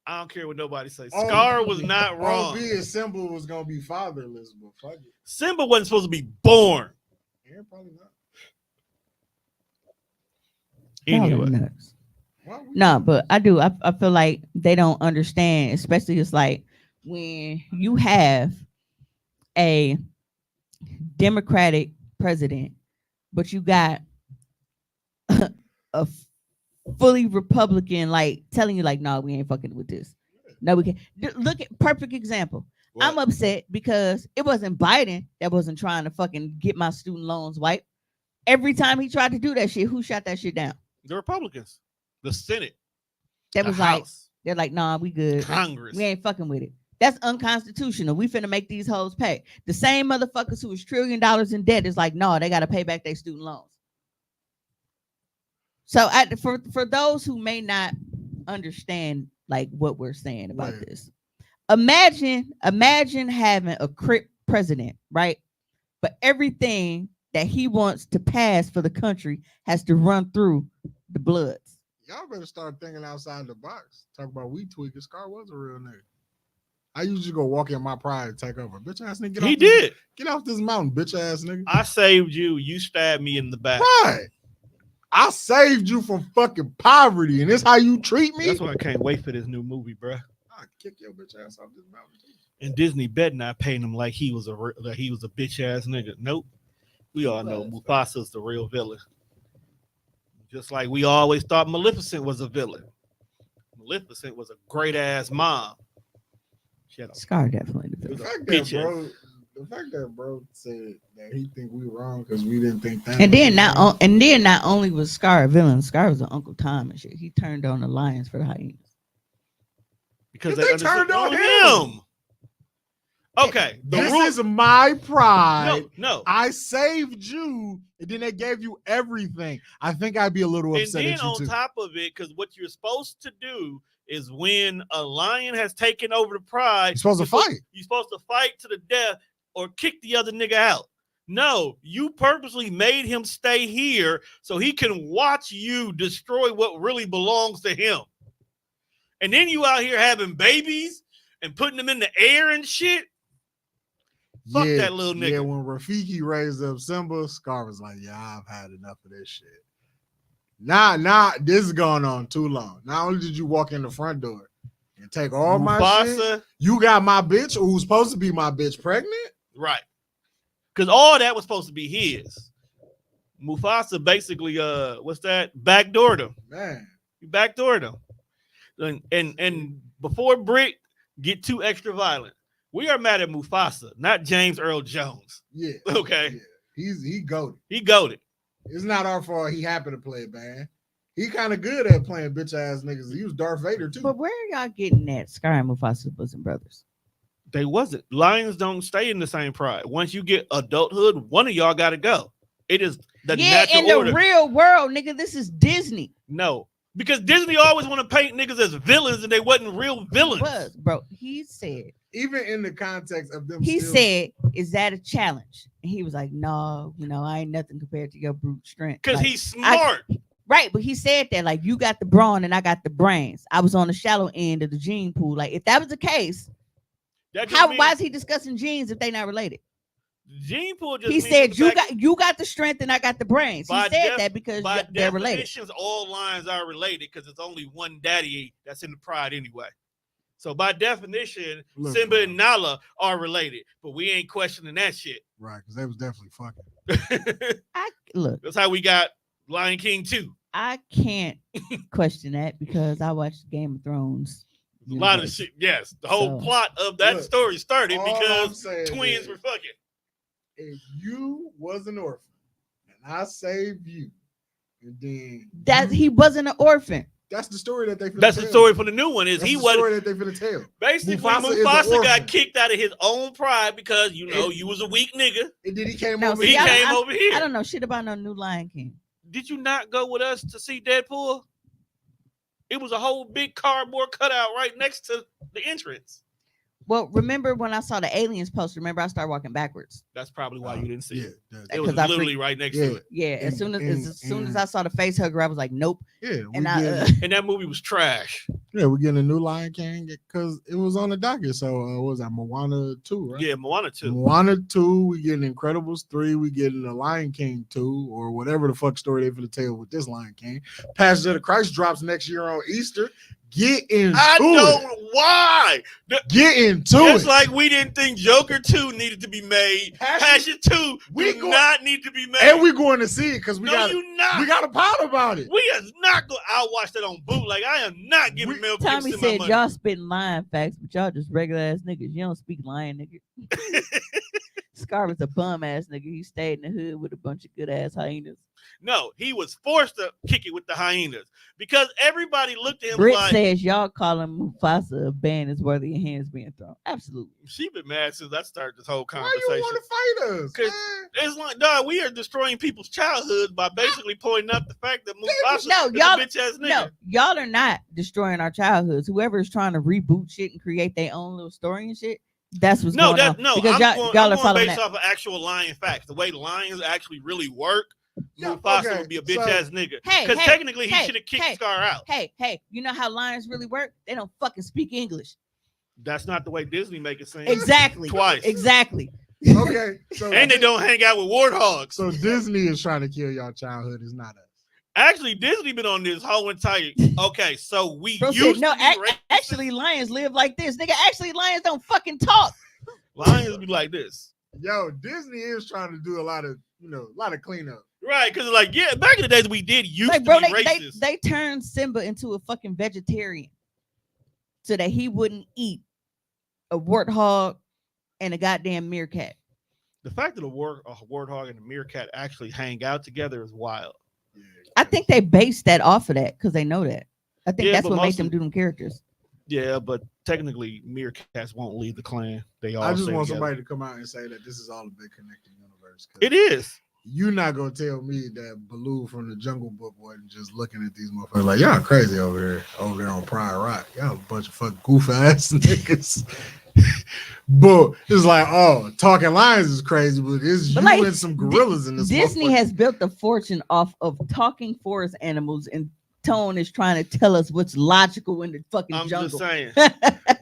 I don't care what nobody says. Oh, Scar was not wrong. Albeit Simba was gonna be fatherless, but fuck it. Simba wasn't supposed to be born. Yeah, probably not. y'all are Anyway, nuts. Why we- No, but I do. I feel like they don't understand, especially it's like when you have a Democratic president, but you got a fully Republican, like telling you, like, no, we ain't fucking with this. No, we can't. Look at perfect example. I'm upset because it wasn't Biden that wasn't trying to fucking get my student loans wiped. Every time he tried to do that shit, who shot that shit down? the Republicans, the Senate, That the was like, House, they're like, nah, we good. Congress. We ain't fucking with it. That's unconstitutional. We finna make these hoes pay. The same motherfuckers who is $1 trillion in debt is like, no, they gotta pay back their student loans. So for those who may not understand like what we're saying about Right. this, imagine having a crip president, right? But everything that he wants to pass for the country has to run through the Bloods. Y'all better start thinking outside the box. Talk about we tweaking. Scar was a real nigga. I usually go walk in my pride and take over. Bitch ass nigga. Get He off this- did. Get off this mountain, bitch ass nigga. I saved you. You stabbed me in the back. Right. I saved you from fucking poverty, and this how you treat me? That's why I can't wait for this new movie, bro. I'll kick your bitch ass off this mountain. And Disney bet not paying him like he was a bitch ass nigga. Nope. We all know Mufasa's the real villain. Just like we always thought Maleficent was a villain. Maleficent was a great ass mom. She had a Scar definitely the The villain. fact that bro said that he think we wrong because we didn't think that. And then not only was Scar a villain, Scar was an Uncle Tom and shit. He turned on the lions for the hyenas. because they turned on him. Okay, This is my pride. No. I saved you, and then they gave you everything. I think I'd be a little And upset then at you on too. top of it, because what you're supposed to do is when a lion has taken over the pride, You're supposed to fight. You're supposed to fight to the death or kick the other nigga out. No, you purposely made him stay here so he can watch you destroy what really belongs to him. And then you out here having babies and putting them in the air and shit. Fuck that little nigga. Yeah, when Rafiki raised up Simba, Scar was like, yeah, I've had enough of this shit. Nah, this is going on too long. Not only did you walk in the front door and take all my shit, you got my bitch, who's supposed to be my bitch, pregnant? Right. Because all that was supposed to be his. Mufasa basically, what's that? Backdoored him. Man. He backdoored him. And before Brick get too extra violent, we are mad at Mufasa, not James Earl Jones. Yeah. Okay. Yeah. He goated. He goated. It's not our fault he happened to play it, man. He kind of good at playing bitch ass niggas. He was Darth Vader too. But where are y'all getting that Scar and Mufasa bosom brothers? They wasn't. Lions don't stay in the same pride. Once you get adulthood, one of y'all got to go. It is the natural order. In the real world, nigga, this is Disney. No, because Disney always want to paint niggas as villains, and they wasn't real villains. Bro, he said. Even in the context of them, he said, "Is that a challenge?" And he was like, "No, I ain't nothing compared to your brute strength." Because like, he's smart. Right, but he said that like you got the brawn and I got the brains. I was on the shallow end of the gene pool. Like if that was the case, why is he discussing genes if they not related? Gene pool just he said you got the strength and I got the brains. He said that because they're related. All lines are related because it's only one daddy that's in the pride anyway. So by definition, Simba and Nala are related, but we ain't questioning that shit. Right, because they was definitely fucking. Look, that's how we got Lion King 2. I can't question that because I watched Game of Thrones. A lot of shit, yes. The whole plot of that story started because twins were fucking. If you was an orphan and I saved you, and then he wasn't an orphan. That's the story that they. That's the story for the new one. Is that's he the was story that they finna tell. Basically, Mufasa got kicked out of his own pride because you was a weak nigga. And then he came over. He came over here. I don't know shit about no new Lion King. Did you not go with us to see Deadpool? It was a whole big cardboard cutout right next to the entrance. Well, remember when I saw the aliens poster? Remember, I started walking backwards. That's probably why you didn't see it. It was literally right next to it. Yeah, as soon as I saw the face hugger, I was like, nope. Yeah, and that movie was trash. Yeah, we're getting a new Lion King because it was on the docket. So what was that, Moana 2, right? Yeah, Moana 2. Moana 2, we getting Incredibles 3, we getting the Lion King 2, or whatever the fuck story they finna tell with this Lion King. Passion of the Christ drops next year on Easter. Get into it. I know why. Get into Just it. like we didn't think Joker 2 needed to be made. Passion 2 do not need to be made. And we're going to see it because we got a pot about it. We is not going. I'll watch that on bootleg. I am not giving Mel Gibson Tommy my said money. y'all spitting lion facts, but y'all just regular ass niggas. You don't speak lion nigga. Scar was a bum ass nigga. He stayed in the hood with a bunch of good ass hyenas. No, he was forced to kick it with the hyenas because everybody looked at him Britt like. says y'all calling Mufasa a ban is worthy of hands being thrown. Absolutely. She been mad since I started this whole conversation. Why you want to fight us? Because it's like, dog, we are destroying people's childhoods by basically pointing out the fact that Mufasa is a bitch ass nigga. No, y'all are not destroying our childhoods. Whoever is trying to reboot shit and create their own little story and shit. That's what's going on. Because I'm y'all are going following based that. off of actual lion facts. The way lions actually really work. Mufasa would be a bitch ass nigga. Because technically he should have kicked Scar out. Hey, you know how lions really work? They don't fucking speak English. That's not the way Disney make it seem. Exactly. Twice. Exactly. Okay. So and they don't hang out with warthogs. So Disney is trying to kill y'all childhood. It's not us. Actually, Disney been on this whole entire. Okay, so we Bro used said, to no, be racist. actually, lions live like this. Nigga, actually, lions don't fucking talk. Lions be like this. Yo, Disney is trying to do a lot of cleanup. Right, because like, yeah, back in the days we did used Like, to bro, be they racist. turned Simba into a fucking vegetarian so that he wouldn't eat a warthog and a goddamn meerkat. The fact that a warthog and a meerkat actually hang out together is wild. Yeah, I think they based that off of that because they know that. I think Yeah, that's but what made mostly- them do them characters. Yeah, but technically meerkats won't leave the clan. They all I just stay want together. somebody to come out and say that this is all a big connected universe. 'Cause It is. you're not gonna tell me that Baloo from the Jungle Book wasn't just looking at these motherfuckers like, y'all crazy over there on Pride Rock. Y'all a bunch of fucking goof ass niggas. But it's like, oh, talking lions is crazy, but it's But you like, and some gorillas in this. Disney motherfucker. has built a fortune off of talking forest animals, and Tone is trying to tell us what's logical in the fucking I'm jungle. just saying.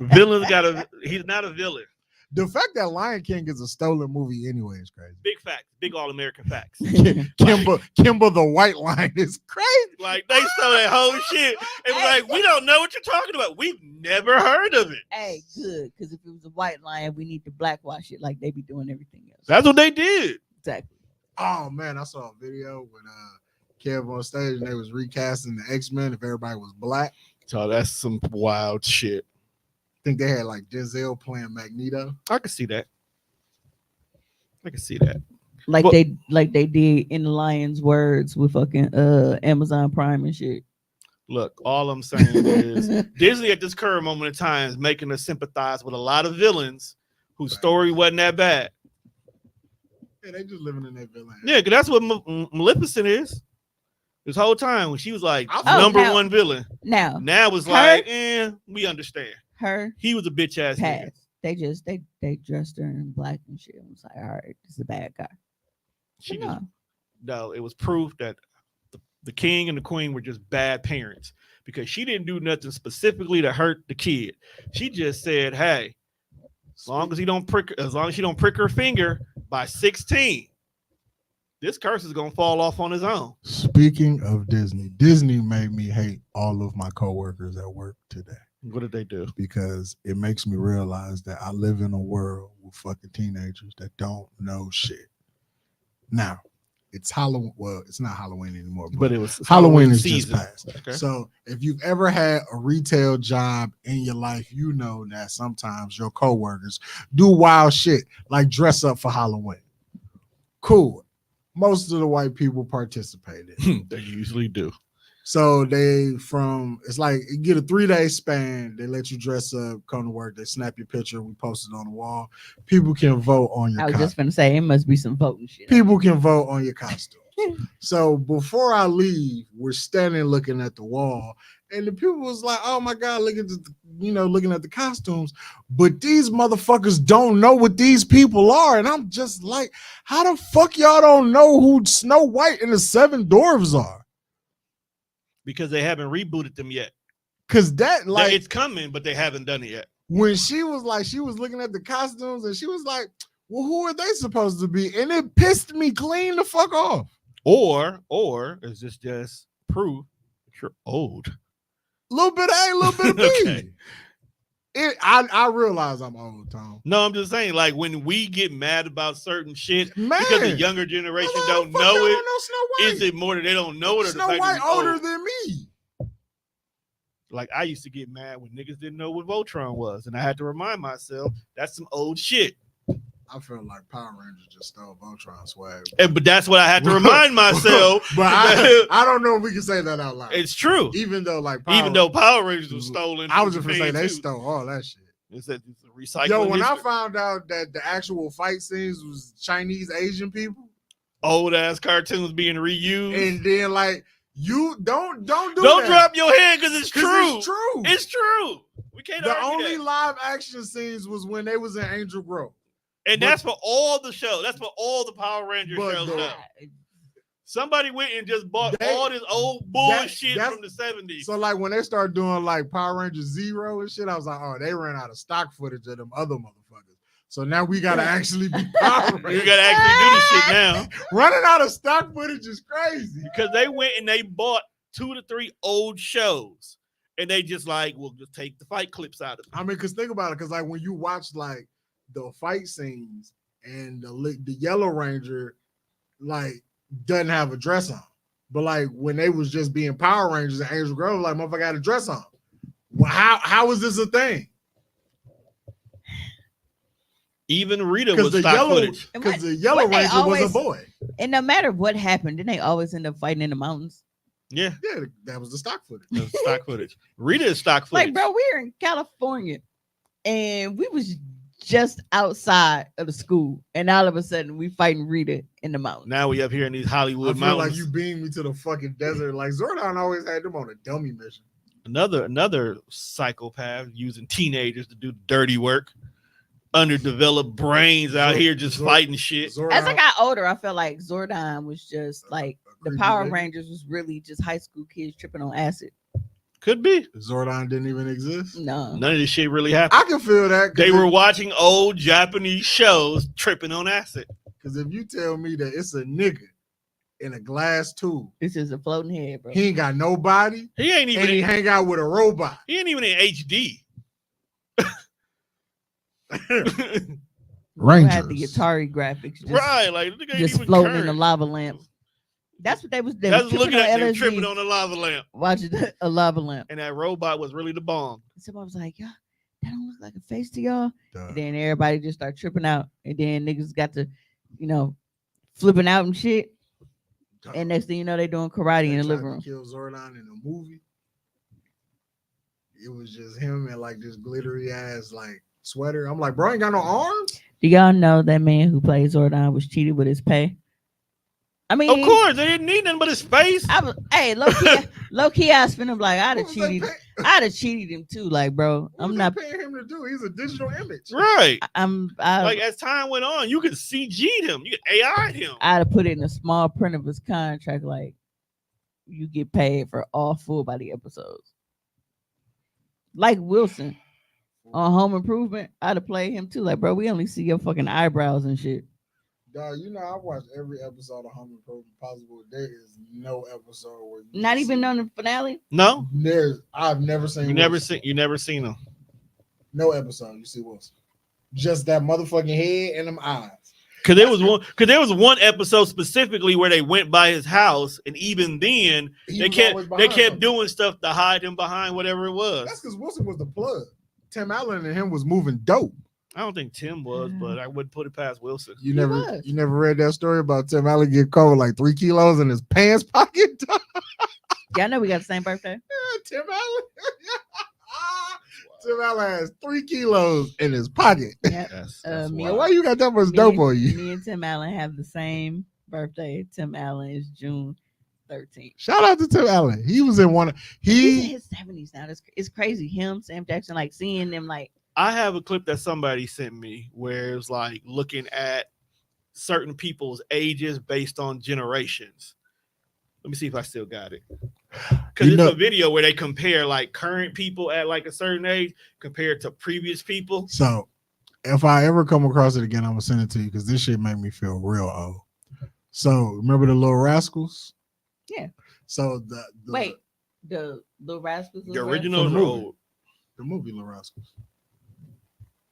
Villain's got a. He's not a villain. The fact that Lion King is a stolen movie anyway is crazy. Big facts. Big all American facts. Kimba the White Lion is crazy. Like they stole that whole shit. It was like, we don't know what you're talking about. We've never heard of it. Hey, good, because if it was a white lion, we need to blackwash it like they be doing everything else. That's what they did. Exactly. Oh man, I saw a video when Kev on stage and they was recasting the X-Men if everybody was black. So that's some wild shit. I think they had like Denzel playing Magneto. I can see that. I can see that. Like Well- they did in the Lion's words with fucking Amazon Prime and shit. Look, all I'm saying is Disney at this current moment in time is making us sympathize with a lot of villains whose story wasn't that bad. Yeah, they just living in that villain. Yeah, because that's what Maleficent is. This whole time when she was like Oh, number now- one villain. Now it's her- like, we understand. her He was a bitch ass nigga. past. They dressed her in black and shit. I was like, all right, this is a bad guy. She No. just, no, it was proof that the king and the queen were just bad parents because she didn't do nothing specifically to hurt the kid. She just said, hey, as long as she don't prick her finger by 16, this curse is gonna fall off on his own. Speaking of Disney, Disney made me hate all of my coworkers at work today What did they do? because it makes me realize that I live in a world with fucking teenagers that don't know shit. Now, it's Halloween. Well, it's not Halloween anymore, But it was Halloween is season. just past. Okay. So if you've ever had a retail job in your life, you know that sometimes your coworkers do wild shit like dress up for Halloween. Cool. Most of the white people participated. They usually do. So it's like you get a 3-day span. They let you dress up, come to work. They snap your picture. We post it on the wall. People can vote on your I was costume. just gonna say it must be some voting shit. People can vote on your costumes. So before I leave, we're standing looking at the wall, and the people was like, "Oh my god, look at looking at the costumes." But these motherfuckers don't know what these people are, and I'm just like, "How the fuck y'all don't know who Snow White and the 7 Dwarves are?" Because they haven't rebooted them yet. Cause that like it's coming, but they haven't done it yet. when she was looking at the costumes, and she was like, "Well, who are they supposed to be?" And it pissed me clean the fuck off. Or is this just proof that you're old? A little bit of A, a little bit of B. Okay. I realize I'm old, Tom. No, I'm just saying, like when we get mad about certain shit Man, because the younger generation why the don't fuck know y'all it, don't know Snow White? is it more that they don't know it or Snow the fact White that we older old? than me. Like I used to get mad when niggas didn't know what Voltron was, and I had to remind myself that's some old shit. I feel like Power Rangers just stole Voltron swag. But that's what I had to remind myself. But I don't know if we can say that out loud. It's true. Even though Power Rangers was stolen. I was just from gonna say Japan, they too. stole all that shit. It's a recycling. Yo, when I history. found out that the actual fight scenes was Chinese Asian people, Old ass cartoons being reused, and then like you don't don't that. drop your head because it's true. It's true. It's true. We can't The argue only that. live action scenes was when they was in Angel Grove. And but- that's for all the shows. That's for all the Power Ranger But shows the- now. Somebody went and just bought They- all this old bullshit that's- from the 70s. So like when they started doing like Power Rangers Zero and shit, I was like, oh, they ran out of stock footage of them other motherfuckers. So now we gotta actually be Power You Rangers. gotta actually do this shit now Running out of stock footage is crazy. because they went and they bought 2 to 3 old shows, and they just like, we'll just take the fight clips out of it. I mean, because think about it, because like when you watch like the fight scenes and the Yellow Ranger like doesn't have a dress on, but like when they was just being Power Rangers and Angel Girl, like motherfucker had a dress on. Well, how is this a thing? Even Rita Because was stock footage. because the Yellow Ranger was a boy. And no matter what happened, didn't they always end up fighting in the mountains? Yeah, that was the stock footage. that was stock footage. Rita is stock footage. Like, bro, we're in California, and we was just outside of the school, and all of a sudden we fighting Rita in the mountains. Now we up here in these I Hollywood feel mountains. like you beamed me to the fucking desert. Like Zordon always had them on a dummy mission. Another psychopath using teenagers to do dirty work. Underdeveloped brains out here just fighting shit. As I got older, I felt like Zordon was just like the creepy Power nigga. Rangers was really just high school kids tripping on acid. Could be. Zordon didn't even exist. No. None of this shit really happened. I can feel that. They were watching old Japanese shows tripping on acid. Because if you tell me that it's a nigga in a glass tube, This is a floating head, bro. he ain't got no body, He ain't even and he hang out with a robot. he ain't even in HD. We had the Atari graphics, just, Right, like look at just even floating in current. the lava lamp. That's what they was. They That's was looking tripping at on them LSD, tripping on the lava lamp. watching a lava lamp. And that robot was really the bomb. Somebody was like, "Yeah, that don't look like a face to y'all." Duh. And then everybody just started tripping out, and then niggas got to, flipping out and shit. And next thing you know, they doing karate in the living room. Kill Zordon in a movie. It was just him and like this glittery ass like sweater. I'm like, bro, ain't got no arms. Do y'all know that man who plays Zordon was cheated with his pay? I mean, Of course, they didn't need nothing but his face. Hey, low key, I was finna like, I'd have What was they cheated. pay- I'd have cheated him too. Like, bro, what I'm was not. they paying him to do? He's a digital image. Right. I Like as time went on, you could CG'd him. You could AI'd him. I'd have put it in a small print of his contract, like you get paid for all full body episodes. Like Wilson on Home Improvement, I'd have played him too. Like, bro, we only see your fucking eyebrows and shit. Dog, you know I watched every episode of Home Improvement possible. There is no episode where you Not even on the finale. No, I've never seen. you never seen him. No episode you see Wilson. Just that motherfucking head and them eyes. Because there was one episode specifically where they went by his house, and even then He they was kept always they behind kept something. doing stuff to hide him behind whatever it That's was. because Wilson was the plug. Tim Allen and him was moving dope. I don't think Tim was, but I wouldn't put it past Wilson. You He never was. you never read that story about Tim Allen getting caught with like 3 kilos in his pants pocket? Y'all know we got the same birthday. Tim Allen. Tim Allen has 3 kilos in his pocket. Yep. That's Me- wild. Why you got that much dope on you? Me and Tim Allen have the same birthday. Tim Allen is June 13th. Shout out to Tim Allen. He was in one. He's in He his 70s now. It's crazy. Him, Sam Jackson, like seeing them, like I have a clip that somebody sent me where it was like looking at certain people's ages based on generations. Let me see if I still got it. Because You it's know- a video where they compare like current people at like a certain age compared to previous people. so if I ever come across it again, I'm gonna send it to you because this shit make me feel real old. So remember the Little Rascals? Yeah. So the wait, the Little Rascals. The original the or movie. old? the movie Little Rascals.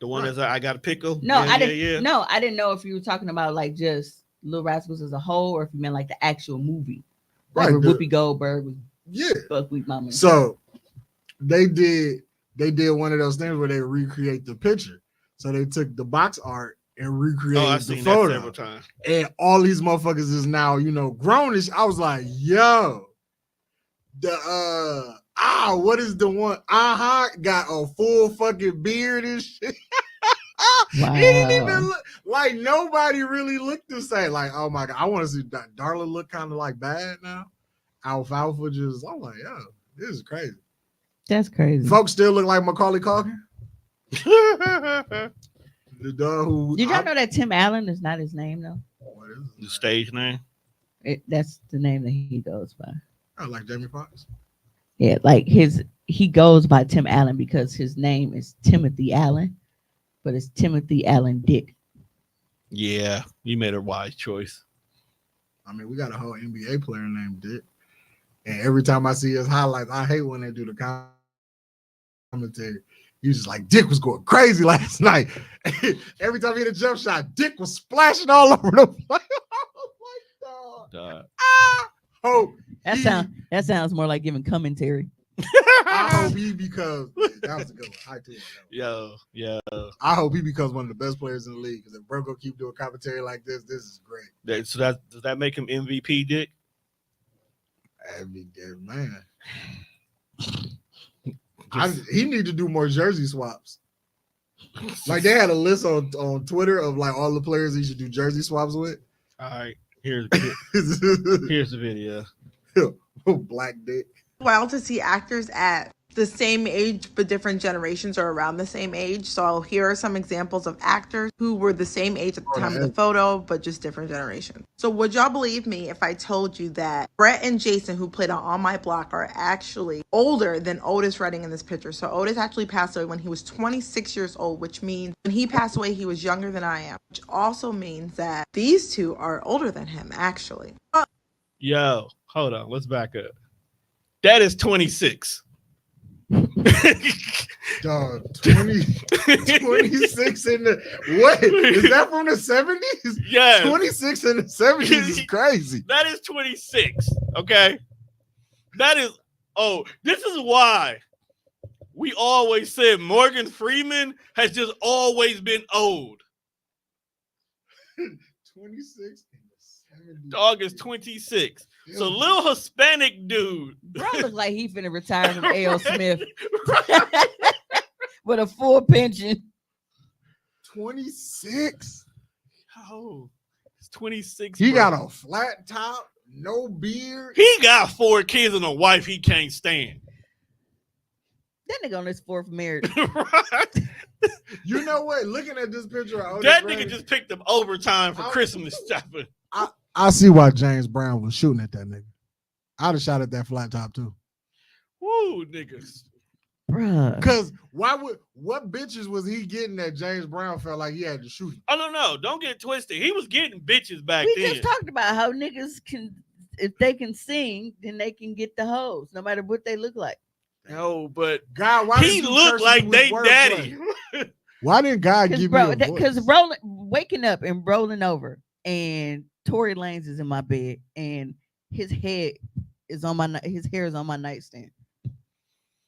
The one that's I got a pickle. No, Yeah, I didn't. Yeah. No, I didn't know if you were talking about like just Little Rascals as a whole, or if you meant like the actual movie, like Right, where the- Whoopi Goldberg was Yeah. Buckwheat Mama. So they did one of those things where they recreate the picture. So they took the box art and recreated Oh, I've the seen that photo. several times. And all these motherfuckers is now, grownish. I was like, yo, what is the one? Got a full fucking beard and shit. Wow. He didn't even look like nobody really looked the same. Like, oh my god, I want to see Darla look kind of like bad now. Alfalfa just, I'm like, yo, this is crazy. That's crazy. Folks still look like Macaulay Culkin. The dog who Did y'all know that Tim Allen is not his name though? What is The it? stage name. That's the name that he goes by. I like Jamie Foxx. Yeah, like he goes by Tim Allen because his name is Timothy Allen. but it's Timothy Allen Dick. Yeah, you made a wise choice. I mean, we got a whole NBA player named Dick. And every time I see his highlights, I hate when they do the commentary. He was just like, Dick was going crazy last night. Every time he hit a jump shot, Dick was splashing all over the place. Dog. I hope That sounds more like giving commentary. I hope he becomes that was a good one. High two. Yo. I hope he becomes one of the best players in the league. Because if bro go keep doing commentary like this is great. So does that make him MVP, Dick? Every day, man. He need to do more jersey swaps. Like they had a list on Twitter of like all the players he should do jersey swaps with. All right, here's the video. Black Dick. Wild to see actors at the same age but different generations or around the same age. So here are some examples of actors who were the same age at the time of the photo but just different generations. So would y'all believe me if I told you that Brett and Jason, who played on My Block, are actually older than Otis Redding in this picture? So Otis actually passed away when he was 26 years old, which means when he passed away he was younger than I am, which also means that these two are older than him actually. Yo, hold on, let's back up. That is 26. Dog, 26 in the what? Is that from the 70s? Yeah. 26 in the 70s is crazy. That is 26. Okay. That is this is why we always said Morgan Freeman has just always been old. 26 in the 70s. Dog is 26. So little Hispanic dude. Bro look like he finna retire from A.O. Smith with a full pension. 26? Oh, it's 26. He bro. got a flat top, no beard. He got 4 kids and a wife he can't stand. That nigga on his 4th marriage. You know what? Looking at this picture of That nigga just picked up overtime for Christmas shopping. I see why James Brown was shooting at that nigga. I'd have shot at that flat top too. Woo, niggas. Bruh. Because what bitches was he getting that James Brown felt like he had to shoot him? Oh, no. Don't get twisted. He was getting bitches back We then. just talked about how niggas can, if they can sing, then they can get the hoes, no matter what they look like. No, but God, why he looked like they daddy. Why didn't God give me a voice? Because waking up and rolling over, and Tory Lanez is in my bed, and his hair is on my nightstand.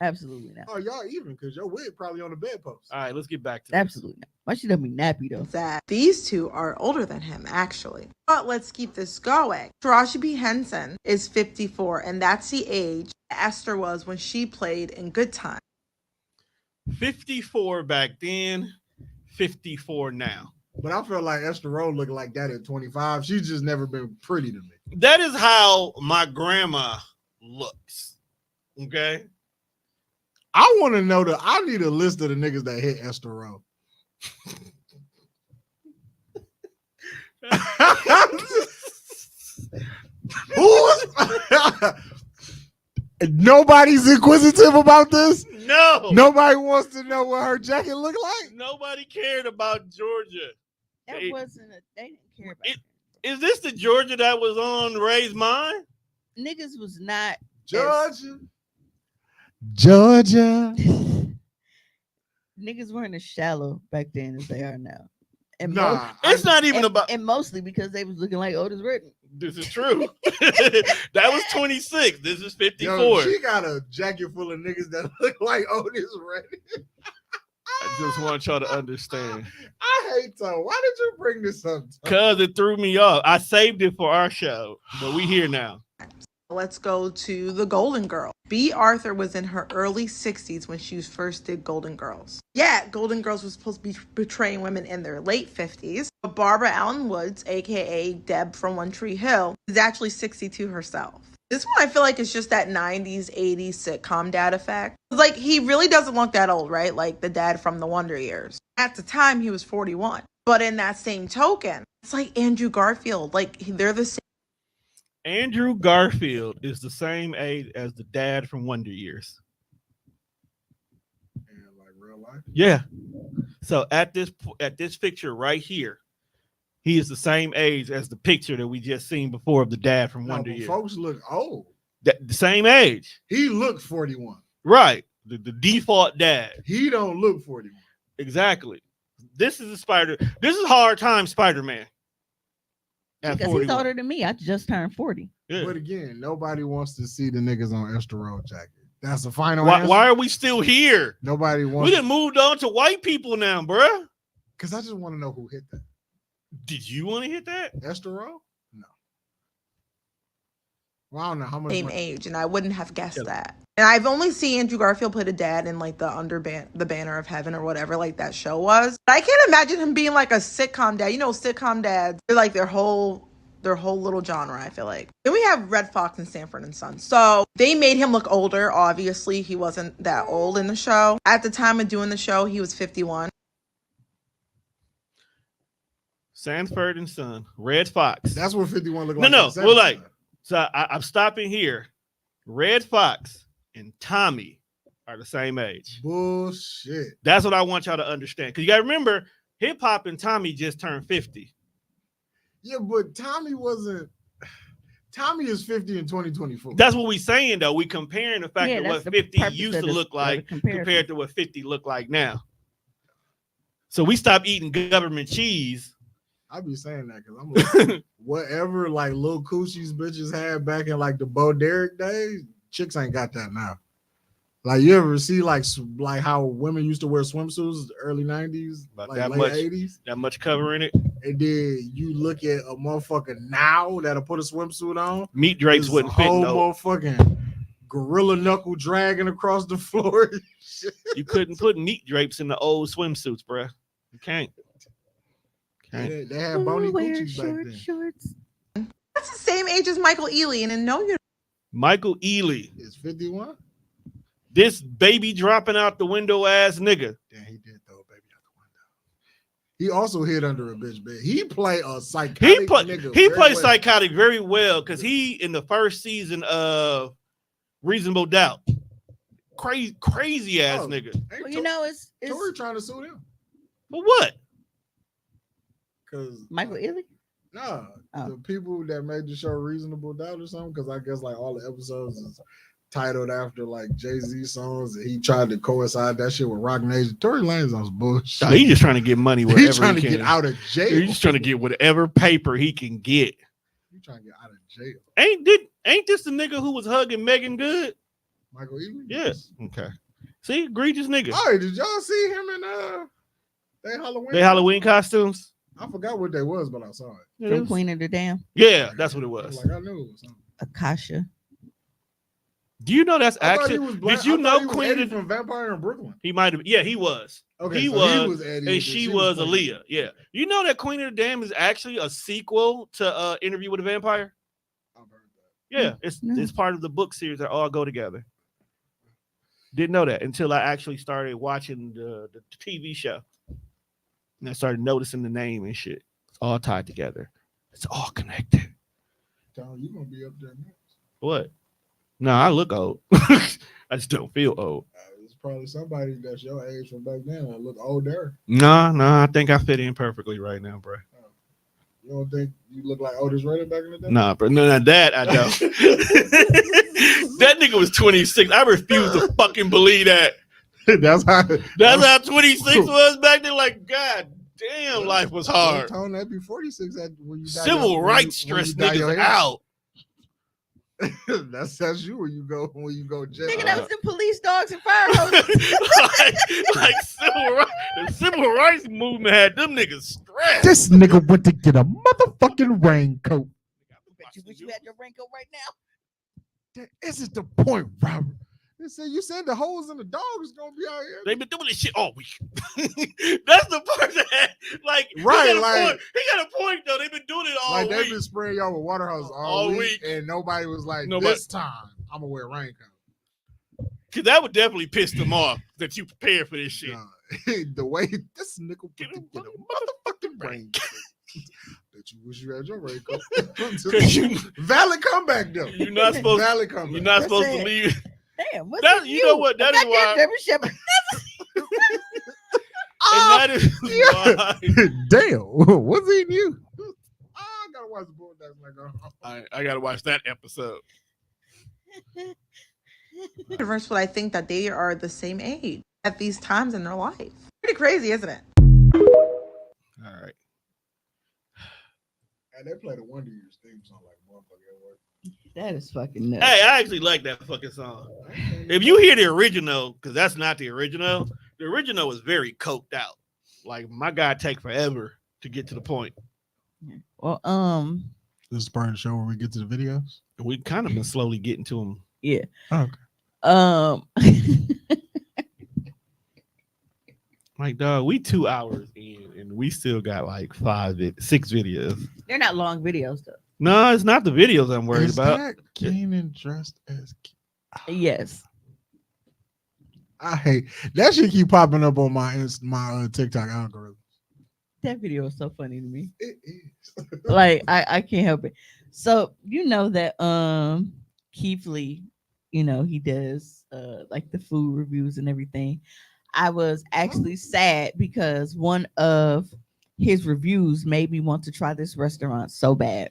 Absolutely not. Oh, y'all even because your wig probably on the bedpost. All right, let's get back to Absolutely not. Why should that be nappy though? That these two are older than him actually. But let's keep this going. Taraji P. Henson is 54, and that's the age Esther was when she played in Good Time. 54 back then, 54 now. But I feel like Esther Rowe looked like that at 25. She's just never been pretty to me. That is how my grandma looks. Okay. I want to know I need a list of the niggas that hit Esther Rowe. Nobody's inquisitive about this? No. Nobody wants to know what her jacket looked like? Nobody cared about Georgia. They didn't care about it. Is this the Georgia that was on Ray's mind? Niggas was not Georgia. Niggas weren't as shallow back then as they are now. And it's not even about, and mostly because they was looking like Otis Redding. This is true. That was 26. This is 54. Yo, she got a jacket full of niggas that look like Otis Redding. I just want y'all to understand. I hate Tom. Why did you bring this up? Because it threw me off. I saved it for our show, but we here now. Let's go to the Golden Girl. Bea Arthur was in her early 60s when she first did Golden Girls. Yeah, Golden Girls was supposed to be portraying women in their late 50s. But Barbara Allen Woods, aka Deb from One Tree Hill, is actually 62 herself. This one I feel like it's just that 90s, 80s sitcom dad effect. Like, he really doesn't look that old, right? Like the dad from the Wonder Years. At the time, he was 41. But in that same token, it's like Andrew Garfield. Like, they're the same. Andrew Garfield is the same age as the dad from Wonder Years. And like real life? Yeah. So at this picture right here, he is the same age as the picture that we just seen before of the dad from Wonder Years. Folks look old. The same age. He looked 41. Right. The default dad. He don't look 41. Exactly. This is This is hard time Spider-Man. Because he's older than me. I just turned 40. Yeah. But again, nobody wants to see the niggas on Esther Road jacket. That's the final Why, answer. why are we still here? Nobody wants. We done moved on to white people now, bruh. Because I just want to know who hit that. Did you want to hit that? Esther Road? No. Well, I don't know how much. Same age, and I wouldn't have guessed that. And I've only seen Andrew Garfield put a dad in like the Banner of Heaven or whatever like that show was. But I can't imagine him being like a sitcom dad. You know, sitcom dads, they're like their whole little genre, I feel like. Then we have Red Fox and Sanford and Son. So they made him look older. Obviously, he wasn't that old in the show. At the time of doing the show, he was 51. Sanford and Son, Red Fox. That's what 51 looked like. No, we're like, so I'm stopping here. Red Fox and Tommy are the same age. Bullshit. That's what I want y'all to understand. Because you got to remember, Hip Hop and Tommy just turned 50. Yeah, but Tommy wasn't. Tommy is 50 in 2024. That's what we saying, though. We comparing the fact that what 50 used to look like compared to what 50 look like now. So we stopped eating government cheese. I be saying that because I'm like, whatever like little coochies bitches had back in like the Bo Derek days, chicks ain't got that now. Like you ever see like how women used to wear swimsuits in the early 90s, like late that much 80s? That much covering it. And then you look at a motherfucker now that'll put a swimsuit on. Meat drapes wouldn't fit. No motherfucking gorilla knuckle dragging across the floor. You couldn't put meat drapes in the old swimsuits, bruh. You can't. They had bony coochies back then. Shorts. That's the same age as Michael Ealy, and in no universe. Michael Ealy is 51. This baby dropping out the window ass nigga. Damn, he did throw a baby out the window. He also hid under a bitch bed. He played a psychotic nigga. He played psychotic very well because he in the first season of Reasonable Doubt. Crazy ass nigga. Well, you know, it's Tori trying to sue him. For what? Because Michael Ealy? No, the people that made the show Reasonable Doubt or something, because I guess like all the episodes is titled after like Jay-Z songs, and he tried to coincide that shit with Rock Nation. Tory Lanez on bullshit. He's just trying to get money wherever he's trying he to can. get out of jail. He's just trying to get whatever paper he can get. He's trying to get out of jail. Ain't this the nigga who was hugging Megan Good? Michael Ealy? Yes. Okay. See, egregious nigga. Oh, did y'all see him in they Halloween costumes? I forgot what they was, but I saw it. From Queen of the Dam. Yeah, that's what it was. Like I knew it was something. Akasha. Do you know that's actually? Did you know Queen Queen from Vampire in Brooklyn? He might have. Yeah, he was. Okay, he so was Eddie, and she was Aaliyah. Yeah, you know that Queen of the Dam is actually a sequel to Interview with a Vampire. I've heard that. Yeah, it's part of the book series that all go together. Didn't know that until I actually started watching the TV show. And I started noticing the name and shit. It's all tied together. It's all connected. Tom, you gonna be up there next? What? No, I look old. I just don't feel old. It's probably somebody that's your age from back then that look older. No, I think I fit in perfectly right now, bro. You don't think you look like Otis Redding back in the day? Nah, bro. No, that I don't. That nigga was 26. I refuse to fucking believe that. That's how 26 was back then. Like, god damn, life was hard. Tone that be 46 when you civil rights stress niggas out. That's you when you go jail. Nigga, that was the police dogs and fire hoses. like civil rights. The civil rights movement had them niggas stressed. This nigga went to get a motherfucking raincoat. Bet you wish you had your raincoat right now. That isn't the point, Robert. You said the hoes and the dogs gonna be out here. They've been doing this shit all week. That's the part that, like, right, he got a point though. They've been doing it all week. They've been spraying y'all with water hose all week, and nobody was like, this time I'm gonna wear a raincoat. Cause that would definitely piss them off that you prepared for this shit. The way this nickel get a motherfucking raincoat. Bet you wish you had your raincoat. Valid comeback though. You're not supposed. Valid comeback. You're not supposed to leave. Damn, you know what? That is why. that is why Damn, what's eating you? I gotta watch the Boondocks when I go home. I gotta watch that episode. Universe would I think that they are the same age at these times in their life? Pretty crazy, isn't it? All right. And they play the Wonder Years theme song like motherfucker at work. That is fucking nuts. Hey, I actually like that fucking song. If you hear the original, because that's not the original was very coked out. Like my guy take forever to get to the point. Well, This is part of the show where we get to the videos. We kind of been slowly getting to them. yeah. Oh, okay. Like, dog, we 2 hours in and we still got like 6 videos. They're not long videos though. No, it's not the videos I'm worried Is about. that Kanan dressed as? Yes. I hate that shit. Keep popping up on my TikTok algorithm. That video is so funny to me. It is. Like I can't help it. So you know that Keith Lee, you know, he does like the food reviews and everything. I was actually sad because one of his reviews made me want to try this restaurant so bad.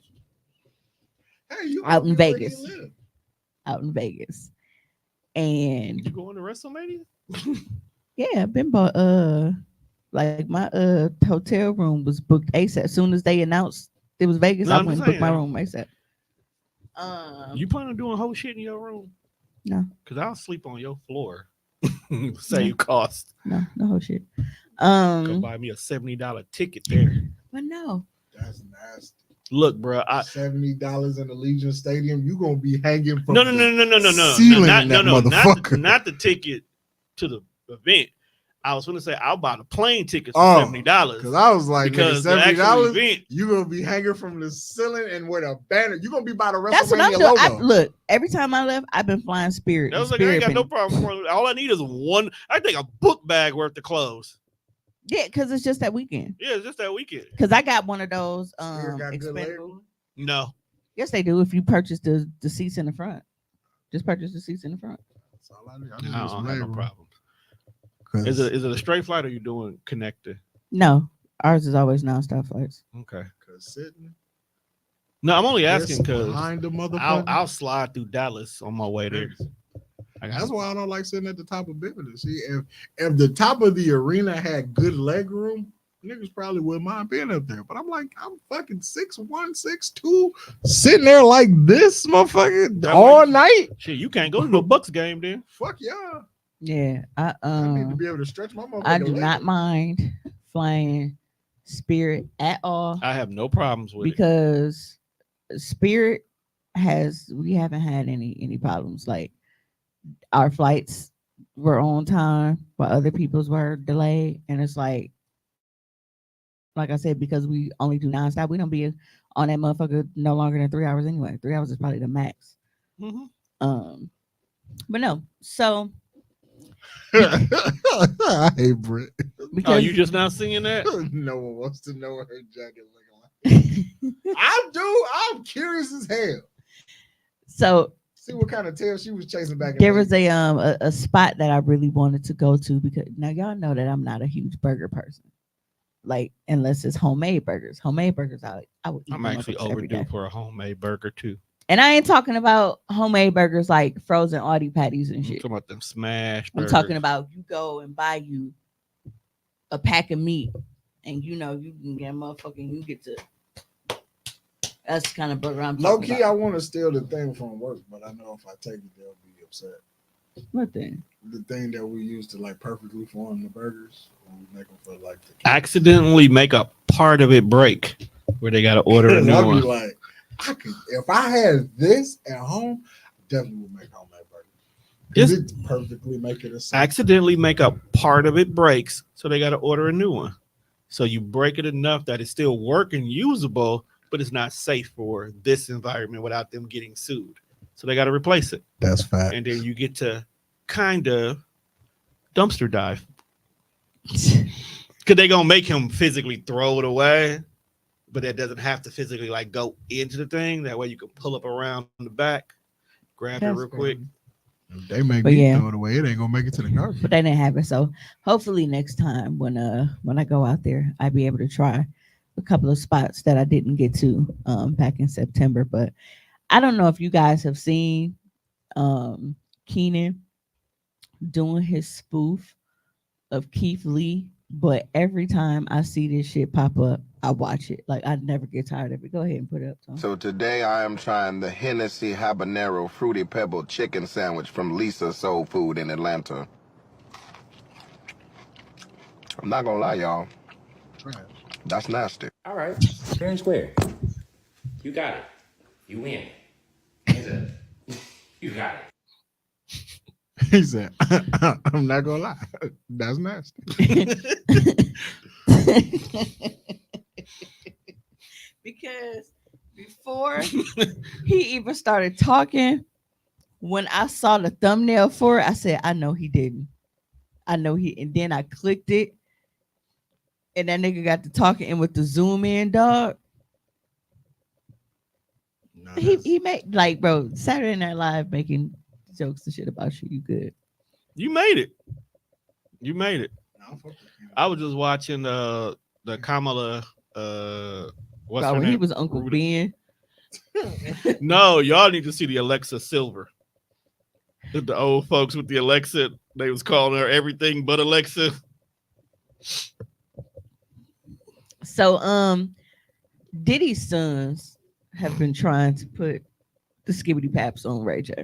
Hey, you Out in know where he Vegas. live. Out in Vegas. And You going to WrestleMania? yeah, I've been bought like my hotel room was booked ASAP. As soon as they announced it was Vegas, No, I I'm went and just booked my saying. room ASAP. You plan on doing whole shit in your room? No. Because I'll sleep on your floor. Save cost. No whole shit. Go buy me a $70 ticket there. But no. That's nasty. Look, bro. $70 in the Legion Stadium. You gonna be hanging from No. ceiling in that motherfucker. Not the ticket to the event. I was going to say I'll buy the plane tickets for $70. Because I was like, because nigga, the actual $70, event, you gonna be hanging from the ceiling and with a banner. You gonna be by the That's what I'm WrestleMania doing. logo. Look, every time I left, I've been flying Spirit. I was like, I Spirit ain't got no been- problem. All I need is one. I think a book bag worth of clothes. Yeah, because it's just that weekend. Yeah, it's just that weekend. Because I got one of those Spirit got good leg expendable. room? No. Yes, they do. If you purchase the seats in the front, just purchase the seats in the front. That's all I need. I No, need I some don't have leg no room. problem. 'Cause Is it a straight flight or you doing connector? No, ours is always nonstop flights. Okay. sitting No, I'm only asking just because behind the motherfucker. I'll slide through Dallas on my way there. That's why I don't like sitting at the top of business. See, if the top of the arena had good leg room, niggas probably wouldn't mind being up there. But I'm like, I'm fucking 6'1", 6'2", sitting there like this, motherfucker, all night. Shit, you can't go to no Bucks game then. Fuck yeah. Yeah, I need to be able to stretch my motherfucker. I do leg. not mind flying Spirit at all I have no problems with it. because Spirit we haven't had any problems. Like our flights were on time while other people's were delayed, and it's like I said, because we only do nonstop, we don't be on that motherfucker no longer than 3 hours anyway. 3 hours is probably the max. Mm-hmm. But no, so I hate Brit. because Oh, you just not singing that? No one wants to know what her jacket looking like. I'm curious as hell. So See what kind of tail she was chasing back. there was a spot that I really wanted to go to because now y'all know that I'm not a huge burger person. Like unless it's homemade burgers. Homemade burgers, I would eat. I'm them actually motherfuckers every overdue day. for a homemade burger too. And I ain't talking about homemade burgers like frozen Audi patties and I'm shit. talking about them smash I'm burgers. talking about you go and buy you a pack of meat, and you know you can get motherfucking. You get to. That's the kind of burger I'm Low talking key, I about. want to steal the thing from work, but I know if I take it, they'll be upset. What thing? The thing that we use to like perfectly form the burgers, when we make them for like the Accidentally make a part of it break where they got to order a and new I'll be one. like, if I had this at home, I definitely would make homemade burgers. Because it perfectly make it a same. Accidentally make a part of it breaks, so they got to order a new one. So you break it enough that it's still working, usable, but it's not safe for this environment without them getting sued. So they got to replace it. That's fact. And then you get to kind of dumpster dive. Because they're going to make him physically throw it away, but it doesn't have to physically like go into the thing. That way you can pull up around the back, grab it real quick. If they make But me yeah. throw it away, it ain't gonna make it to the garbage. But they didn't have it. So hopefully next time when I go out there, I'll be able to try a couple of spots that I didn't get to back in September. But I don't know if you guys have seen Keenan doing his spoof of Keith Lee, but every time I see this shit pop up, I watch it. Like I never get tired of it. Go ahead and put it up, Tom. So today I am trying the Hennessy Habanero Fruity Pebble Chicken Sandwich from Lisa Soul Food in Atlanta. I'm not gonna lie, y'all. That's nasty. All right, fair and square. You got it. You win. You got it. He said, I'm not gonna lie. That's nasty. Because before he even started talking, when I saw the thumbnail for it, I said, I know he didn't. I know he, and then I clicked it, and that nigga got to talking, and with the zoom in, dog. No, He made, like, bro, Saturday Night Live making jokes and shit about you. You good? You made it. You made it. I was just watching the Kamala. What's Bro, her when name? he was Uncle Ben. No, y'all need to see the Alexa Silver. The old folks with the Alexa, they was calling her everything but Alexa. So, Diddy's sons have been trying to put the skibbity paps on Ray J.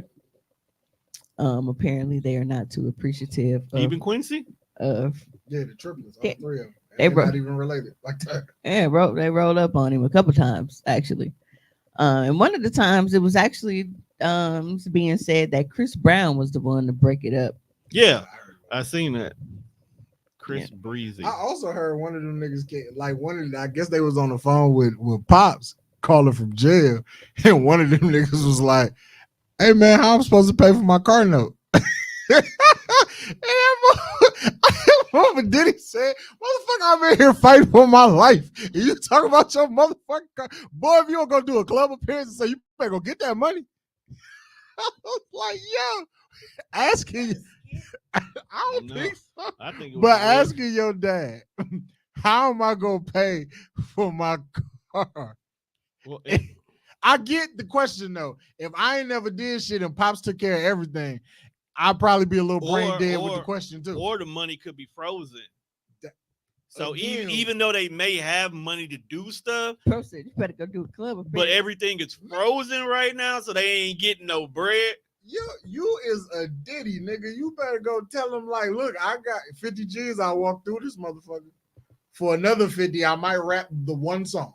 Apparently they are not too appreciative. Even Quincy? Yeah, the triplets, all three of them. They're Not even related like that. Yeah, bro, they rolled up on him a couple times actually. And one of the times it was actually being said that Chris Brown was the one to break it up. Yeah, I seen that. Chris Breezy. I also heard one of them niggas I guess they was on the phone with Pops calling from jail, and one of them niggas was like, "Hey man, how I'm supposed to pay for my car note?" And Diddy said, "Motherfucker, I'm in here fighting for my life. And you talking about your motherfucking car. Boy, if you don't go do a club appearance and say you better go get that money." I was like, yo, asking, I don't think so. I think but asking your dad, how am I gonna pay for my car? Well, I get the question though. If I ain't never did shit and Pops took care of everything, I'd probably be a little brain dead with the question too. Or the money could be frozen. So Again, even though they may have money to do stuff, Bro said you better go do a club appearance. but everything is frozen right now, so they ain't getting no bread. You is a Diddy, nigga. You better go tell them, like, look, I got 50 G's. I walk through this motherfucker. For another 50, I might rap the one song.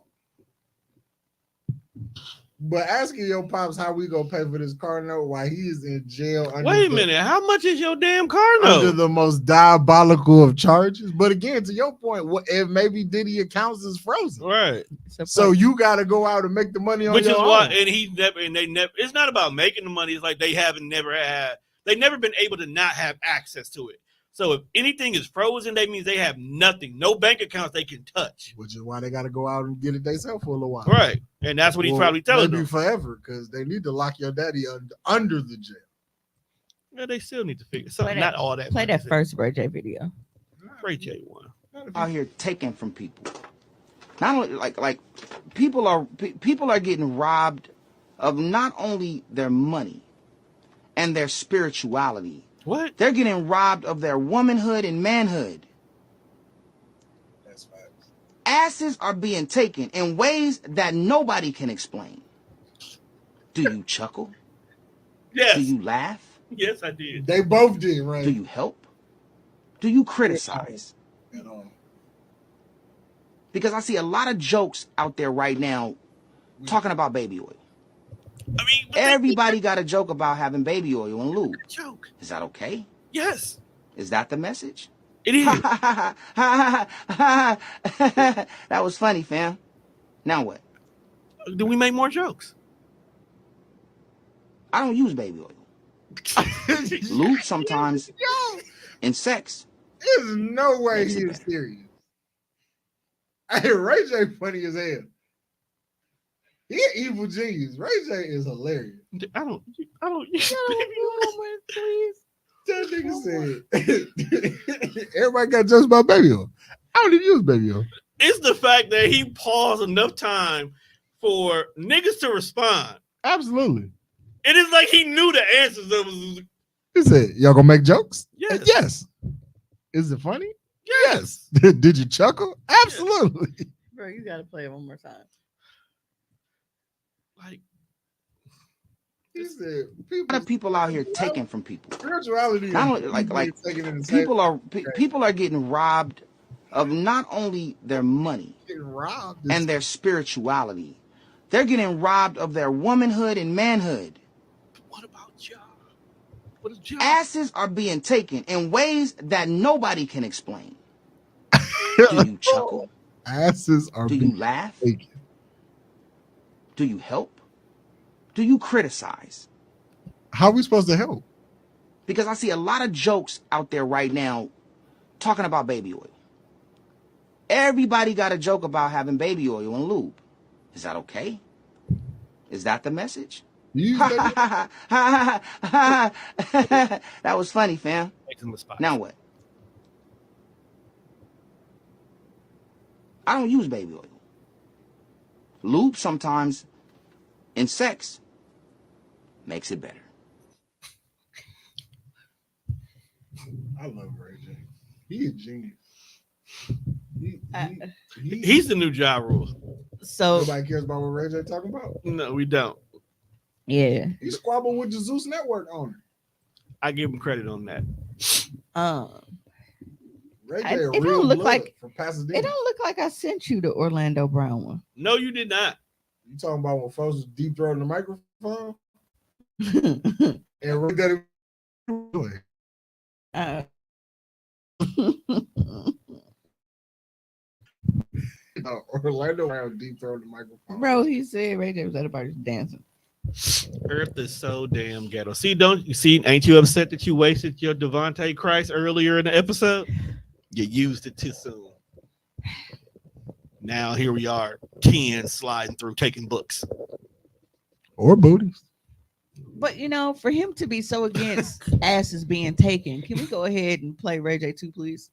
But asking your pops how we gonna pay for this car note while he is in jail. Wait a minute, how much is your damn car note? Under the most diabolical of charges. But again, to your point, what if maybe Diddy accounts is frozen? Right. So you got to go out and make the money on Which your is own. why, and they never. It's not about making the money. It's like they've never been able to not have access to it. So if anything is frozen, that means they have nothing, no bank accounts they can touch. Which is why they got to go out and get it themselves for a little while. Right, and that's what he's probably telling them. Maybe forever, because they need to lock your daddy under the jail. Yeah, they still need to figure something. Not all that. Play that first Ray J video. Ray J one. Out here taking from people. Not only like people are getting robbed of not only their money and their spirituality. What? They're getting robbed of their womanhood and manhood. That's facts. Asses are being taken in ways that nobody can explain. Do you chuckle? Yes. Do you laugh? Yes, I did. They both did, right? Do you help? Do you criticize? At all. Because I see a lot of jokes out there right now talking about baby oil. I mean, everybody got a joke about having baby oil and lube. Joke. Is that okay? Yes. Is that the message? It is. That was funny, fam. Now what? Do we make more jokes? I don't use baby oil. Lube sometimes. In sex. There's no way he is serious. Hey, Ray J funny as hell. He an evil genius. Ray J is hilarious. I don't use please. That nigga said, everybody got just about baby oil. I don't even use baby oil. It's the fact that he paused enough time for niggas to respond. Absolutely. It is like he knew the answers. That was. He said, y'all gonna make jokes? Yes. Yes. Is it funny? Yes. Did you chuckle? Absolutely. Bro, you gotta play it one more time. Like, he said, A lot of people out here taking from people. Spirituality. Not only, like people are getting robbed of not only their money and their spirituality. They're getting robbed of their womanhood and manhood. What about y'all? What is y'all? Asses are being taken in ways that nobody can explain. Do you chuckle? Asses are Do you laugh? taken. Do you help? Do you criticize? How are we supposed to help? Because I see a lot of jokes out there right now talking about baby oil. Everybody got a joke about having baby oil and lube. Is that okay? Is that the message? That was funny, fam. Now what? I don't use baby oil. Lube sometimes in sex makes it better. I love Ray J. He a genius. He's the new Ja Rule. So nobody cares about what Ray J talking about. No, we don't. Yeah, he squabbled with the Zeus Network owner. I give him credit on that. Ray J, it don't look like from Pasadena. it don't look like I sent you the Orlando Brown one. No, you did not. You talking about when folks was deep throating the microphone? And Ray got it. Orlando Brown deep throating the microphone. Bro, he said Ray J was at a party dancing. Earth is so damn ghetto. Ain't you upset that you wasted your Devontae Christ earlier in the episode? You used it too soon. Now here we are, 10 sliding through, taking books. Or booties. But for him to be so against asses being taken, can we go ahead and play Ray J 2, please?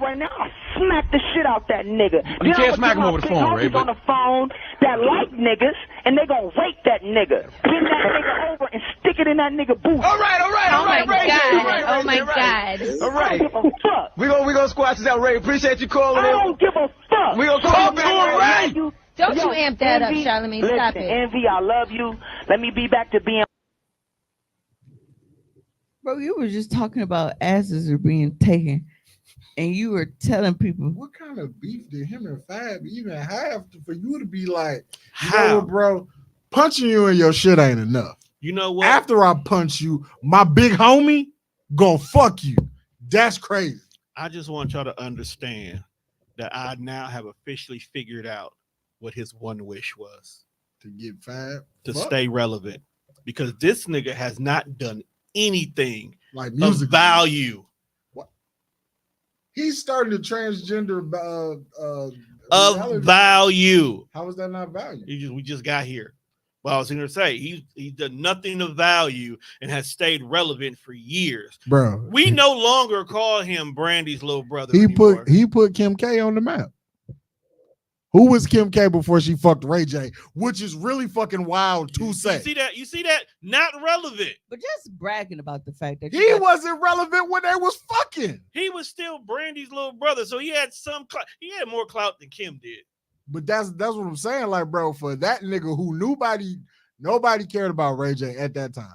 Right now, I'll smack the shit out that nigga. You can't smack him over the phone, Ray. On the phone that like niggas, and they gonna rape that nigga. Bend that nigga over and stick it in that nigga booth. All right, Ray. Oh my God. All right. I don't give a fuck. We gonna squash this out, Ray. Appreciate you calling I in. don't give a fuck. We gonna call back, Ray. Don't you amp that up, Envy, Charlamagne. Stop listen, it. Envy, I love you. Let me be back to being. Bro, you were just talking about asses are being taken, and you were telling people what kind of beef did him and Fab even have for you to be like, how, bro? Punching you in your shit ain't enough. You know what? After I punch you, my big homie gonna fuck you. That's crazy. I just want y'all to understand that I now have officially figured out what his one wish was. To get Fab? To stay relevant. Because this nigga has not done anything like music of value. What? He's starting to transgender of value. How is that not value? We just got here. Well, I was going to say he's done nothing of value and has stayed relevant for years. Bro, we no longer call him Brandy's little brother. He anymore. put Kim K on the map. Who was Kim K before she fucked Ray J? Which is really fucking wild to say. You see that? Not relevant. But just bragging about the fact that he wasn't relevant when they was fucking. He was still Brandy's little brother, so he had some clout. He had more clout than Kim did. But that's what I'm saying. Like, bro, for that nigga who nobody cared about Ray J at that time.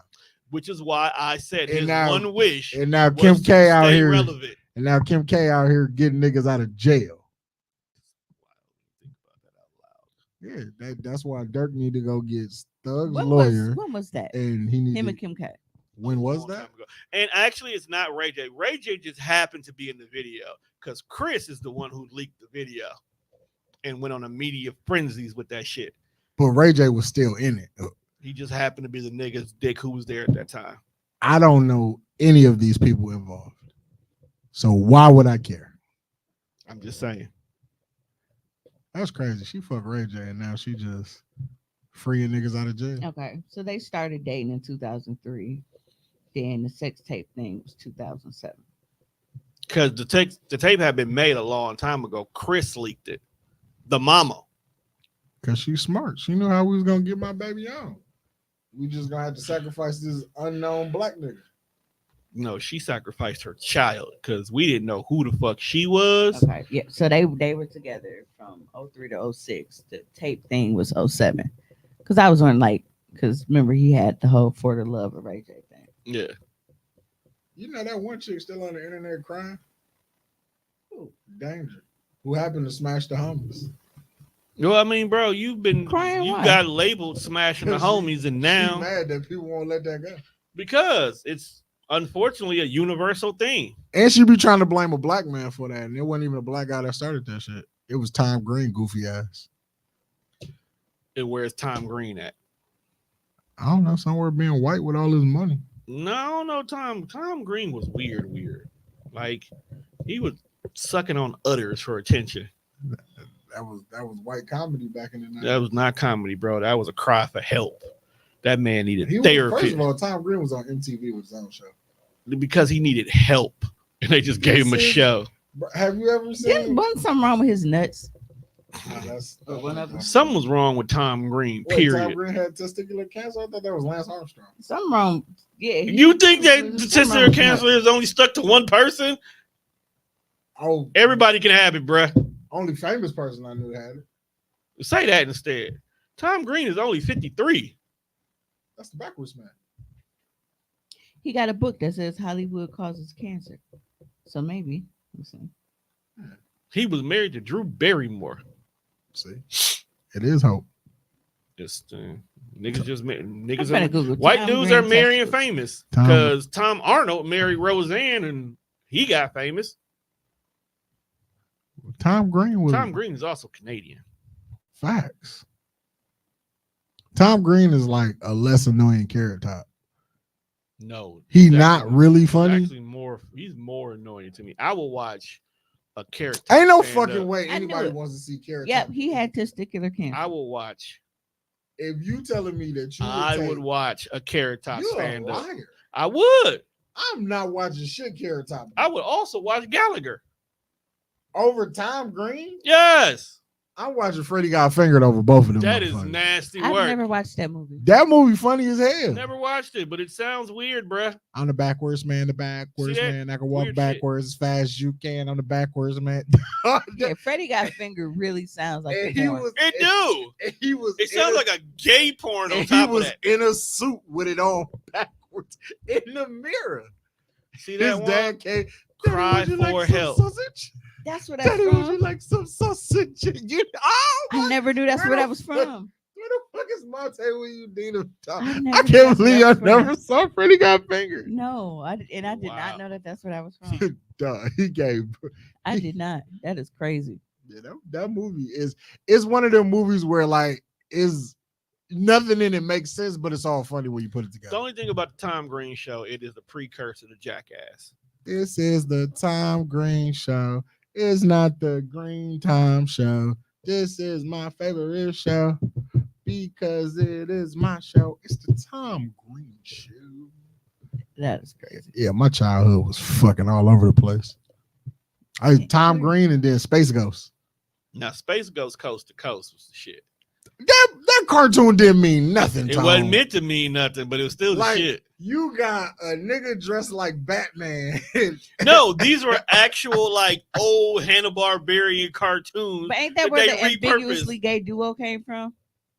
Which is why I said his one wish. And now Kim K out here. Relevant. And now Kim K out here getting niggas out of jail. Yeah, that's why Dirk need to go get Thug's lawyer. When was that? And he him and Kim K. When was that? And actually, it's not Ray J. Ray J just happened to be in the video because Chris is the one who leaked the video and went on a media frenzies with that shit. But Ray J was still in it. He just happened to be the nigga's dick who was there at that time. I don't know any of these people involved. So why would I care? I'm just saying. That's crazy. She fucked Ray J and now she just freeing niggas out of jail. Okay, so they started dating in 2003. Then the sex tape thing was 2007. Because the tape had been made a long time ago. Chris leaked it. The mama. Because she's smart. She knew how we was going to get my baby on. We just going to have to sacrifice this unknown black nigga. No, she sacrificed her child because we didn't know who the fuck she was. Okay, yeah. So they were together from 03 to 06. The tape thing was 07. Because I was on because remember he had the whole For the Love of Ray J thing. Yeah. You know that one chick still on the internet crying? Ooh, Danger. Who happened to smash the homies? No, I mean, bro, you why? got labeled smashing the homies, and now she's mad that people won't let that go. Because it's unfortunately a universal thing. And she be trying to blame a black man for that, and it wasn't even a black guy that started that shit. It was Tom Green, goofy ass. And where's Tom Green at? I don't know, somewhere being white with all his money. No, Tom Green was weird. Like he was sucking on udders for attention. That was white comedy back in the 90s. That was not comedy, bro. That was a cry for help. That man needed First therapy. of all, Tom Green was on MTV with his own show. Because he needed help. And they just gave him a show. Have you ever seen? Wasn't something wrong with his nuts? Something was wrong with Tom Green, Wait, period. Tom Green had testicular cancer? I thought that was Lance Armstrong. Something wrong. Yeah. You think that testicular cancer is only stuck to one person? Oh, everybody can have it, bruh. Only famous person I knew had it. Say that instead. Tom Green is only 53. That's the backwards man. He got a book that says Hollywood causes cancer. So maybe. Let's see. He was married to Drew Barrymore. See, it is hope. Just niggas just niggas. White Tom dudes Green are marrying famous because Tom Arnold married Roseanne and he got famous. Tom Green is also Canadian. Facts. Tom Green is like a less annoying Carrot Top. No, he's not really funny. He's more annoying to me. I will watch a Carrot Top. Ain't no fucking way anybody wants to see Carrot Top. Yep, he had testicular cancer. I will watch. If you telling me that would watch a Carrot Top stand up. Liar. I would. I'm not watching shit Carrot Top. I would also watch Gallagher. Over Tom Green? Yes. I'm watching Freddie Got Fingered over both of them. That is nasty work. I've never watched that movie. That movie funny as hell. Never watched it, but it sounds weird, bruh. I'm the backwards man, man. I can walk backwards as fast as you can. I'm the backwards man. Yeah, Freddie Got Fingered really sounds like It sounds like a gay porn on top of that. He was in a suit with it on backwards in the mirror. See that His one? dad came, cry for help. Sausage? That's where that's Daddy, from. would you like some sausage? I never knew that's where that was from. Where the fuck is Monte when you need him? I can't believe I never saw Freddie Got Fingered. No, I did not know that's where that was from. Duh, he gave. I did not. That is crazy. You know, that movie is one of them movies where like is nothing in it makes sense, but it's all funny when you put it together. The only thing about the Tom Green show, it is a precursor to Jackass. This is the Tom Green show. It's not the Green Time show. This is my favorite show because it is my show. It's the Tom Green show. That is crazy. Yeah, my childhood was fucking all over the place. Tom Green and then Space Ghost. Now, Space Ghost Coast to Coast was the shit. That cartoon didn't mean nothing. It Tom. wasn't meant to mean nothing, but it was still the shit. You got a nigga dressed like Batman. No, these were actual like old Hanna-Barbera cartoons. But ain't that where the ambiguously gay duo came from?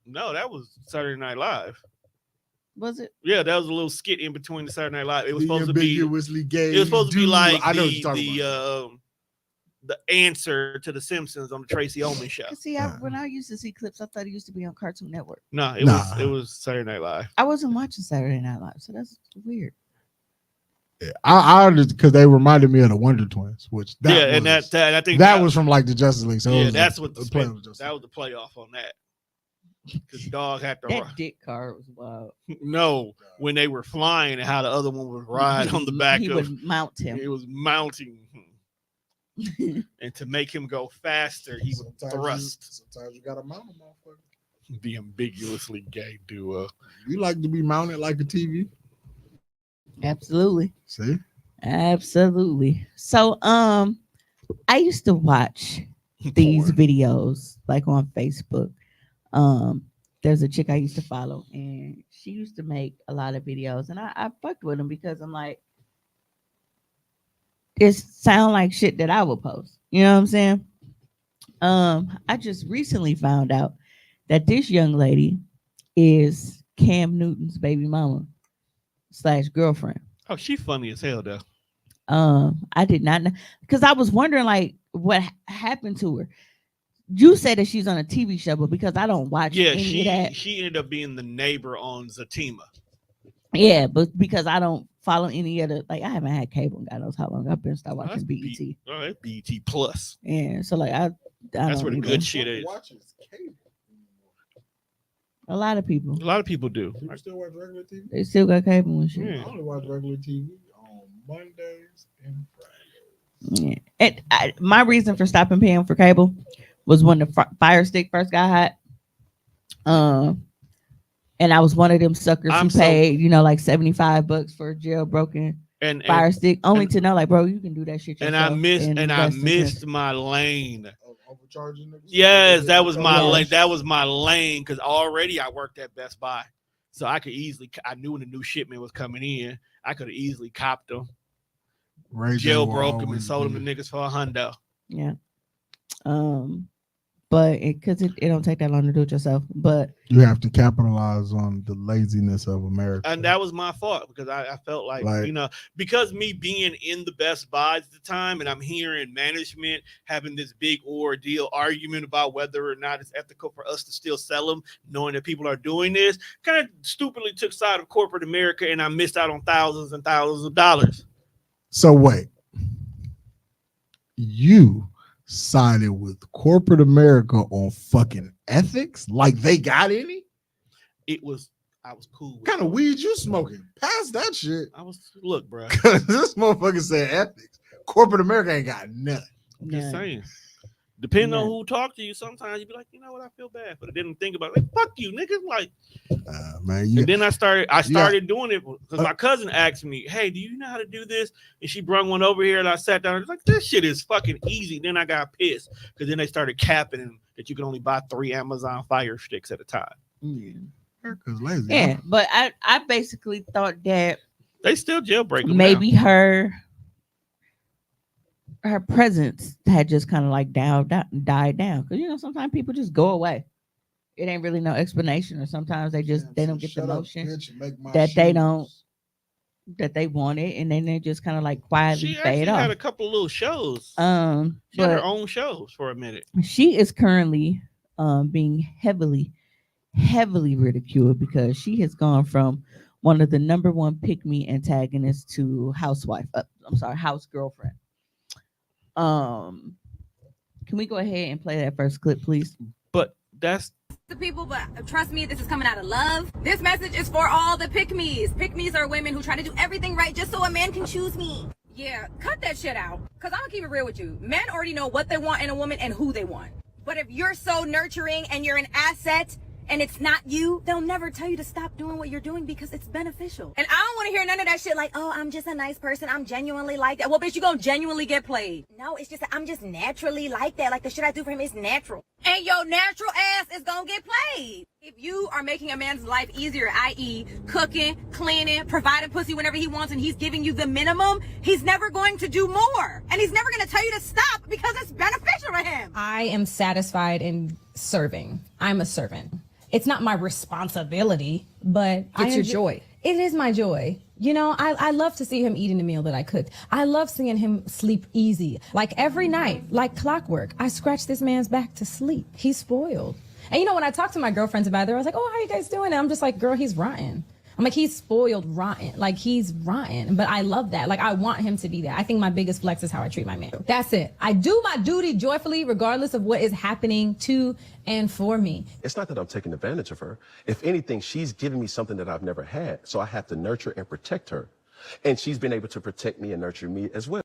No, that was Saturday Night Live. Was it? Yeah, that was a little skit in between the Saturday Night Live. It was The supposed to be ambiguously gay. It was supposed to be like I know what you're talking the answer to the Simpsons on the Tracy Ullman show. See, when I used to see clips, I thought it used to be on Cartoon Network. No, it was Saturday Night Live. I wasn't watching Saturday Night Live, so that's weird. Yeah, I because they reminded me of the Wonder Twins, which I think that was from like the Justice League. So that's what that was the playoff on that. Because dog had to that dick car was wild. No, when they were flying and how the other one would ride on the back he would mount him. It was mounting him. And to make him go faster, he would thrust. Sometimes you gotta mount him, motherfucker. The ambiguously gay duo. You like to be mounted like a TV? Absolutely. See? Absolutely. So I used to watch these videos like on Facebook. There's a chick I used to follow and she used to make a lot of videos and I fucked with them because I'm like, it sound like shit that I would post. You know what I'm saying? I just recently found out that this young lady is Cam Newton's baby mama / girlfriend. Oh, she funny as hell though. I did not know because I was wondering like what happened to her. You said that she's on a TV show, but because I don't watch any of that, she ended up being the neighbor on Zatima. Yeah, but because I don't follow any other, like I haven't had cable. God knows how long I've been started watching BET. That's BET Plus. Yeah, so like that's where the good shit is. A lot of people. A lot of people do. People still watch regular TV? They still got cable and shit. I only watch regular TV on Mondays and Yeah. And my reason for stopping paying for cable was when the Fire Stick first got hot. And I was one of them suckers who paid, like $75 for a jailbroken Fire Stick, only to know, like, bro, you can do that shit yourself. And I missed my lane. Overcharging niggas? Yes, that was my lane. That was my lane because already I worked at Best Buy, so I could easily. I knew when the new shipment was coming in, I could have easily copped them, jailbroke them, and sold them to niggas for $100. Yeah. But because it don't take that long to do it yourself. But you have to capitalize on the laziness of America. And that was my fault because I felt like, because me being in the Best Buy at the time and I'm hearing management having this big ordeal argument about whether or not it's ethical for us to still sell them, knowing that people are doing this, kind of stupidly took side of corporate America and I missed out on thousands and thousands of dollars. So wait, you sided with corporate America on fucking ethics? Like they got any? I was cool. What kind of weed you smoking? Pass that shit. Look, bro. This motherfucker said ethics. Corporate America ain't got nothing. I'm just saying. Depending on who talk to you, sometimes you be like, you know what, I feel bad, but I didn't think about it. Like, fuck you, niggas. Like, man. And then I started doing it because my cousin asked me, hey, do you know how to do this? And she brought one over here and I sat down and was like, this shit is fucking easy. Then I got pissed because then they started capping that you can only buy 3 Amazon Fire Sticks at a time. America's lazy. Yeah, but I basically thought that they still jailbreak them maybe now. her presence had just kind of like died down because sometimes people just go away. It ain't really no explanation, or sometimes they don't get the motion that they wanted, and then they just kind of like quietly fade off. She had a couple of little shows. She had her own shows for a minute. She is currently being heavily ridiculed because she has gone from one of the number one pick-me antagonists to house girlfriend. Can we go ahead and play that first clip, please? But that's the people, but trust me, this is coming out of love. This message is for all the pick-me's. Pick-me's are women who try to do everything right just so a man can choose me. Yeah, cut that shit out. Because I'm going to keep it real with you. Men already know what they want in a woman and who they want. But if you're so nurturing and you're an asset and it's not you, they'll never tell you to stop doing what you're doing because it's beneficial. And I don't want to hear none of that shit like, oh, I'm just a nice person. I'm genuinely like that. Well, bitch, you gonna genuinely get played. No, it's just that I'm just naturally like that. Like the shit I do for him is natural. And your natural ass is gonna get played. If you are making a man's life easier, i.e. cooking, cleaning, providing pussy whenever he wants, and he's giving you the minimum, he's never going to do more. And he's never gonna tell you to stop because it's beneficial to him. I am satisfied in serving. I'm a servant. It's not my responsibility, but it's your joy. It is my joy. I love to see him eating the meal that I cooked. I love seeing him sleep easy. Like every night, like clockwork, I scratch this man's back to sleep. He's spoiled. And when I talk to my girlfriends about it, I was like, oh, how you guys doing? And I'm just like, girl, he's rotten. I'm like, he's spoiled rotten. Like, he's rotten. But I love that. Like, I want him to be that. I think my biggest flex is how I treat my man. That's it. I do my duty joyfully, regardless of what is happening to and for me. It's not that I'm taking advantage of her. If anything, she's giving me something that I've never had. So I have to nurture and protect her. And she's been able to protect me and nurture me as well.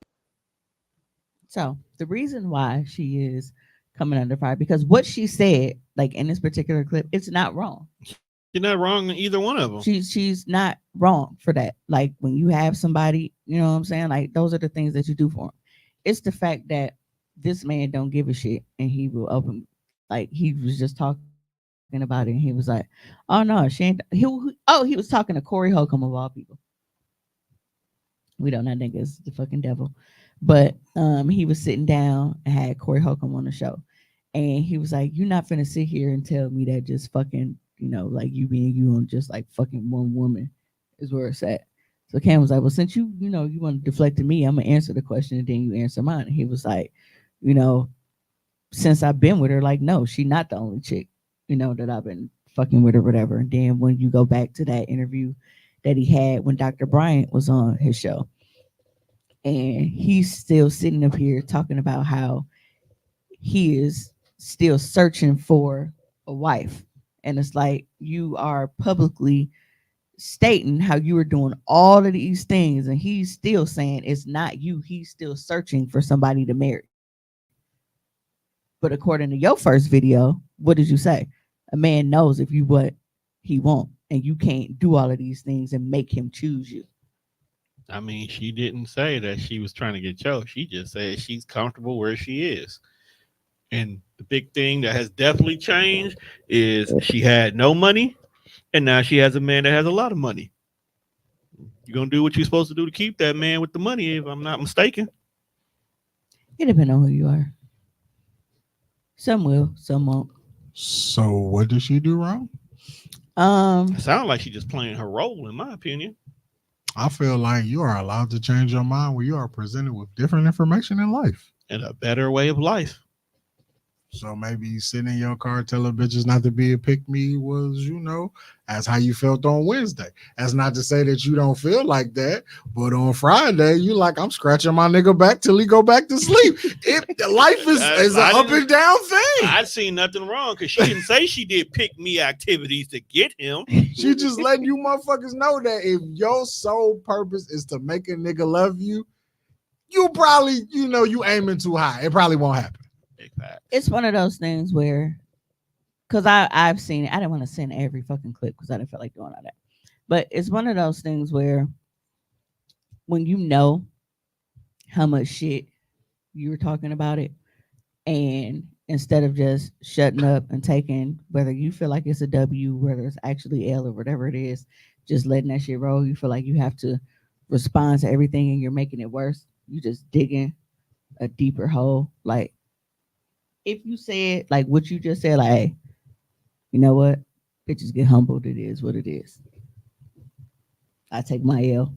So the reason why she is coming under fire because what she said, like in this particular clip, it's not wrong. You're not wrong in either one of them. She's not wrong for that. Like when you have somebody, you know what I'm saying? Like those are the things that you do for them. It's the fact that this man don't give a shit and he will open like he was just talking about it and he was like, oh no, she ain't he was talking to Corey Holcomb of all people. We don't know that nigga is the fucking devil. But he was sitting down and had Corey Holcomb on the show. And he was like, you're not finna sit here and tell me that just fucking, you know, like you being you on just like fucking one woman is where it's at. So Cam was like, well, since you know, you want to deflect to me, I'm gonna answer the question and then you answer mine. And he was like, you know, since I've been with her, like, no, she not the only chick, you know, that I've been fucking with or whatever. And then when you go back to that interview that he had when Dr. Bryant was on his show, and he's still sitting up here talking about how he is still searching for a wife. And it's like you are publicly stating how you were doing all of these things, and he's still saying it's not you. He's still searching for somebody to marry. But according to your first video, what did you say? A man knows if you what he want, and you can't do all of these things and make him choose you. I mean, she didn't say that she was trying to get choked. She just said she's comfortable where she is. And the big thing that has definitely changed is she had no money, and now she has a man that has a lot of money. You're going to do what you're supposed to do to keep that man with the money, if I'm not mistaken. It depends on who you are. Some will, some won't. So what did she do wrong? It sounds like she's just playing her role, in my opinion. I feel like you are allowed to change your mind when you are presented with different information in life. And a better way of life. So maybe you sitting in your car telling bitches not to be a pick me was, you know, that's how you felt on Wednesday. That's not to say that you don't feel like that, but on Friday, you like, I'm scratching my nigga back till he go back to sleep. Life is an up and down thing. I'd seen nothing wrong because she didn't say she did pick me activities to get him. She just letting you motherfuckers know that if your sole purpose is to make a nigga love you, you probably, you know, you aiming too high. It probably won't happen. It's one of those things where, because I've seen it. I didn't want to send every fucking clip because I didn't feel like doing all that. But it's one of those things where when you know how much shit you were talking about it, and instead of just shutting up and taking whether you feel like it's a W, whether it's actually L or whatever it is, just letting that shit roll, you feel like you have to respond to everything and you're making it worse. You just digging a deeper hole. Like, if you said like what you just said, like, hey, you know what? Bitches get humbled. It is what it is. I take my L,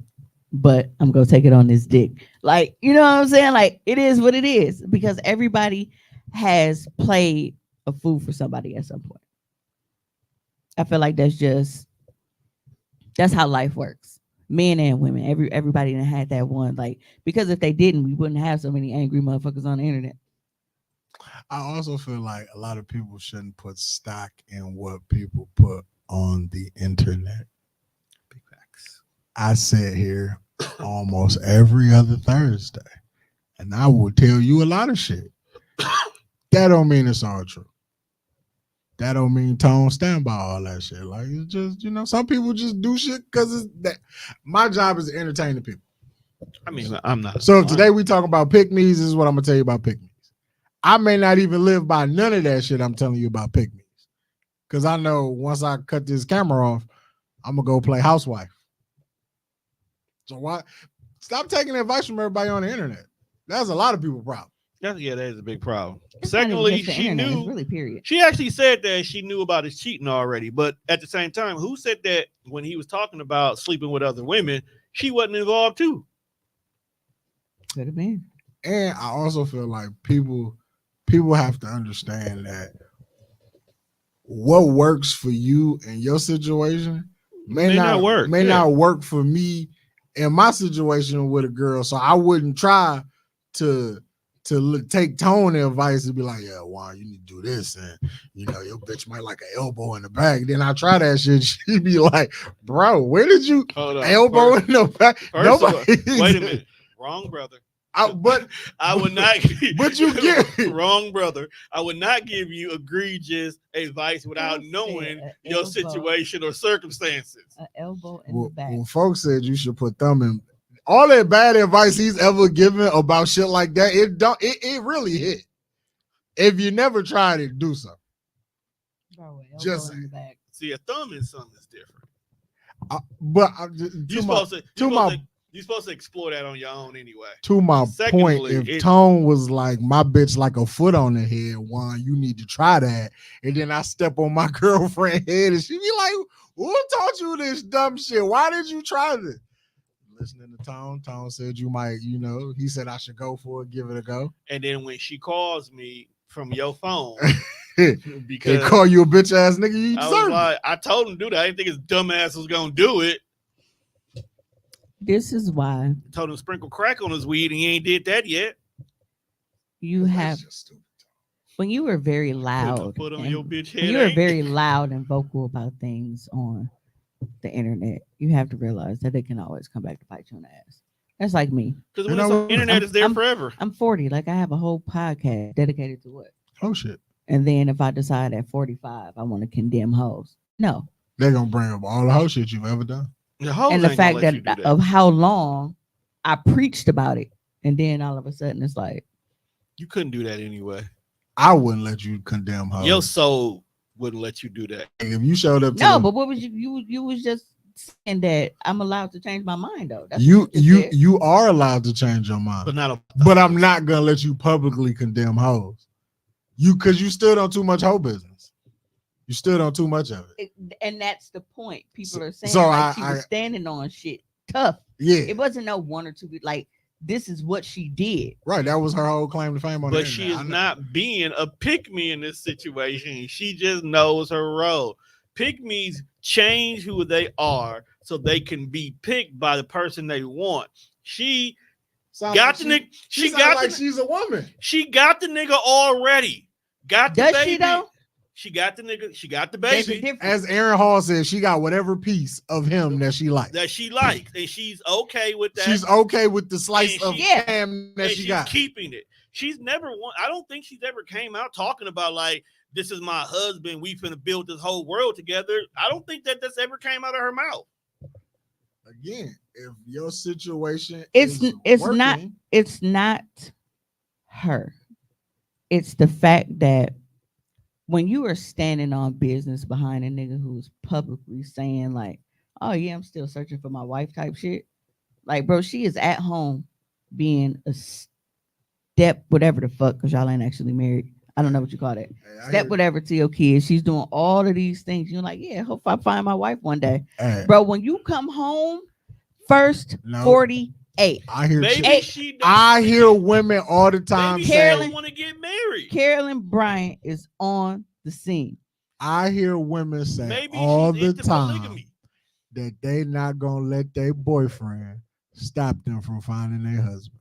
but I'm gonna take it on this dick. Like, you know what I'm saying? Like, it is what it is because everybody has played a fool for somebody at some point. I feel like that's how life works. Men and women, everybody that had that one. Like, because if they didn't, we wouldn't have so many angry motherfuckers on the internet. I also feel like a lot of people shouldn't put stock in what people put on the internet. Big facts. I sit here almost every other Thursday, and I will tell you a lot of shit. That don't mean it's all true. That don't mean Tone stand by all that shit. Like, it's just, you know, some people just do shit because it's that. My job is to entertain the people. I mean, I'm not. So if today we talk about pick-me's, this is what I'm gonna tell you about pick-me's. I may not even live by none of that shit I'm telling you about pick-me's. Because I know once I cut this camera off, I'm going to go play housewife. So why? Stop taking advice from everybody on the internet. That's a lot of people's problem. Yeah, that is a big problem. It's Secondly, she internet, knew. it's really period. She actually said that she knew about his cheating already. But at the same time, who said that when he was talking about sleeping with other women, she wasn't involved too? Could have been. And I also feel like people have to understand that what works for you in your situation may not work for me in my situation with a girl. So I wouldn't try to take Tone advice and be like, yeah, Juan, you need to do this, and you know your bitch might like an elbow in the back. Then I try that shit. She'd be like, bro, where did you elbow in the back? Nobody. Wait a minute, wrong brother. But I would not. But you get wrong, brother. I would not give you egregious advice without knowing your situation or circumstances. An elbow in the back. When folks said you should put thumb in, all that bad advice he's ever given about shit like that, it really hit. If you never tried it, do so. Bro, Just in the back. See, a thumb in something is different. You're supposed to explore that on your own anyway. To my Secondly, point, if Tone was like, my bitch like a foot on the head, one, you need to try that. And then I step on my girlfriend's head and she be like, who taught you this dumb shit? Why did you try this? Listening to Tone, Tone said you might, he said I should go for it, give it a go. And then when she calls me from your phone, because they call you a bitch ass nigga, you deserve it. I told him to do that. I didn't think his dumb ass was gonna do it. This is why I told him to sprinkle crack on his weed, and he ain't did that yet. You have when you were very loud. Put on your bitch head. When you were very loud and vocal about things on the internet, you have to realize that it can always come back to bite you in the ass. That's like me. Because when it's on the internet, it's there forever. I'm 40. Like I have a whole podcast dedicated to what? Oh shit. And then if I decide at 45 I want to condemn hoes, no. They're gonna bring up all the whole shit you've ever done. And the fact that of how long I preached about it, and then all of a sudden it's like you couldn't do that anyway. I wouldn't let you condemn hoes. Your soul wouldn't let you do that. If you showed up to but what was you was just saying that I'm allowed to change my mind though. That's you are allowed to change your mind. But I'm not gonna let you publicly condemn hoes. Because you stood on too much hoe business. You stood on too much of it. And that's the point. People are saying so she was standing on shit tough. Yeah. It wasn't no one or two, like this is what she did. Right. That was her whole claim to fame on the internet. But she is not being a pick-me in this situation. She just knows her role. Pick-me's change who they are so they can be picked by the person they want. She got the nigga. She got like she's a woman. She got the nigga already. Got the baby. Does she though? She got the nigga. She got the baby. As Aaron Hall said, she got whatever piece of him that she likes. And she's okay with that. She's okay with the slice of ham that she got. Keeping it. She's never. I don't think she's ever came out talking about like this is my husband. We finna build this whole world together. I don't think that's ever came out of her mouth. Again, if your situation it's not her. It's the fact that when you are standing on business behind a nigga who's publicly saying like, oh yeah, I'm still searching for my wife type shit. Like, bro, she is at home being a step whatever the fuck, because y'all ain't actually married. I don't know what you call that. Step whatever to your kids. She's doing all of these things. You're like, yeah, hope I find my wife one day. Bro, when you come home, first 48. I hear women all the time saying want to get married. Carolyn Bryant is on the scene. I hear women say all the time that they not gonna let their boyfriend stop them from finding their husband.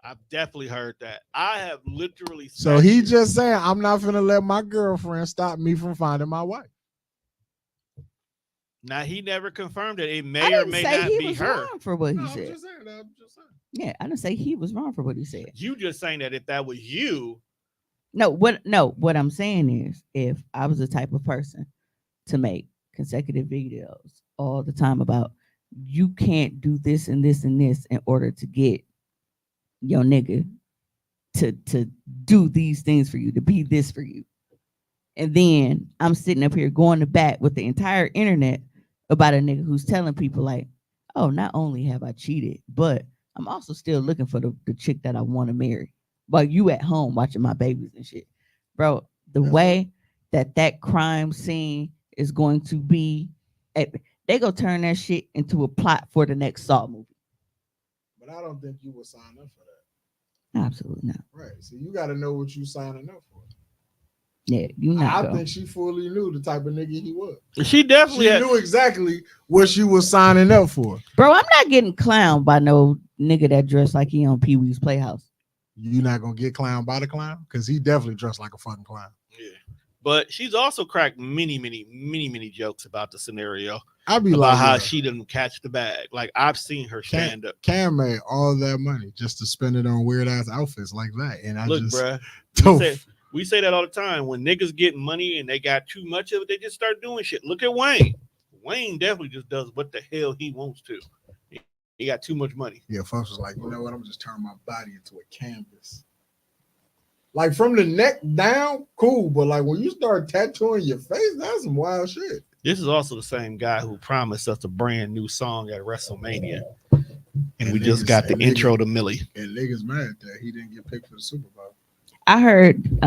I've definitely heard that. I have literally. So he just saying, I'm not gonna let my girlfriend stop me from finding my wife. Now he never confirmed that it may or may not be her. Wrong for what he said. I'm just saying. Yeah, I didn't say he was wrong for what he said. You just saying that if that was you. What I'm saying is if I was the type of person to make consecutive videos all the time about you can't do this and this and this in order to get your nigga to do these things for you, to be this for you. And then I'm sitting up here going to bat with the entire internet about a nigga who's telling people like, oh, not only have I cheated, but I'm also still looking for the chick that I want to marry while you at home watching my babies and shit. Bro, the way that crime scene is going to be, they go turn that shit into a plot for the next Saw movie. But I don't think you would sign up for that. Absolutely not. Right. So you got to know what you signing up for. Yeah, you know. I think she fully knew the type of nigga he was. She definitely knew exactly what she was signing up for. Bro, I'm not getting clowned by no nigga that dressed like he on Pee Wee's Playhouse. You not gonna get clowned by the clown? Because he definitely dressed like a fucking clown. Yeah. But she's also cracked many jokes about the scenario. I be about like, how yeah, she didn't catch the bag. Like I've seen her stand up. Cam made all that money just to spend it on weird ass outfits like that, and I Look, just bruh, don't. we say that all the time. When niggas get money and they got too much of it, they just start doing shit. Look at Wayne. Wayne definitely just does what the hell he wants to. He got too much money. Yeah, folks was like, you know what? I'm just turning my body into a canvas. Like from the neck down, cool, but like when you start tattooing your face, that's some wild shit. This is also the same guy who promised us a brand new song at WrestleMania, and we just got the intro to Millie. And niggas mad that he didn't get picked for the Super Bowl. I heard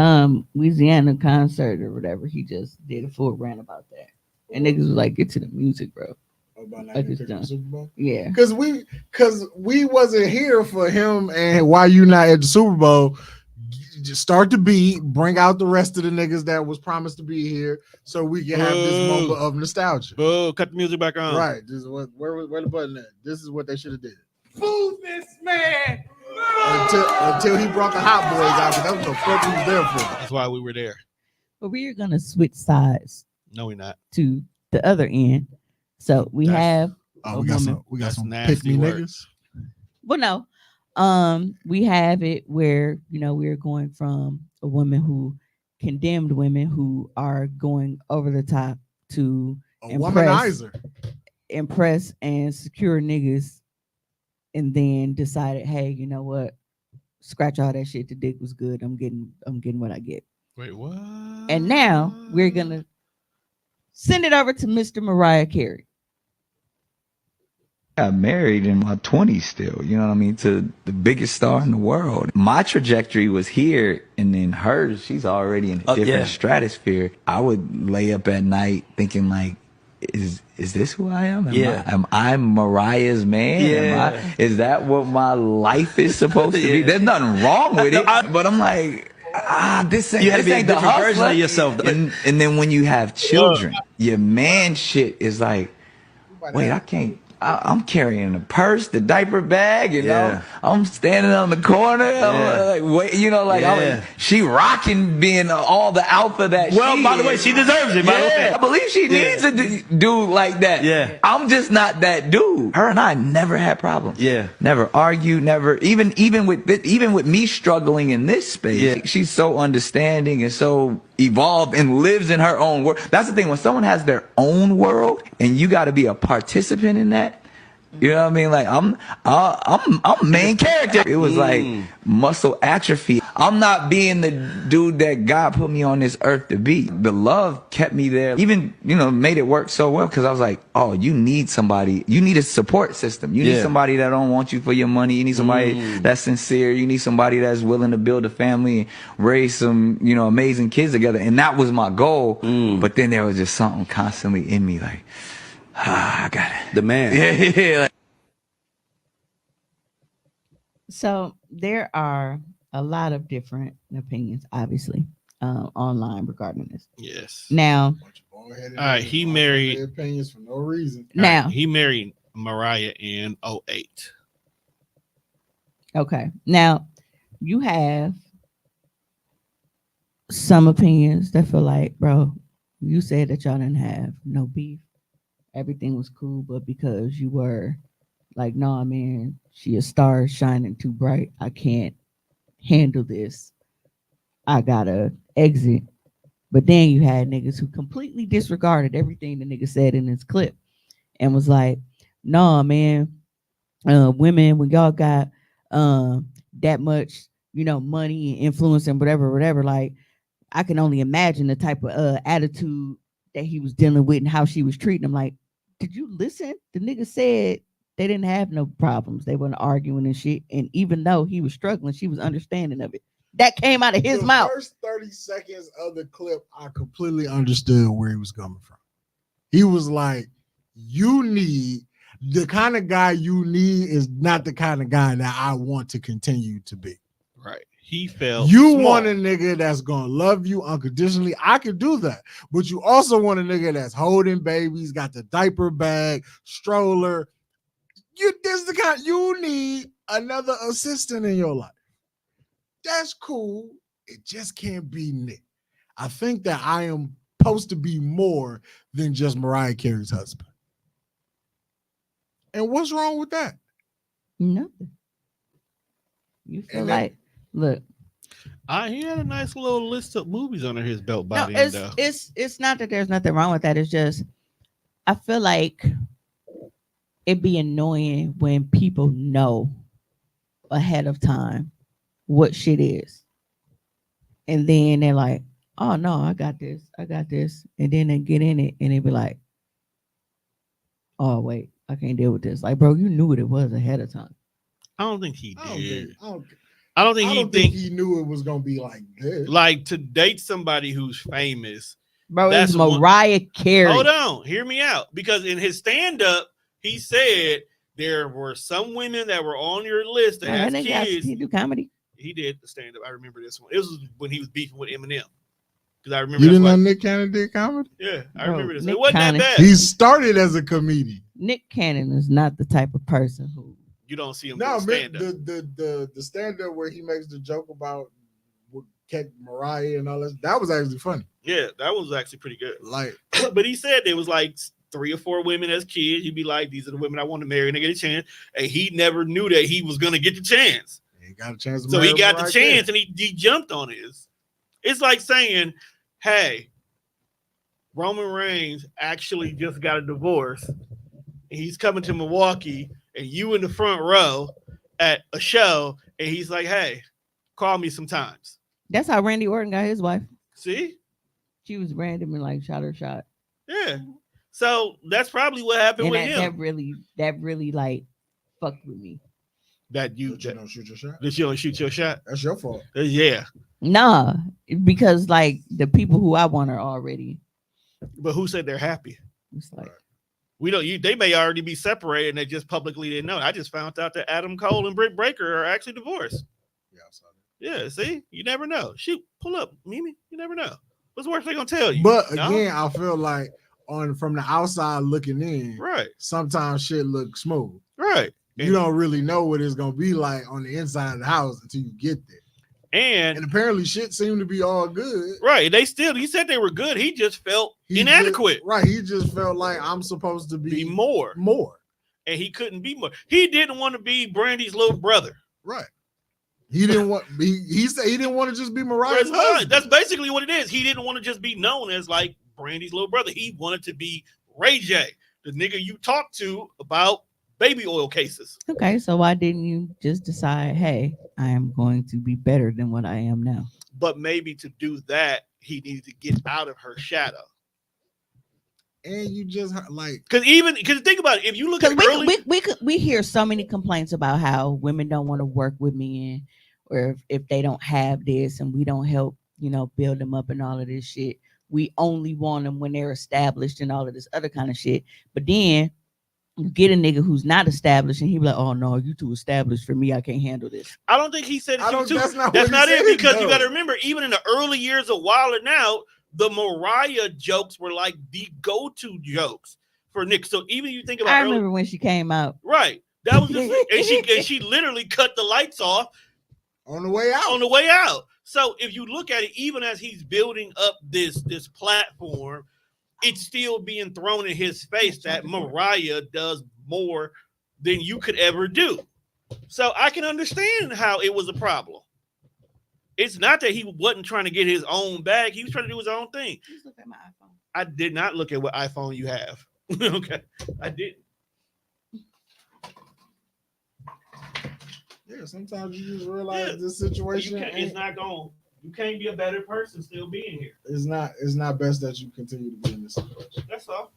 Louisiana concert or whatever. He just did a full rant about that, and niggas was like, "Get to the music, bro." About not Like getting it's picked for done. the Super Bowl? Yeah, because we wasn't here for him, and why you not at the Super Bowl? Just start the beat, bring out the rest of the niggas that was promised to be here, so we can have this moment of nostalgia. Boo! Cut the music back on. Right? This is where the button at? This is what they should have did. Fool this man. Until he brought the hot boys out, but that's what the fuck he was there for. That's why we were there. but we are gonna switch sides No, we're not. to the other end. So we have a we got woman. some nasty pick me work. niggas. Well, no. We have it where, we're going from a woman who condemned women who are going over the top to A womanizer. impress and secure niggas, and then decided, hey, you know what? Scratch all that shit. The dick was good. I'm getting what I get. Wait, what? And now we're gonna send it over to Mr. Mariah Carey. Got married in my 20s still, you know what I mean, to the biggest star in the world. My trajectory was here, and then hers, she's already in a different stratosphere. I would lay up at night thinking like, is this who I am? Am I Mariah's man? Is that what my life is supposed to be? There's nothing wrong with it, but I'm like, this ain't, You had to be a ain't the different version hustler. of yourself. And then when you have children, your man shit is like, wait, I can't. I'm carrying a purse, the diaper bag, I'm standing on the corner. I'm like, wait, she rocking being all the alpha that she by the way, is. she deserves it, by the way. I believe she needs a dude like that. Yeah. I'm just not that dude. Her and I never had problems. Yeah. Never argued, never, even with me struggling in this space, she's so understanding and so evolved and lives in her own world. That's the thing. When someone has their own world and you got to be a participant in that, you know what I mean? Like I'm main character. It was like muscle atrophy. I'm not being the dude that God put me on this earth to be. The love kept me there. Even, made it work so well because I was like, oh, you need somebody. You need a support system. You need somebody that don't want you for your money. You need somebody that's sincere. You need somebody that's willing to build a family and raise some, amazing kids together. And that was my goal. But then there was just something constantly in me like, I got it. The man. Yeah. So there are a lot of different opinions, obviously, online regarding this. Yes. Now, all right, he married opinions for no reason. Now he married Mariah in 2008. Okay. Now you have some opinions that feel like, bro, you said that y'all didn't have no beef. Everything was cool, but because you were like, nah, man, she a star shining too bright. I can't handle this. I gotta exit. But then you had niggas who completely disregarded everything the nigga said in his clip and was like, nah, man, women, when y'all got that much, money and influence and whatever, like, I can only imagine the type of attitude that he was dealing with and how she was treating him. Like, did you listen? The nigga said they didn't have no problems. They weren't arguing and shit. And even though he was struggling, she was understanding of it. That came out of his mouth. The first 30 seconds of the clip, I completely understood where he was coming from. He was like, the kind of guy you need is not the kind of guy that I want to continue to be. Right. He felt you want a nigga that's gonna love you unconditionally. I could do that, but you also want a nigga that's holding babies, got the diaper bag, stroller. This is the kind you need another assistant in your life. That's cool. It just can't be Nick. I think that I am supposed to be more than just Mariah Carey's husband. And what's wrong with that? Nothing. You feel like, look. He had a nice little list of movies under his belt by No, the end, though. it's not that there's nothing wrong with that. It's just I feel like it'd be annoying when people know ahead of time what shit is. And then they're like, oh no, I got this. And then they get in it and they be like, oh wait, I can't deal with this. Like, bro, you knew what it was ahead of time. I don't think he did. I don't think he knew it was gonna be like this. Like to date somebody who's famous. Bro, it's Mariah Carey. Hold on, hear me out. Because in his stand-up, he said there were some women that were on your list that had kids. He do comedy. He did the stand-up. I remember this one. It was when he was beefing with Eminem. Because I remember you didn't know Nick Cannon did comedy? Yeah, I remember this. Nick It wasn't Cannon, that bad. He started as a comedian. Nick Cannon is not the type of person who you don't see him no stand-up. The stand-up where he makes the joke about Mariah and all that was actually funny. Yeah, that was actually pretty good. Like, but he said there was like 3 or 4 women as kids. He'd be like, these are the women I want to marry and they get a chance. And he never knew that he was gonna get the chance. He got a chance. So he got the chance and he jumped on it. It's like saying, hey, Roman Reigns actually just got a divorce. And he's coming to Milwaukee and you in the front row at a show. And he's like, hey, call me sometimes. That's how Randy Orton got his wife. See? She was random and like shot her shot. Yeah. So that's probably what happened with him. That really like fucked with me. That you don't shoot your shot. That you don't shoot your shot. That's your fault. Yeah. Nah, because like the people who I want are already. But who said they're happy? It's like we don't. They may already be separated and they just publicly didn't know. I just found out that Adam Cole and Britt Baker are actually divorced. Yeah, I saw that. Yeah. See, you never know. Shoot, pull up, Mimi. You never know. What's the worst they gonna tell you? But again, I feel like from the outside looking in, right? Sometimes shit looks smooth, right? You don't really know what it's gonna be like on the inside of the house until you get there. And apparently shit seemed to be all good. Right. He said they were good. He just felt inadequate. He just felt like I'm supposed to be more. And he couldn't be more. He didn't want to be Brandy's little brother. Right. He didn't want he said he didn't want to just be Mariah's husband. That's basically what it is. He didn't want to just be known as like Brandy's little brother. He wanted to be Ray J, the nigga you talk to about baby oil cases. Okay, so why didn't you just decide, hey, I am going to be better than what I am now? But maybe to do that, he needed to get out of her shadow. And you just like because think about it, if you look at we hear so many complaints about how women don't want to work with men, or if they don't have this and we don't help, build them up and all of this shit. We only want them when they're established and all of this other kind of shit. But then you get a nigga who's not established and he be like, oh no, you too established for me. I can't handle this. I don't think he said it too. That's not it because you got to remember, even in the early years of Wild 'N Out, the Mariah jokes were like the go-to jokes for Nick. So even you think about, I remember when she came out, right? That was and she literally cut the lights off on the way out. On the way out. So if you look at it, even as he's building up this platform, it's still being thrown in his face that Mariah does more than you could ever do. So I can understand how it was a problem. It's not that he wasn't trying to get his own bag. He was trying to do his own thing. Just look at my iPhone. I did not look at what iPhone you have. Okay. I didn't. Yeah, sometimes you just realize this situation. It's not going. You can't be a better person still being here. It's not best that you continue to be in this situation. That's all.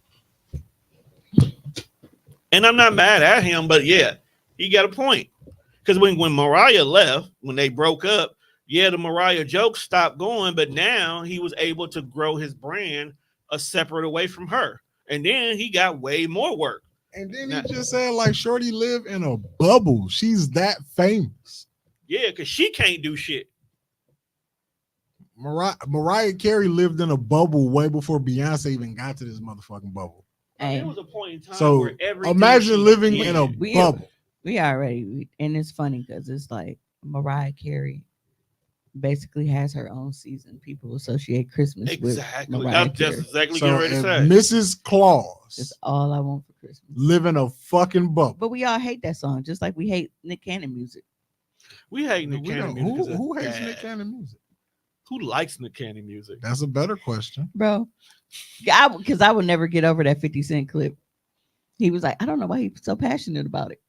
And I'm not mad at him, but yeah, he got a point. Because when Mariah left, when they broke up, yeah, the Mariah jokes stopped going, but now he was able to grow his brand a separate away from her. And then he got way more work. And then he just said, like, Shorty live in a bubble. She's that famous. Yeah, because she can't do shit. Mariah Carey lived in a bubble way before Beyonce even got to this motherfucking bubble. There was a point in time so where imagine living in a bubble. We already, and it's funny because it's like Mariah Carey basically has her own season. People associate Christmas Exactly. with Mariah I'm just Carey. exactly So getting ready to if say. Mrs. Claus That's all I want for Christmas. live in a fucking bubble. But we all hate that song, just like we hate Nick Cannon music. We hate Nick We Cannon don't- music. 'cause who it's hates bad. Nick Cannon music? Who likes Nick Cannon music? That's a better question. Bro, because I would never get over that 50 Cent clip. He was like, I don't know why he's so passionate about it.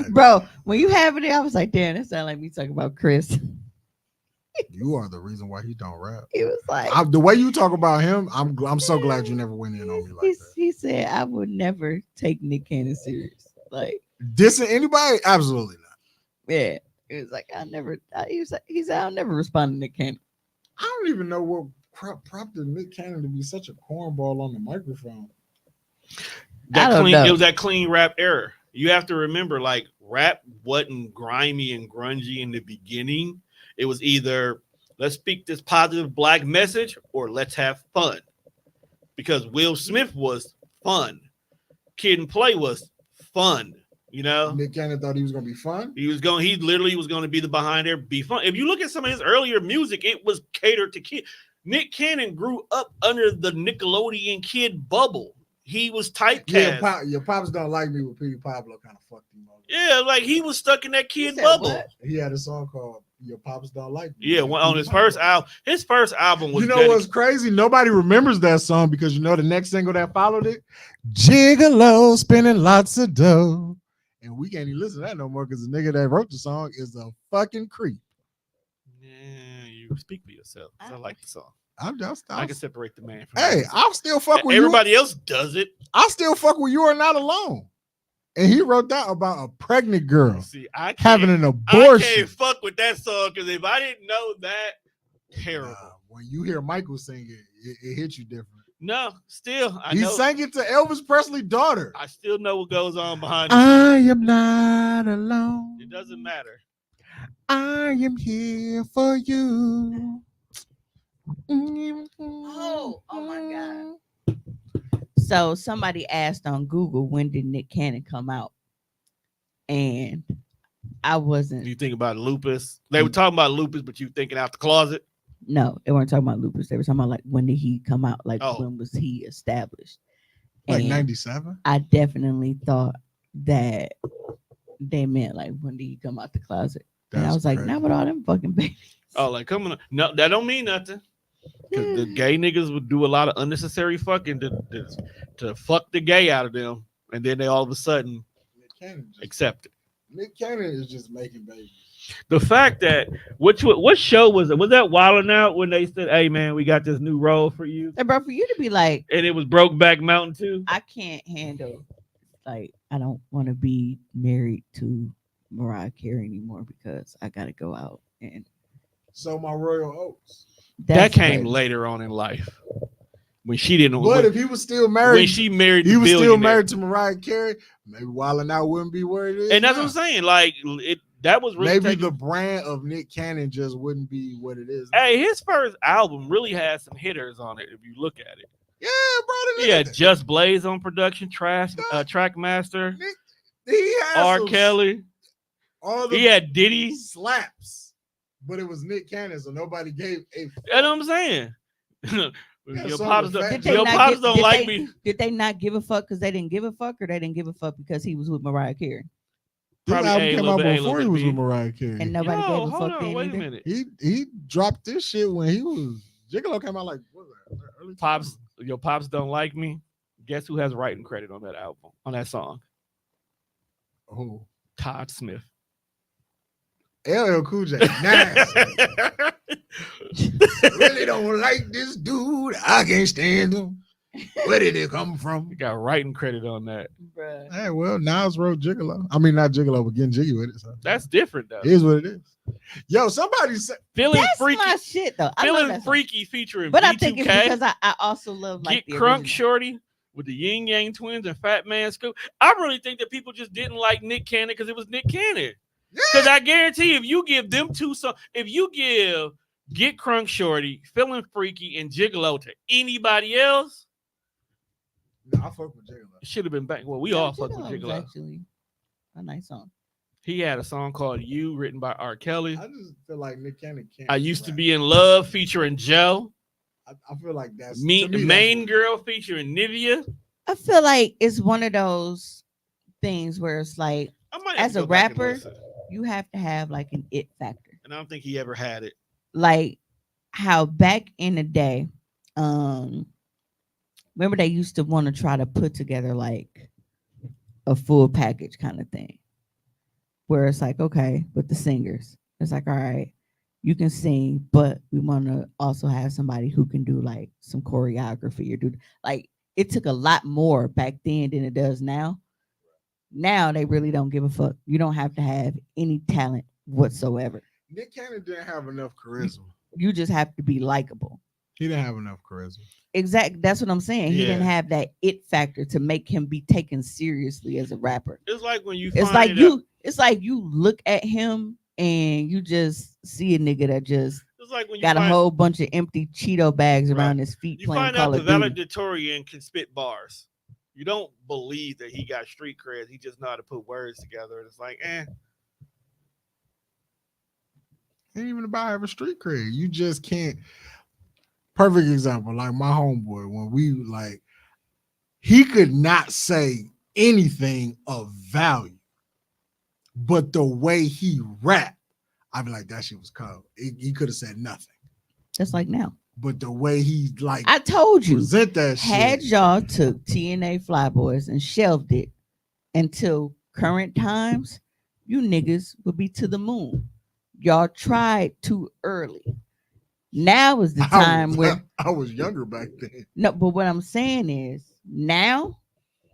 Bro, when you have it, I was like, damn, that sounds like me talking about Chris. You are the reason why he don't rap. He was like, The way you talk about him, I'm so glad you never went in on me like that. he said, I would never take Nick Cannon serious. Like, Dissing anybody? Absolutely not. yeah. It was like, he said, I'll never respond to Nick Cannon. I don't even know what prompted Nick Cannon to be such a cornball on the microphone. It was that clean rap era. You have to remember, like, rap wasn't grimy and grungy in the beginning. It was either let's speak this positive black message or let's have fun. Because Will Smith was fun. Kid and Play was fun. You know, Nick Cannon thought he was gonna be fun. He literally was going to be the behind there, be fun. If you look at some of his earlier music, it was catered to kids. Nick Cannon grew up under the Nickelodeon kid bubble. He was typecast. Yeah, your pops don't like me with Petey Pablo kind of fucked him over. Yeah, like he was stuck in that kid bubble. What? He had a song called "Your Pops Don't Like Me." Yeah, on his first album. His first album was. You know what's crazy? Nobody remembers that song because you know the next single that followed it, "Gigolo spending lots of dough." And we can't even listen to that no more because the nigga that wrote the song is a fucking creep. Yeah, you speak for yourself. I like the song. I can separate the man from Hey, I'll still fuck with everybody else does it. I still fuck with You Are Not Alone. And he wrote that about a pregnant girl having an abortion. I can't fuck with that song because if I didn't know that, terrible. When you hear Michael sing it hits you different. No, still. He sang it to Elvis Presley's daughter. I still know what goes on behind I am not alone. It doesn't matter. I am here for you. Oh my God. So somebody asked on Google, when did Nick Cannon come out? And I wasn't. You think about lupus. They were talking about lupus, but you thinking out the closet. No, they weren't talking about lupus. They were talking about like when did he come out? Like when was he established? Like And 97? I definitely thought that they meant like when did he come out the closet? And I was like, not with all them fucking babies. Oh, like coming. No, that don't mean nothing. Because the gay niggas would do a lot of unnecessary fucking to fuck the gay out of them, and then they all of a sudden accept it. Nick Cannon is just making babies. The fact that what show was it? Was that Wildin' Out when they said, "Hey man, we got this new role for you"? And bro, for you to be like, and it was Brokeback Mountain too. I can't handle. Like, I don't want to be married to Mariah Carey anymore because I got to go out and. So my Royal Oats. That came later on in life when she didn't. But if he was still married, when she married, he was still married to Mariah Carey. Maybe Wildin' Out wouldn't be where it is. And that's now. what I'm saying. Like that was really maybe the brand of Nick Cannon just wouldn't be what it is. Hey, his first album really had some hitters on it. If you look at it, yeah, bro. He had Just Blaze on production, Trackmaster. He had R. Kelly. He had Diddy slaps, but it was Nick Cannon, so nobody gave a. That's what I'm saying. Your pops don't like me. Did they not give a fuck because they didn't give a fuck, or they didn't give a fuck because he was with Mariah Carey? This album came out before he was with Mariah Carey, and nobody gave a fuck then. Wait a minute. He dropped this shit when he was Gigolo came out like what was that? Early Pops. Your pops don't like me. Guess who has writing credit on that album, on that song? Who? Todd Smith. LL Cool J. Nice. Really don't like this dude. I can't stand him. Where did it come from? You got writing credit on that. Bruh. Hey, well, Nas wrote Gigolo. I mean, not Gigolo, but getting jiggy with it. So. That's different, though. It is what it is. Yo, somebody said Feeling That's Freaky. my shit, though. I Feeling love that Freaky featuring but B2K. I think it's because I also love like Get the Crunk original. Shorty with the Yin Yang Twins and Fat Man Scoop. I really think that people just didn't like Nick Cannon because it was Nick Cannon. Because I guarantee if you give them two songs, if you give Get Crunk Shorty, Feeling Freaky, and Gigolo to anybody else, no, I fuck with Gigolo. It should have been back. Well, we all fuck with Gigolo was Gigolo. actually a nice song. He had a song called "You," written by R. Kelly. I just feel like Nick Cannon can't. I used to be in love, featuring Joe. I feel like that's Me, to the me, main girl, featuring Nivea. I feel like it's one of those things where it's like, I might have as to a go back and rapper, listen. you have to have like an it factor. And I don't think he ever had it. Like how back in the day, remember they used to want to try to put together like a full package kind of thing. Where it's like, okay, with the singers, it's like, all right, you can sing, but we want to also have somebody who can do like some choreography or do like it took a lot more back then than it does now. Now they really don't give a fuck. You don't have to have any talent whatsoever. Nick Cannon didn't have enough charisma. You just have to be likable. He didn't have enough charisma. Exactly. That's what I'm saying. He didn't Yeah. have that it factor to make him be taken seriously as a rapper. It's like when you It's find like it you. It's like you look at him and you just see a nigga that just It's like when you got a find, whole bunch of empty Cheeto bags Right. around his feet you playing find out Call the of Duty. valedictorian can spit bars. You don't believe that he got street cred. He just know how to put words together. And it's like, Ain't even about having street cred. You just can't. Perfect example, like my homeboy, when we like, he could not say anything of value, but the way he rapped, I'd be like, that shit was cold. He could have said nothing. Just like now. But the way he like, I told you, present that had shit. y'all took TNA Flyboys and shelved it until current times, you niggas would be to the moon. Y'all tried too early. Now is the time where I was younger back then. no, but what I'm saying is now,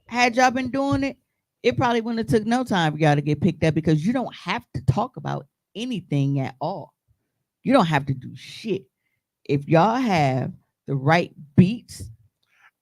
had y'all been doing it, it probably wouldn't have took no time for y'all to get picked up because you don't have to talk about anything at all. You don't have to do shit. If y'all have the right beats,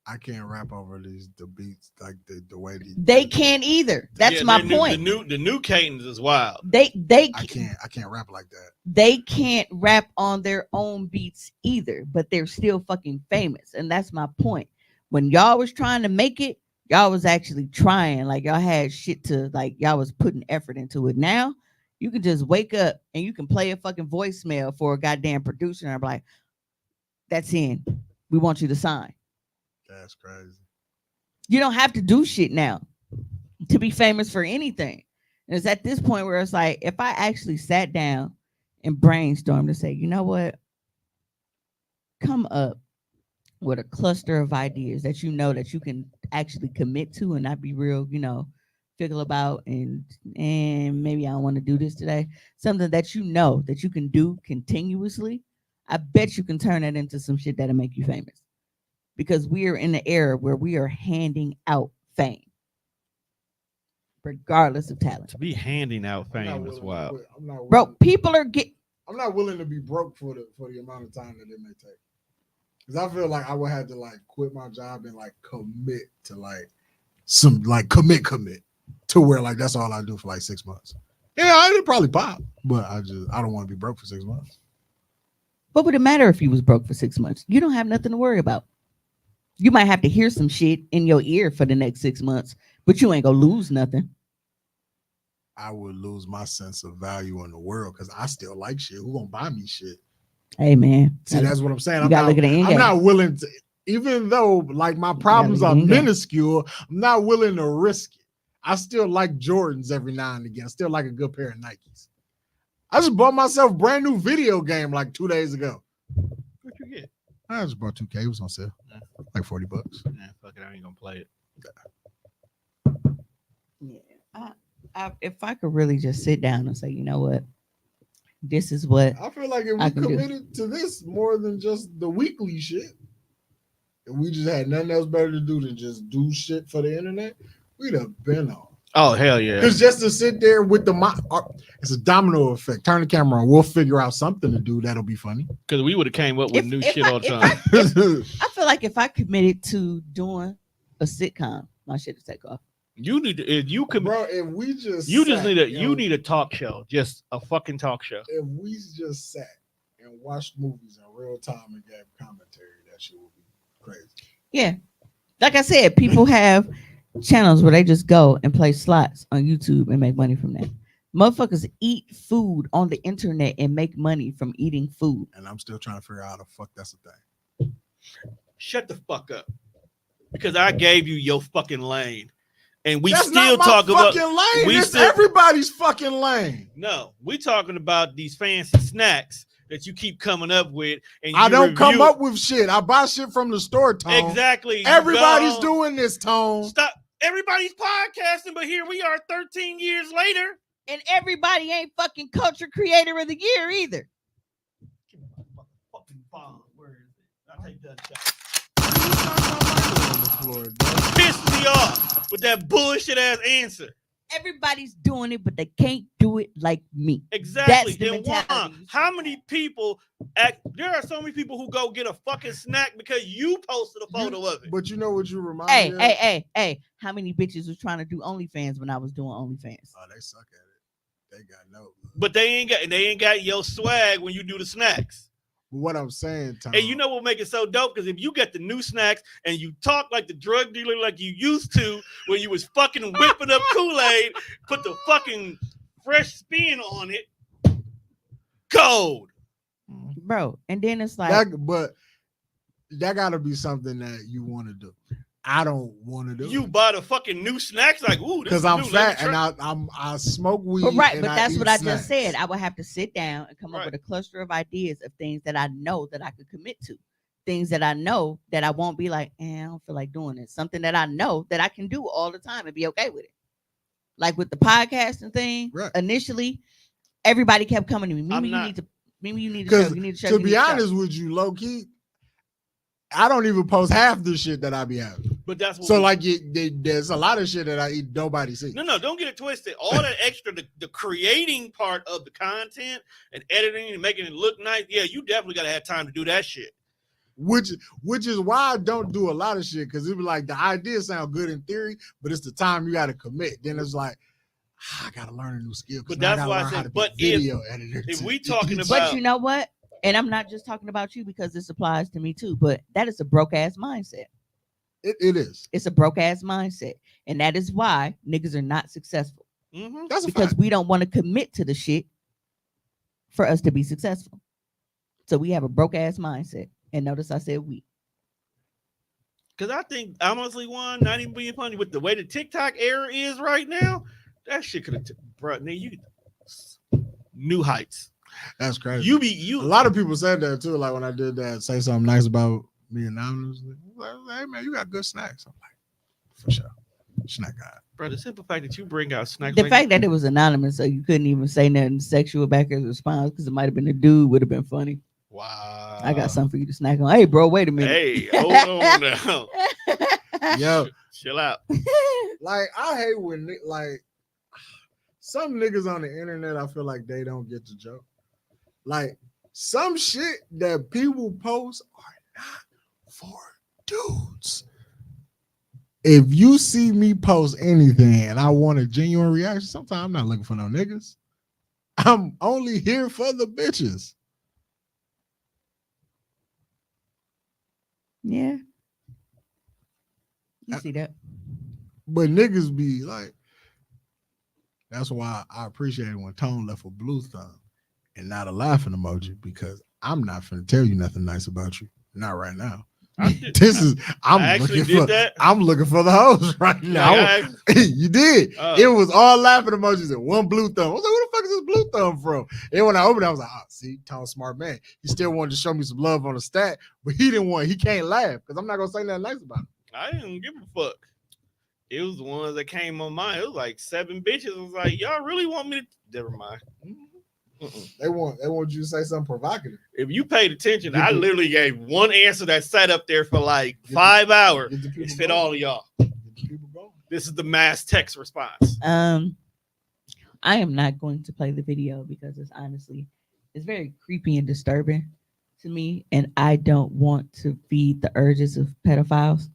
I can't rap over the beats like the way they can't either. That's my point. The new cadence is wild. They I can't rap like that. They can't rap on their own beats either, but they're still fucking famous. And that's my point. When y'all was trying to make it, y'all was actually trying. Like y'all had shit to like y'all was putting effort into it. Now you can just wake up and you can play a fucking voicemail for a goddamn producer and I'm like, that's in. We want you to sign. That's crazy. You don't have to do shit now to be famous for anything. And it's at this point where it's like, if I actually sat down and brainstormed to say, you know what, come up with a cluster of ideas that you know that you can actually commit to and not be real, fickle about and maybe I don't want to do this today. Something that you know that you can do continuously. I bet you can turn that into some shit that'll make you famous. Because we are in the era where we are handing out fame, regardless of talent. To be handing out fame is wild. Bro, people are I'm not willing to be broke for the amount of time that it may take. Because I feel like I would have to like quit my job and like commit to like some like commit to where like that's all I do for like 6 months. Yeah, I'd probably pop, but I don't want to be broke for 6 months. What would it matter if you was broke for 6 months? You don't have nothing to worry about. You might have to hear some shit in your ear for the next 6 months, but you ain't gonna lose nothing. I would lose my sense of value in the world because I still like shit. Who gonna buy me shit? Hey man, see that's what I'm saying. You gotta look at the end I'm game. not willing to, even though like my problems are minuscule. I'm not willing to risk it. I still like Jordans every now and again. I still like a good pair of Nikes. I just bought myself a brand new video game like 2 days ago. What'd you get? I just bought 2K. It was on sale, like $40. Nah, fuck it, I ain't gonna play it. Yeah, if I could really just sit down and say, you know what, this is what I feel like if I we can do. committed to this more than just the weekly shit, and we just had nothing else better to do than just do shit for the internet, we'd have been on. Oh hell yeah! Because just to sit there with it's a domino effect. Turn the camera on. We'll figure out something to do that'll be funny. Because we would have came up with new shit all the time. I feel like if I committed to doing a sitcom, my shit would take off. You need to, if you could, bro. If we just need a talk show, just a fucking talk show. If we just sat and watched movies in real time and gave commentary, that shit would be crazy. Yeah, like I said, people have channels where they just go and play slots on YouTube and make money from that. Motherfuckers eat food on the internet and make money from eating food. And I'm still trying to figure out how the fuck that's a thing. Shut the fuck up. Because I gave you your fucking lane. And we That's still not my talk about fucking lane. we It's still, everybody's fucking lane. No, we talking about these fancy snacks that you keep coming up with. And I you don't come review- up with shit. I buy shit from the store, Tone. Exactly. You Everybody's go- doing this, Tone. Stop. Everybody's podcasting, but here we are 13 years later. And everybody ain't fucking culture creator of the year either. Fucking bomb. Where is it? I'll take that shot. Pissed me off with that bullshit ass answer. Everybody's doing it, but they can't do it like me. Exactly. That's the Then why? mentality. How many people act? There are so many people who go get a fucking snack because you posted a photo of it. But you know what you remind Hey, me of? hey. How many bitches was trying to do OnlyFans when I was doing OnlyFans? Oh, they suck at it. They got no. But they ain't got your swag when you do the snacks. What I'm saying, Tom. And you know what make it so dope? Because if you get the new snacks and you talk like the drug dealer like you used to when you was fucking whipping up Kool-Aid, put the fucking fresh spin on it, cold. Bro, and then it's like but that gotta be something that you want to do. I don't want to do. You buy the fucking new snacks like, ooh, this because is I'm new. fat and I smoke weed. But right, and but that's eat what I snacks. just said. I would have to sit down and come up with a cluster of ideas of things that I know that I could commit to. Things that I know that I won't be like, I don't feel like doing it. Something that I know that I can do all the time and be okay with it. Like with the podcasting thing, initially, everybody kept coming to me. Mimi, you need to show. You need to show. To be honest with you, low key, I don't even post half the shit that I be having. But that's what so like there's a lot of shit that I eat nobody sees. No, don't get it twisted. All that extra, the creating part of the content and editing and making it look nice, yeah, you definitely gotta have time to do that shit. Which is why I don't do a lot of shit, because it be like the ideas sound good in theory, but it's the time you gotta commit. Then it's like I gotta learn a new skill. But that's why I said, but video editor. If we talking about, but you know what? And I'm not just talking about you because this applies to me too, but that is a broke ass mindset. It is. It's a broke ass mindset. And that is why niggas are not successful. Mm-hmm. That's because we don't want to commit to the shit for us to be successful. So we have a broke ass mindset. And notice I said we. Because I think, honestly, one, not even being funny, with the way the TikTok era is right now, that shit could have brought you new heights. That's crazy. You. A lot of people said that too. Like when I did that, say something nice about me and Anonymous. Like, hey man, you got good snacks. I'm like, for sure, snack guy. Bro, the simple fact that you bring out snacks. The fact that it was anonymous, so you couldn't even say nothing sexual back as a response because it might have been a dude, would have been funny. Wow. I got something for you to snack on. Hey, bro, wait a minute. Hey, hold on now. Yo, chill out. Like I hate when like some niggas on the internet, I feel like they don't get the joke. Like some shit that people post are not for dudes. If you see me post anything and I want a genuine reaction, sometimes I'm not looking for no niggas. I'm only here for the bitches. Yeah. You see that? But niggas be like, that's why I appreciate it when Tone left a blue thumb and not a laughing emoji, because I'm not finna tell you nothing nice about you. Not right now. I'm looking for the hoes right now. You did. It was all laughing emojis and one blue thumb. I was like, where the fuck is this blue thumb from? And when I opened it, I was like, oh, see, Tone smart man. He still wanted to show me some love on the stat, but he can't laugh because I'm not gonna say nothing nice about him. I didn't give a fuck. It was the ones that came on mine. It was like 7 bitches. I was like, y'all really want me to? Never mind. They want you to say something provocative. If you paid attention, I literally gave one answer that sat up there for like 5 hours. It fit all of y'all. This is the mass text response. I am not going to play the video because it's very creepy and disturbing to me, and I don't want to feed the urges of pedophiles.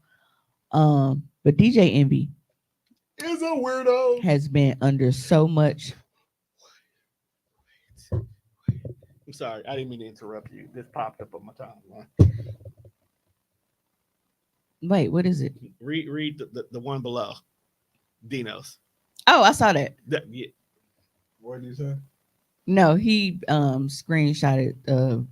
But DJ Envy is a weirdo. Has been under so much. I'm sorry, I didn't mean to interrupt you. This popped up on my timeline. Wait, what is it? Read the one below. Dino's. Oh, I saw that. Yeah. What did you say? No, he screenshotted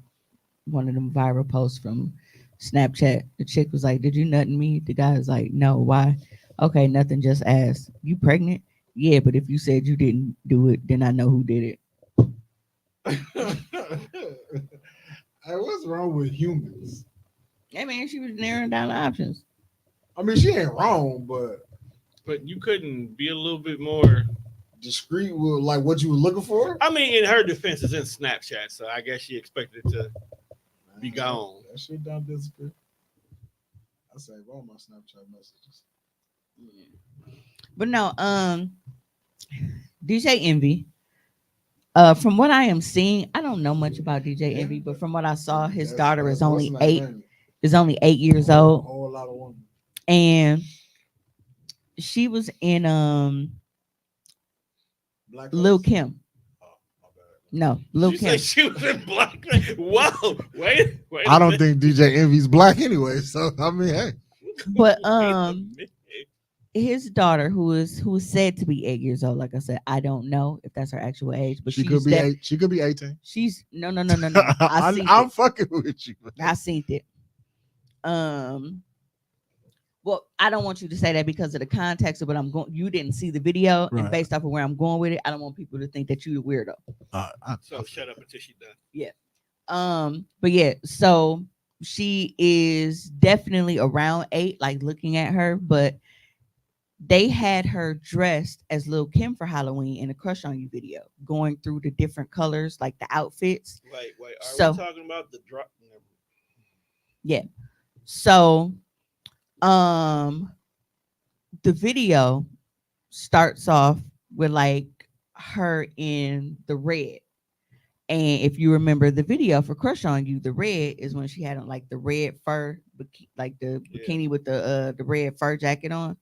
one of them viral posts from Snapchat. The chick was like, "Did you nut in me?" The guy was like, "No, why?" "Okay, nothing. Just ask. You pregnant?" "Yeah, but if you said you didn't do it, then I know who did it." Hey, what's wrong with humans? I mean, she was narrowing down the options. I mean, she ain't wrong, but you couldn't be a little bit more discreet with like what you were looking for. I mean, in her defense, it's in Snapchat, so I guess she expected it to be gone. That shit don't disappear. I save all my Snapchat messages. But no, DJ Envy. From what I am seeing, I don't know much about DJ Envy, but from what I saw, his daughter is only 8. Is only 8 years old. A whole lot of women. And she was in Lil Kim. No, Lil She Kim. said she was in Black. Whoa, wait. I don't think DJ Envy's black anyway, so I mean, hey. But his daughter, who is said to be 8 years old, like I said, I don't know if that's her actual age, but she could be she could be 18. She's no. I'm fucking with you. I seen it. Well, I don't want you to say that because of the context of what I'm going. You didn't see the video, Right. and based off of where I'm going with it, I don't want people to think that you're the weirdo. So shut up until she's done. Yeah. But yeah, so she is definitely around 8, like looking at her, but they had her dressed as Lil Kim for Halloween in a Crush on You video, going through the different colors, like the outfits. Wait. Are So- we talking about the drop? Yeah. So the video starts off with like her in the red. And if you remember the video for Crush on You, the red is when she had on like the red fur, like the bikini with the red fur jacket on.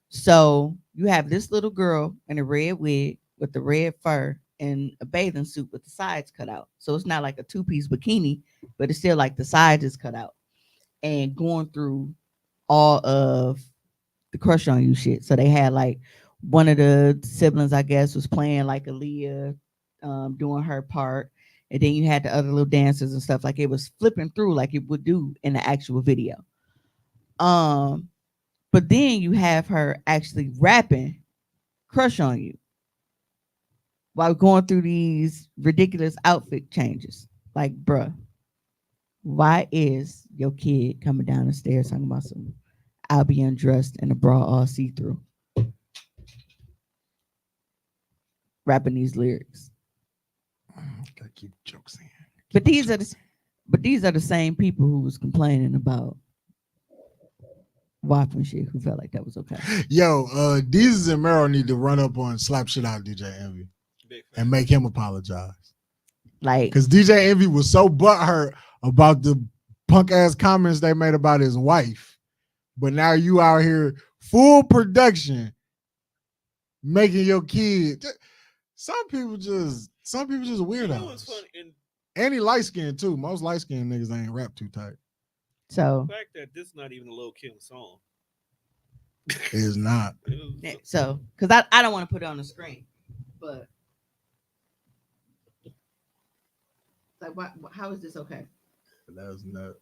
So you have this little girl in a red wig with the red fur and a bathing suit with the sides cut out. So it's not like a 2-piece bikini, but it's still like the sides is cut out. And going through all of the Crush on You shit. So they had like one of the siblings, I guess, was playing like Aaliyah, doing her part. And then you had the other little dancers and stuff. Like it was flipping through like it would do in the actual video. But then you have her actually rapping Crush on You while going through these ridiculous outfit changes. Like, bruh, why is your kid coming down the stairs talking about some I'll be undressed in a bra all see-through? Rapping these lyrics. Gotta keep jokes in. But these are the same people who was complaining about WAP and shit, who felt like that was okay. Yo, Deezus and Mero need to run up on slap shit out DJ Envy and make him apologize. Like, because DJ Envy was so butthurt about the punk ass comments they made about his wife, but now you out here full production making your kid. Some people just weirdos. You know what's funny? And he light skinned too. Most light skinned niggas ain't rap too tight. So the fact that this is not even a Lil Kim song. It's not. So, because I don't want to put it on the screen, but like, how is this okay? That was nuts.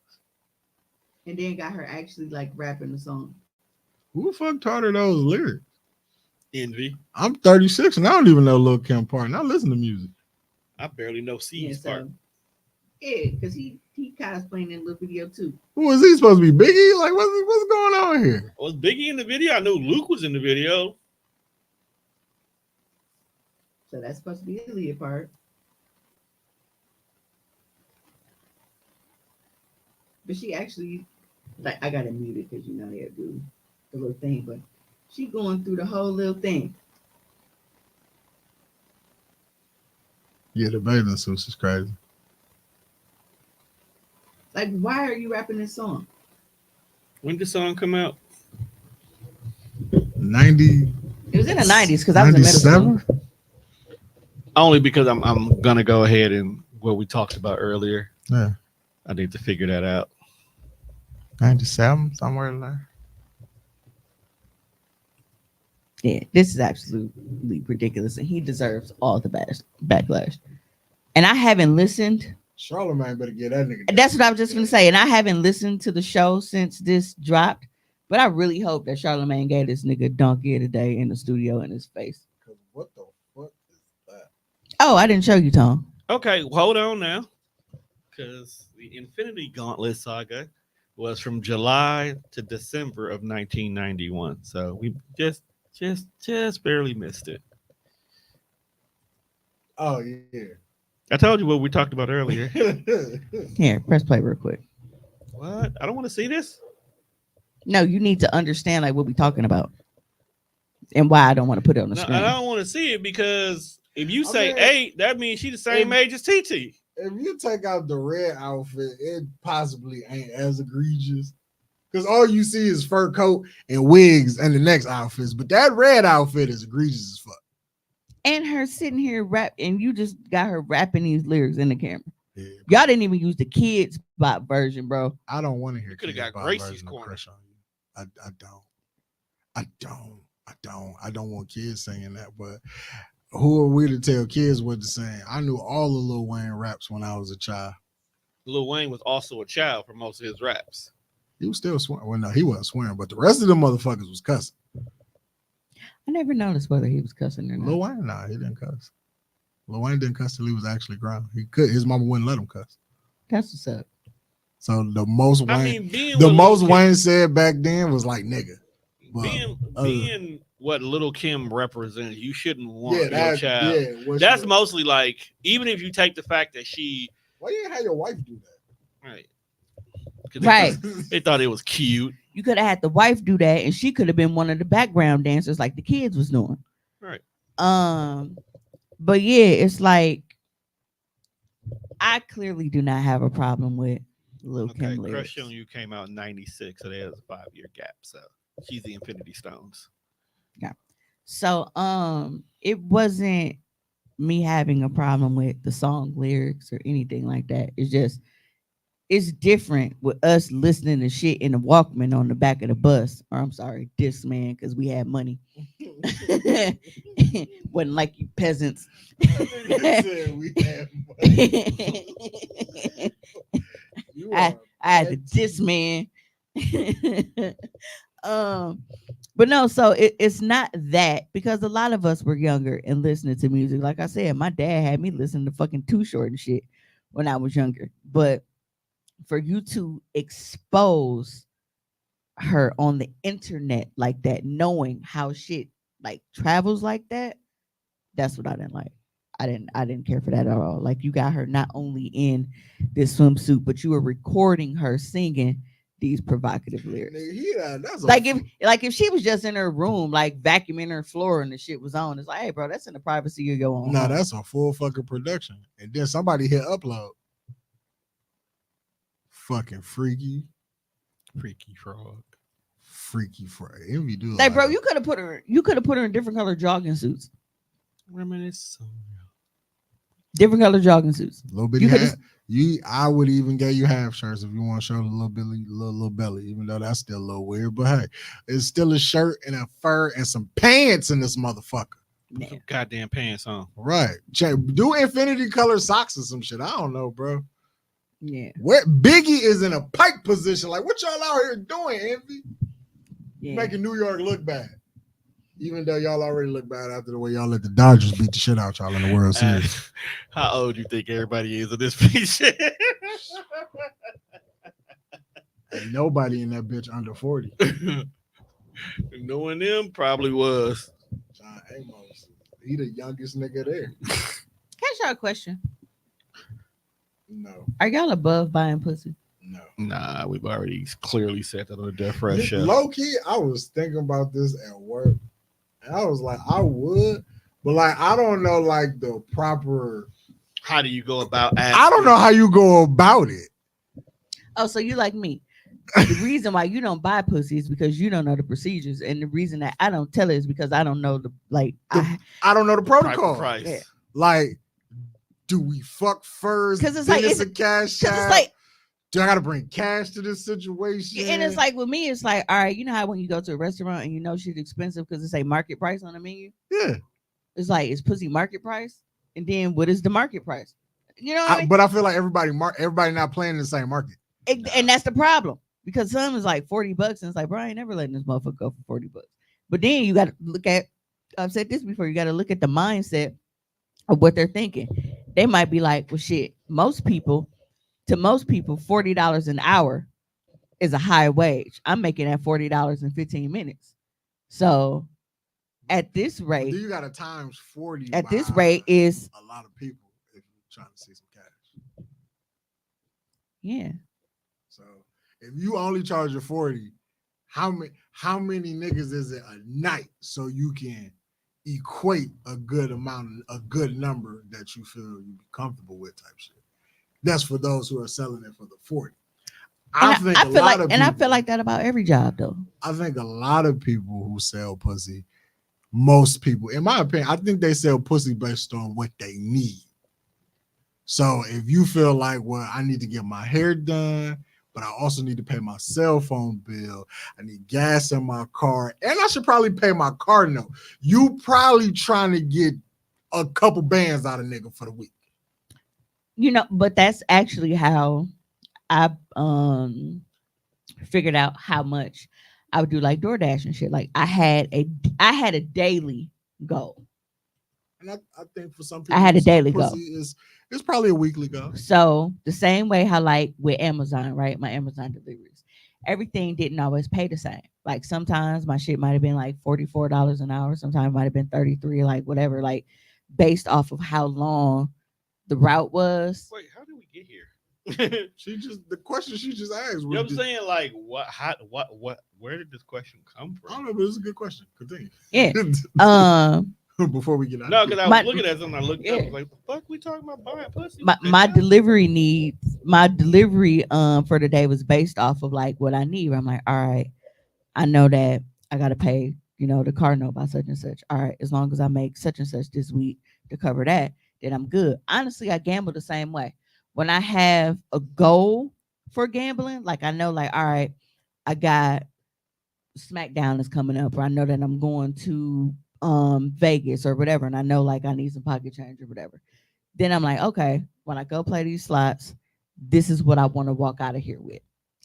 And then got her actually like rapping the song. Who the fuck taught her those lyrics? Envy. I'm 36 and I don't even know Lil Kim part. And I listen to music. I barely know C's part. Yeah, because he cosplaying in the video too. Who is he supposed to be? Biggie? Like, what's going on here? Was Biggie in the video? I knew Luke was in the video. So that's supposed to be the lead part. But she actually, like, I gotta mute it because you know they do the little thing, but she going through the whole little thing. Yeah, the bathing suits is crazy. Like, why are you rapping this song? When did the song come out? 90. It was in the 90s because I was in middle school. Only because I'm gonna go ahead and what we talked about earlier. Yeah. I need to figure that out. 97, somewhere in there. Yeah, this is absolutely ridiculous, and he deserves all the backlash. And I haven't listened. Charlamagne better get that nigga. That's what I was just gonna say. And I haven't listened to the show since this dropped. But I really hope that Charlamagne gave this nigga donkey today in the studio in his face. What the fuck is that? Oh, I didn't show you, Tom. Okay, hold on now, because the Infinity Gauntlet saga was from July to December of 1991. So we just barely missed it. Oh yeah. I told you what we talked about earlier. Here, press play real quick. What? I don't want to see this. No, you need to understand like what we're talking about and why I don't want to put it on the screen. I don't want to see it because if you say 8, that means she's the same age as TT. If you take out the red outfit, it possibly ain't as egregious. Because all you see is fur coat and wigs and the next outfits. But that red outfit is egregious as fuck. And her sitting here and you just got her rapping these lyrics in the camera. Yeah, y'all didn't even use the kids bop version, bro. I don't want to hear. You could have got Gracie's corner. I don't want kids singing that, but who are we to tell kids what to sing? I knew all the Lil Wayne raps when I was a child. Lil Wayne was also a child for most of his raps. He was still swearing. Well, no, he wasn't swearing, but the rest of them motherfuckers was cussing. I never noticed whether he was cussing or not. Lil Wayne, nah, he didn't cuss. Lil Wayne didn't cuss till he was actually grown. He could. His mama wouldn't let him cuss. That's what's up. So the most Wayne said back then was like nigga. But being what Little Kim represents, you shouldn't want your child. Yeah, that's mostly like, even if you take the fact that she. Why you didn't have your wife do that? Right. Right. They thought it was cute. You could have had the wife do that, and she could have been one of the background dancers like the kids was doing. Right. But yeah, it's like I clearly do not have a problem with Lil Kim lyrics. Crush on You came out in 96, so there's a 5-year gap. So she's the Infinity Stones. Yeah. So it wasn't me having a problem with the song lyrics or anything like that. It's just it's different with us listening to shit in the Walkman on the back of the bus. Or I'm sorry, Discman, because we had money. Wasn't like you peasants. We had money. I had the Discman. But no, so it's not that, because a lot of us were younger and listening to music. Like I said, my dad had me listening to fucking Too Short and shit when I was younger. But for you to expose her on the internet like that, knowing how shit like travels like that, that's what I didn't like. I didn't care for that at all. Like, you got her not only in this swimsuit, but you were recording her singing these provocative lyrics. Yeah, that's if she was just in her room, like vacuuming her floor and the shit was on, it's like, hey, bro, that's in the privacy of your own. No, that's a full fucking production. And then somebody hit upload. Fucking freaky frog. Envy do like, bro, you could have put her in different color jogging suits. Reminisce. Different color jogging suits. A little bit. I would even get you half shirts if you want to show the little belly, even though that's still a little weird. But hey, it's still a shirt and a fur and some pants in this motherfucker. Put some goddamn pants on. Right. Do infinity color socks or some shit. I don't know, bro. Yeah. Where Biggie is in a pike position. Like, what y'all out here doing, Envy? Yeah. Making New York look bad. Even though y'all already look bad after the way y'all let the Dodgers beat the shit out y'all in the World Series. How old do you think everybody is in this piece? Ain't nobody in that bitch under 40. Knowing them probably was. John Amos. He the youngest nigga there. Can I ask y'all a question? No. Are y'all above buying pussy? No. Nah, we've already clearly said that on the Death Fresh show. Low key, I was thinking about this at work. And I was like, I would, but like, I don't know, like the proper. How do you go about asking? I don't know how you go about it. Oh, so you like me. The reason why you don't buy pussy is because you don't know the procedures, and the reason that I don't tell it is because I don't know I don't know the protocol. Price. Yeah. Like, do we fuck first? Because it's like a cash. Because it's like Do I gotta bring cash to this situation? And it's like with me, it's like, all right, you know how when you go to a restaurant and you know shit's expensive because it's a market price on the menu? Yeah. It's like, it's pussy market price. And then what is the market price? You know what I mean? But I feel like everybody not playing in the same market. And that's the problem. Because some is like $40 and it's like, bro, I ain't never letting this motherfucker go for $40. But then you gotta look at, I've said this before, you gotta look at the mindset of what they're thinking. They might be like, well shit, most people, $40 an hour is a high wage. I'm making that $40 in 15 minutes. So at this rate, you got to times 40. At this rate is a lot of people if you're trying to see some cash. Yeah. So if you only charge a 40, how many niggas is it a night so you can equate a good amount, a good number that you feel you be comfortable with type shit? That's for those who are selling it for the 40. I feel like that about every job though. I think a lot of people who sell pussy, most people, in my opinion, I think they sell pussy based on what they need. So if you feel like, well, I need to get my hair done, but I also need to pay my cell phone bill, I need gas in my car, and I should probably pay my car note. You probably trying to get a couple bands out of nigga for the week. You know, but that's actually how I figured out how much I would do like DoorDash and shit. Like I had a daily goal. And I think for some people I had a daily goal. It's probably a weekly goal. So the same way how like with Amazon, right? My Amazon deliveries. Everything didn't always pay the same. Like sometimes my shit might have been like $44 an hour, sometimes it might have been 33, like whatever, like based off of how long the route was. Wait, how did we get here? The question she just asked. You know what I'm saying? Like, where did this question come from? I don't know, but it's a good question. Continue. Yeah. Before we get out. No, because I was looking at something. I looked up. I was like, the fuck we talking about buying pussy? My delivery needs, my delivery for the day was based off of like what I need. I'm like, all right, I know that I gotta pay, the car note by such and such. All right, as long as I make such and such this week to cover that, then I'm good. Honestly, I gamble the same way. When I have a goal for gambling, like I know, like, all right, I got SmackDown is coming up, or I know that I'm going to Vegas or whatever, and I know like I need some pocket change or whatever. Then I'm like, okay, when I go play these slots, this is what I want to walk out of here with.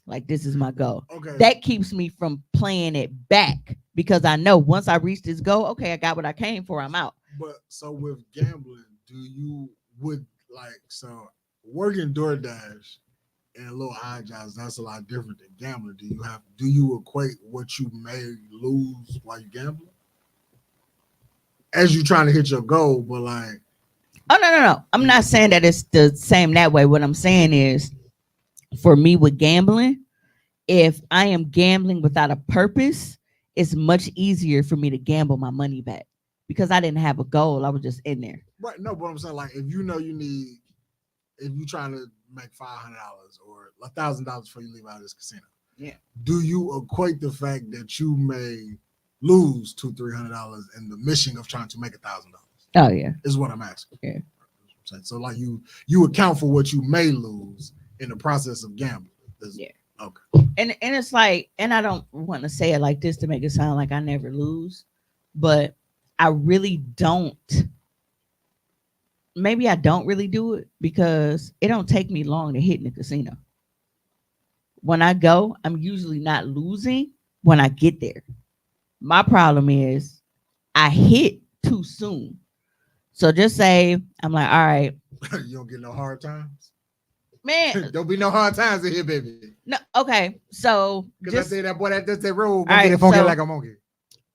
Like this is my goal. Okay. That keeps me from playing it back because I know once I reach this goal, okay, I got what I came for, I'm out. But so with gambling, working DoorDash and little odd jobs, that's a lot different than gambling. Do you equate what you may lose while you gambling? As you trying to hit your goal, but like, oh no. I'm not saying that it's the same that way. What I'm saying is, for me with gambling, if I am gambling without a purpose, it's much easier for me to gamble my money back because I didn't have a goal. I was just in there. Right. No, but I'm saying like if you're trying to make $500 or $1,000 before you leave out of this casino. Yeah. Do you equate the fact that you may lose $200-$300 in the mission of trying to make $1,000? Oh yeah, is what I'm asking. Yeah. So like you account for what you may lose in the process of gambling. Yeah. Okay. And it's like, and I don't want to say it like this to make it sound like I never lose, but I really don't. Maybe I don't really do it because it don't take me long to hit in the casino. When I go, I'm usually not losing when I get there. My problem is I hit too soon. So just say I'm like, all right. You don't get no hard times? Man. Don't be no hard times in here, baby. No, okay. So because I say that boy that's that rule, right, get it funky like a monkey.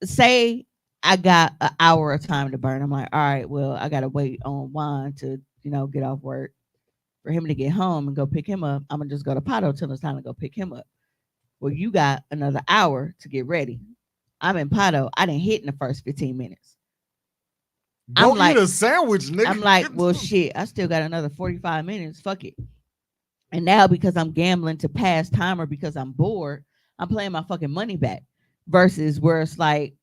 Say I got an hour of time to burn. I'm like, all right, well, I gotta wait on Juan to, get off work for him to get home and go pick him up. I'm gonna just go to Pato till it's time to go pick him up. Well, you got another hour to get ready. I'm in Pato. I didn't hit in the first 15 minutes. Go eat a sandwich, nigga. I'm like, well, shit, I still got another 45 minutes. Fuck it. And now because I'm gambling to pass time or because I'm bored, I'm playing my fucking money back. Versus where it's like,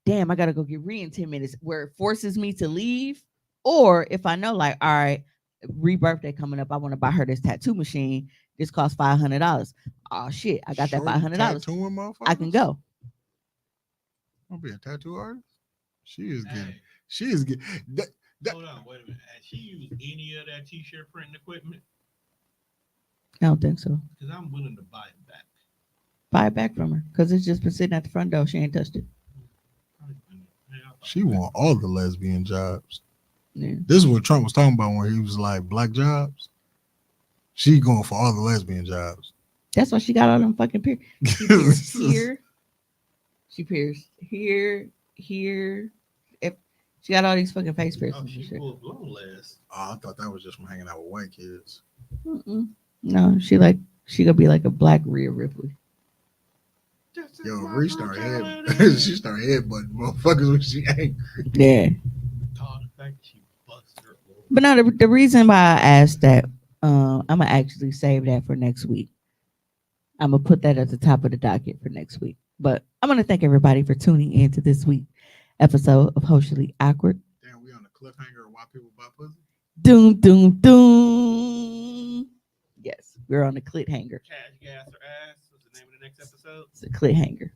damn, I got to go get in 10 minutes, where it forces me to leave. Or if I know like, all right, birthday coming up, I want to buy her this tattoo machine, This costs $500. Oh shit, I got that Shorty $500. tattooing motherfuckers? I can go. I'll be a tattoo artist. She is getting. Hey. She is getting. Hold on, wait a minute. Has she used any of that t-shirt printing equipment? I don't think so. Because I'm willing to buy it back. Buy it back from her because it's just been sitting at the front door. She ain't touched it. She want all the lesbian jobs. Yeah. This is what Trump was talking about when he was like black jobs. She going for all the lesbian jobs. That's why she got all them fucking piercings. She pierced here. She pierced here. If she got all these fucking face piercings. She and shit. pulled blow last. Oh, I thought that was just from hanging out with white kids. Mm-mm. No, she gonna be like a black Rhea Ripley. Yo, Ree started head. She started headbutting motherfuckers when she angry. Yeah. But no, the reason why I asked that, I'm gonna actually save that for next week. I'm gonna put that at the top of the docket for next week. But I'm gonna thank everybody for tuning in to this week's episode of Hoecially Awkward. Damn, we on the cliffhanger of why people buy pussy. Doom, doom, doom. Yes, we're on the clit hanger. Cash, gas, or ass was the name of the next episode. It's a clit hanger.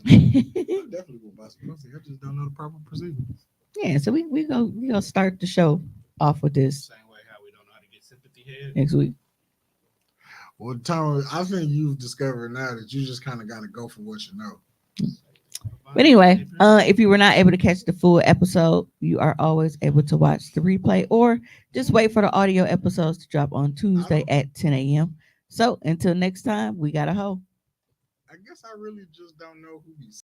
I definitely will buy some pussy. I just don't know the proper procedures. Yeah, so we gonna start the show off with this. Same way how we don't know how to get sympathy head. Next week. Well, Tom, I think you've discovered now that you just kind of got to go for what you know. But anyway, if you were not able to catch the full episode, you are always able to watch the replay or just wait for the audio episodes to drop on Tuesday at 10 a.m. So until next time, we got a hoe. I guess I really just don't know who he's